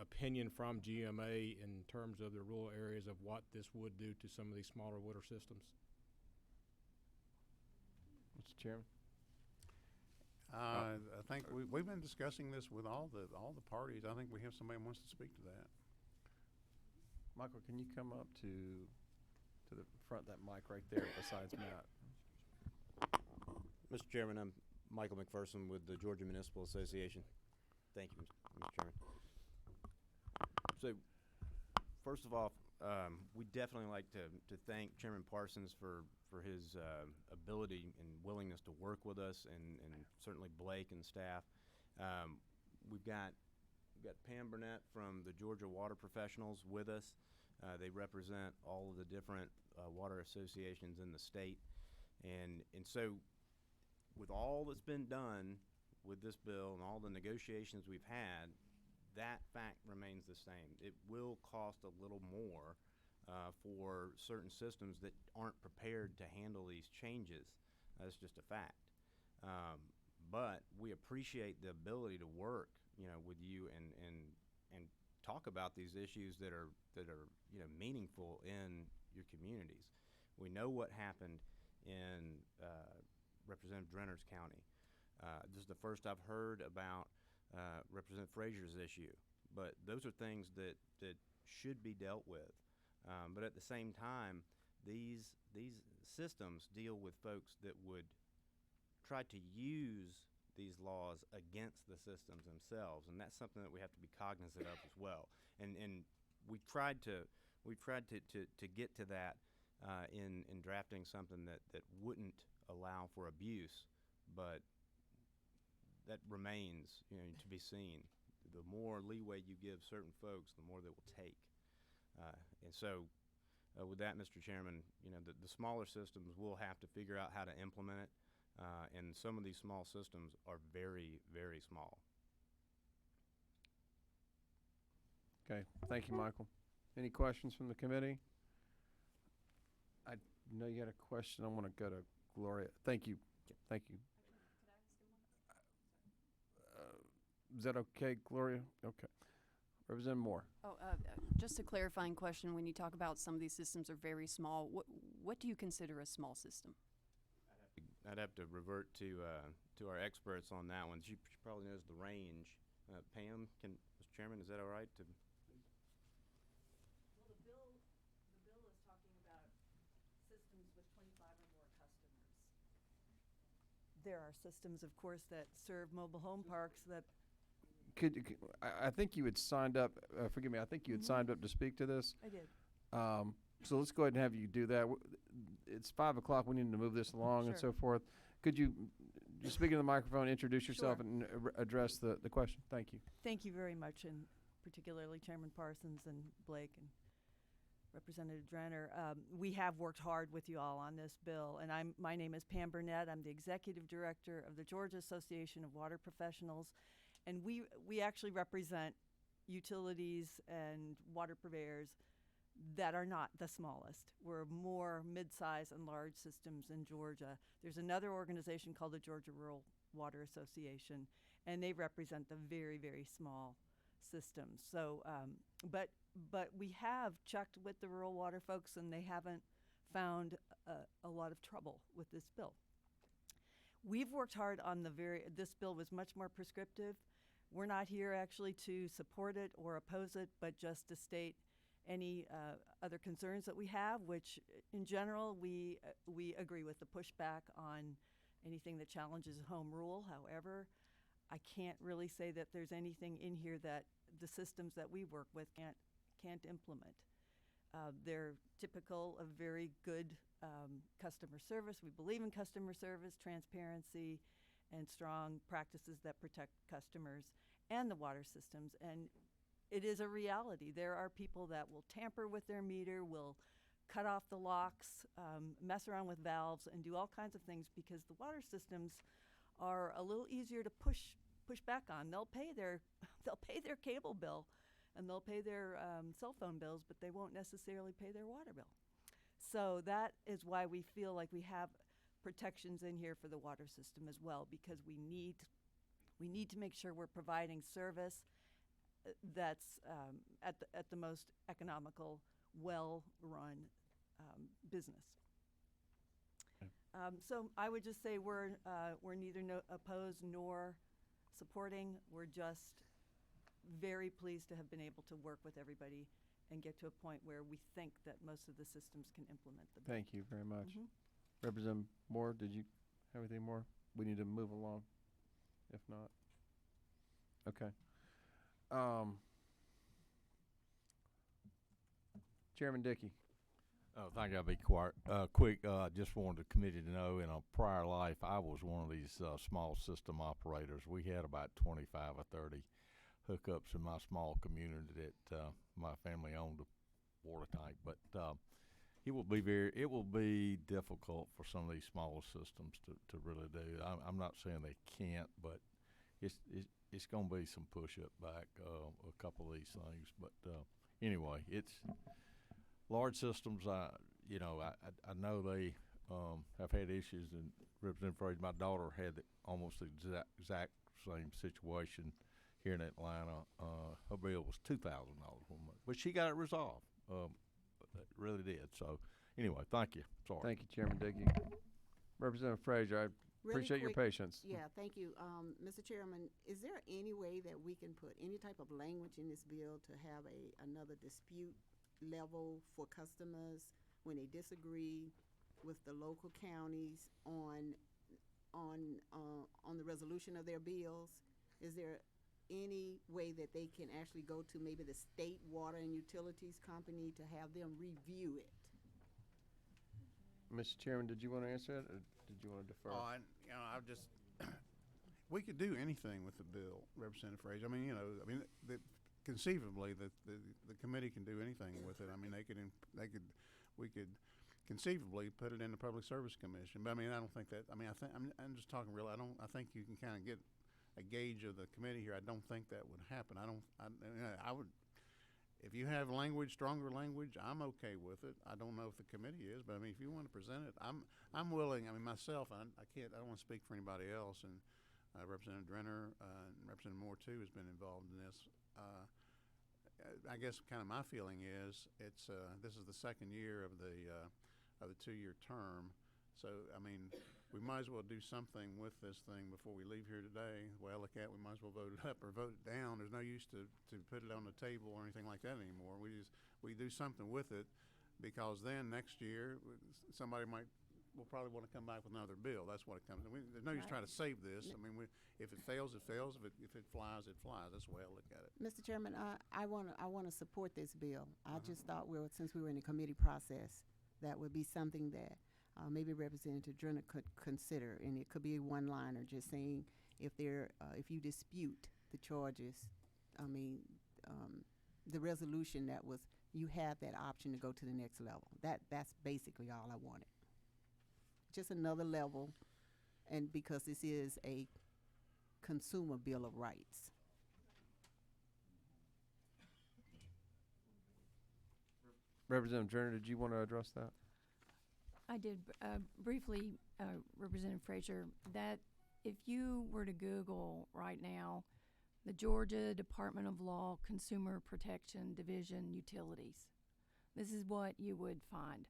opinion from GMA in terms of the rural areas of what this would do to some of these smaller water systems? Mr. Chairman. I think we've been discussing this with all the parties. I think we have somebody who wants to speak to that. Michael, can you come up to the front of that mic right there besides Matt? Mr. Chairman, I'm Michael McPherson with the Georgia Municipal Association. Thank you, Mr. Chairman. So, first of all, we definitely like to thank Chairman Parsons for his ability and willingness to work with us, and certainly Blake and staff. We've got Pam Burnett from the Georgia Water Professionals with us. They represent all of the different water associations in the state. And so with all that's been done with this bill and all the negotiations we've had, that fact remains the same. It will cost a little more for certain systems that aren't prepared to handle these changes. That's just a fact. But we appreciate the ability to work, you know, with you and talk about these issues that are you know, meaningful in your communities. We know what happened in Representative Drenner's county. This is the first I've heard about Representative Frazier's issue, but those are things that should be dealt with. But at the same time, these systems deal with folks that would try to use these laws against the systems themselves, and that's something that we have to be cognizant of as well. And we've tried to get to that in drafting something that wouldn't allow for abuse, but that remains, you know, to be seen. The more leeway you give certain folks, the more they will take. And so, with that, Mr. Chairman, you know, the smaller systems will have to figure out how to implement it. And some of these small systems are very, very small. Okay, thank you, Michael. Any questions from the committee? I know you had a question. I want to go to Gloria. Thank you. Thank you. Is that okay, Gloria? Okay. Representative Moore. Just a clarifying question. When you talk about some of these systems are very small, what do you consider a small system? I'd have to revert to our experts on that one. She probably knows the range. Pam, Mr. Chairman, is that all right? Well, the bill is talking about systems with 25 or more customers. There are systems, of course, that serve mobile home parks that I think you had signed up, forgive me, I think you had signed up to speak to this. I did. So let's go ahead and have you do that. It's 5 o'clock. We need to move this along and Sure. so forth. Could you just speak into the microphone, introduce yourself, Sure. and address the question? Thank you. Thank you very much, and particularly Chairman Parsons and Blake and Representative Drenner. We have worked hard with you all on this bill, and my name is Pam Burnett. I'm the Executive Director of the Georgia Association of Water Professionals, and we actually represent utilities and water purveyors that are not the smallest. We're more mid-size and large systems in Georgia. There's another organization called the Georgia Rural Water Association, and they represent the very, very small systems. So, but we have checked with the rural water folks, and they haven't found a lot of trouble with this bill. We've worked hard on this bill was much more prescriptive. We're not here actually to support it or oppose it, but just to state any other concerns that we have, which in general we agree with the pushback on anything that challenges home rule. However, I can't really say that there's anything in here that the systems that we work with can't implement. They're typical of very good customer service. We believe in customer service, transparency, and strong practices that protect customers and the water systems. And it is a reality. There are people that will tamper with their meter, will cut off the locks, mess around with valves, and do all kinds of things because the water systems are a little easier to push back on. They'll pay their cable bill, and they'll pay their cell phone bills, but they won't necessarily pay their water bill. So that is why we feel like we have protections in here for the water system as well, because we need to make sure we're providing service that's at the most economical, well-run business. So I would just say we're neither opposed nor supporting. We're just very pleased to have been able to work with everybody and get to a point where we think that most of the systems can implement the bill. Thank you very much. Representative Moore, did you have anything more? We need to move along, if not. Okay. Chairman Dickey. Thank you. I'll be quick. Just wanted the committee to know in a prior life, I was one of these small system operators. We had about 25 or 30 hookups in my small community that my family owned a water tank. But it will be difficult for some of these smaller systems to really do. I'm not saying they can't, but it's going to be some push-up back a couple of these things. But anyway, it's large systems. I know they have had issues, and Representative Frazier, my daughter had almost the exact same situation here in Atlanta. Her bill was $2,000 a month, but she got it resolved. It really did. So anyway, thank you. Sorry. Thank you, Chairman Dickey. Representative Frazier, I appreciate your quick, patience. Yeah, thank you. Mr. Chairman, is there any way that we can put any type of language in this bill to have another dispute level for customers when they disagree with the local counties on the resolution of their bills? Is there any way that they can actually go to maybe the state water and utilities company to have them review it? Mr. Chairman, did you want to answer that, or did you want to defer? I've just we could do anything with the bill, Representative Frazier. Conceivably, the committee can do anything with it. I mean, we could conceivably put it in the Public Service Commission. But I don't think that. I'm just talking real. I think you can kind of get a gauge of the committee here. I don't think that would happen. I would. If you have stronger language, I'm okay with it. I don't know if the committee is, but if you want to present it, I'm willing. Myself, I can't. I don't want to speak for anybody else. And Representative Drenner and Representative Moore too has been involved in this. I guess kind of my feeling is it's this is the second year of the 2-year term. So, I mean, we might as well do something with this thing before we leave here today. The way I look at it, we might as well vote it up or vote it down. There's no use to put it on the table or anything like that anymore. We do something with it, because then next year we'll probably want to come back with another bill. That's what it comes to. There's no use trying to save this. I mean, if it fails, it fails. If it flies, it flies. That's the way I look at it. Mr. Chairman, I want to support this bill. I just thought since we were in the committee process, that would be something that maybe Representative Drenner could consider, and it could be a one-liner just saying if you dispute the charges, I mean, the resolution that was, you have that option to go to the next level. That's basically all I wanted. Just another level, and because this is a consumer bill of rights. Representative Drenner, did you want to address that? I did briefly, Representative Frazier, that if you were to Google right now, the Georgia Department of Law Consumer Protection Division Utilities, this is what you would find.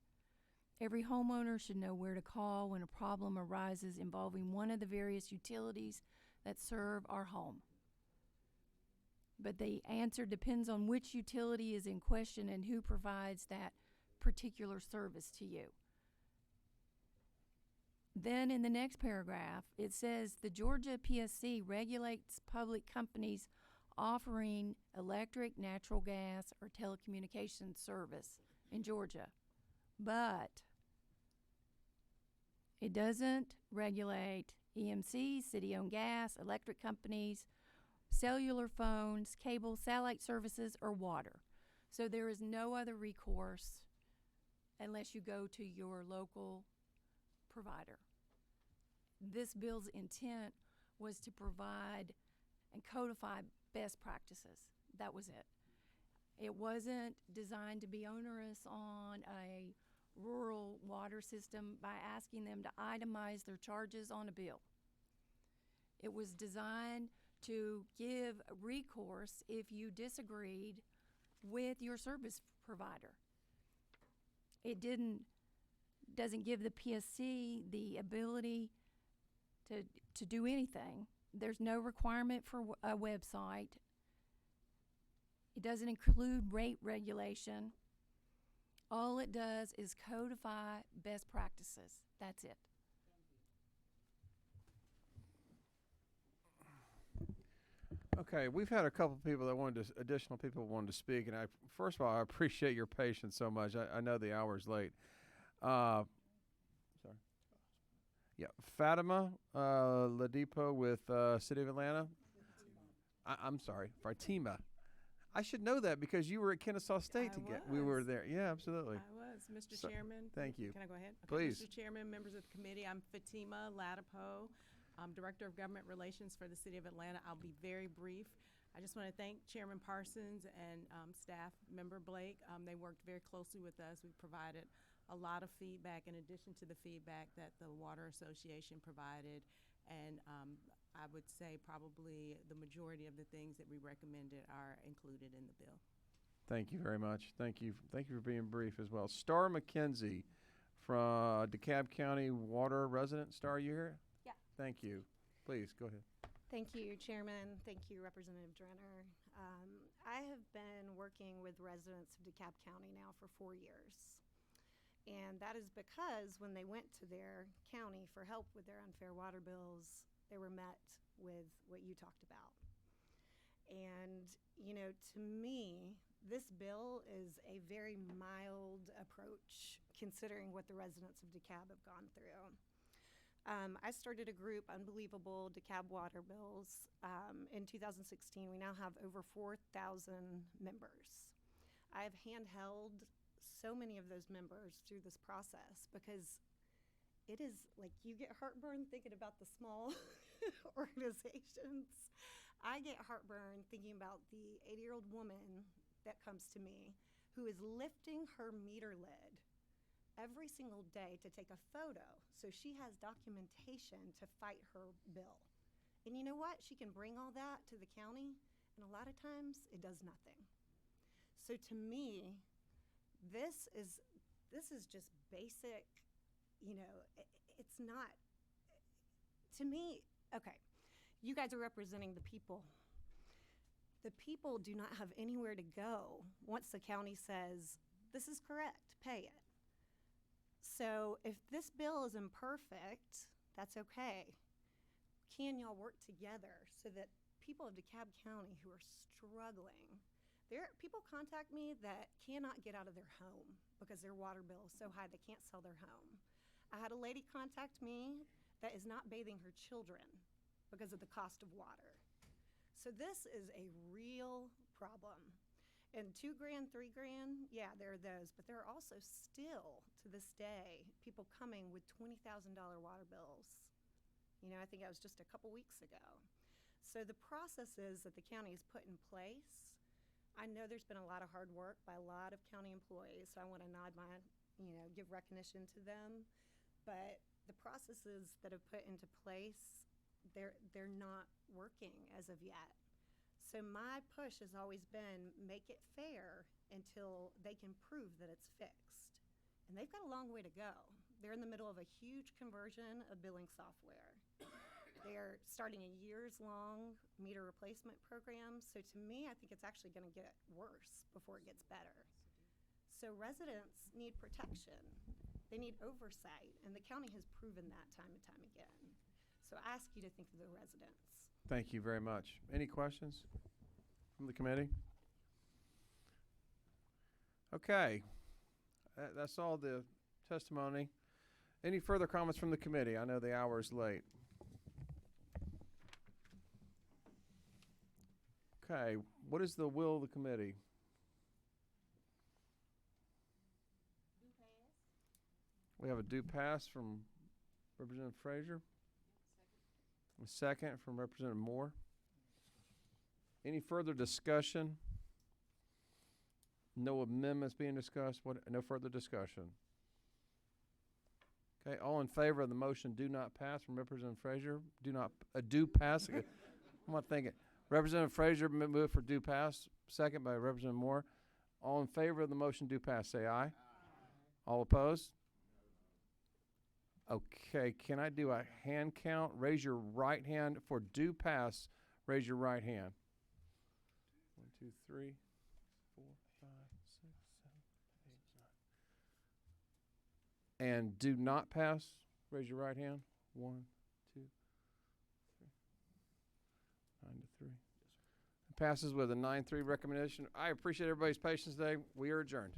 Every homeowner should know where to call when a problem arises involving one of the various utilities that serve our home. But the answer depends on which utility is in question and who provides that particular service to you. Then in the next paragraph, it says the Georgia PSC regulates public companies offering electric, natural gas, or telecommunications service in Georgia. But it doesn't regulate EMC, city-owned gas, electric companies, cellular phones, cable, satellite services, or water. So there is no other recourse unless you go to your local provider. This bill's intent was to provide and codify best practices. That was it. It wasn't designed to be onerous on a rural water system by asking them to itemize their charges on a bill. It was designed to give recourse if you disagreed with your service provider. It doesn't give the PSC the ability to do anything. There's no requirement for a website. It doesn't include rate regulation. All it does is codify best practices. That's it. Okay, we've had a couple people that additional people wanted to speak, and first of all, I appreciate your patience so much. I know the hour's late. Sorry. Yeah, Fatima Ladipo with City of Atlanta. I'm sorry, Fatima. I should know that because you were at Kennesaw State we were there. Yeah, absolutely. I was, Mr. Chairman. Thank you. Can I go ahead? Okay, Please. Mr. Chairman, members of the committee, I'm Fatima Ladipo. I'm Director of Government Relations for the City of Atlanta. I'll be very brief. I just want to thank Chairman Parsons and staff member Blake. They worked very closely with us. We provided a lot of feedback in addition to the feedback that the Water Association provided. And I would say probably the majority of the things that we recommended are included in the bill. Thank you very much. Thank you for being brief as well. Star McKenzie from DeKalb County Water resident. Star, you here? Yeah. Thank you. Please, go ahead. Thank you, Chairman. Thank you, Representative Drenner. I have been working with residents of DeKalb County now for 4 years. And that is because when they went to their county for help with their unfair water bills, they were met with what you talked about. And, you know, to me, this bill is a very mild approach considering what the residents of DeKalb have gone through. I started a group, Unbelievable DeKalb Water Bills, in 2016. We now have over 4,000 members. I've handheld so many of those members through this process because it is like you get heartburn thinking about the small organizations. I get heartburn thinking about the 80-year-old woman that comes to me who is lifting her meter lid every single day to take a photo so she has documentation to fight her bill. And you know what? She can bring all that to the county, and a lot of times it does nothing. So to me, this is just basic, it's not, to me, okay, you guys are representing the people. The people do not have anywhere to go once the county says, this is correct, pay it. So if this bill is imperfect, that's okay. Can y'all work together so that people of DeKalb County who are struggling, people contact me that cannot get out of their home because their water bill is so high they can't sell their home. I had a lady contact me that is not bathing her children because of the cost of water. So this is a real problem. And $2,000, $3,000, yeah, there are those, but there are also still, to this day, people coming with $20,000 water bills. I think that was just a couple weeks ago. So the processes that the county has put in place, I know there's been a lot of hard work by a lot of county employees, so I want to give recognition to them. But the processes that have put into place, they're not working as of yet. So my push has always been make it fair until they can prove that it's fixed. And they've got a long way to go. They're in the middle of a huge conversion of billing software. They're starting a years-long meter replacement program. So to me, I think it's actually going to get worse before it gets better. So residents need protection. They need oversight, and the county has proven that time and time again. So I ask you to think of the residents. Thank you very much. Any questions from the committee? Okay. That's all the testimony. Any further comments from the committee? I know the hour is late. Okay. What is the will of the committee? We have a due pass from Representative Frazier. A second from Representative Moore. Any further discussion? No amendments being discussed. No further discussion. Okay, all in favor of the motion do not pass from Representative Frazier. Do pass. I'm not thinking. Representative Frazier move for do pass. Second by Representative Moore. All in favor of the motion do pass, say aye. Aye. All opposed? Okay, can I do a hand count? Raise your right hand for do pass. Raise your right hand. 1, 2, 3, 4, 5, 6, 7, 8, 9. And do not pass. Raise your right hand. 1, 2, 3. 9 to 3. It passes with a 9-3 recommendation. I appreciate everybody's patience today. We are adjourned.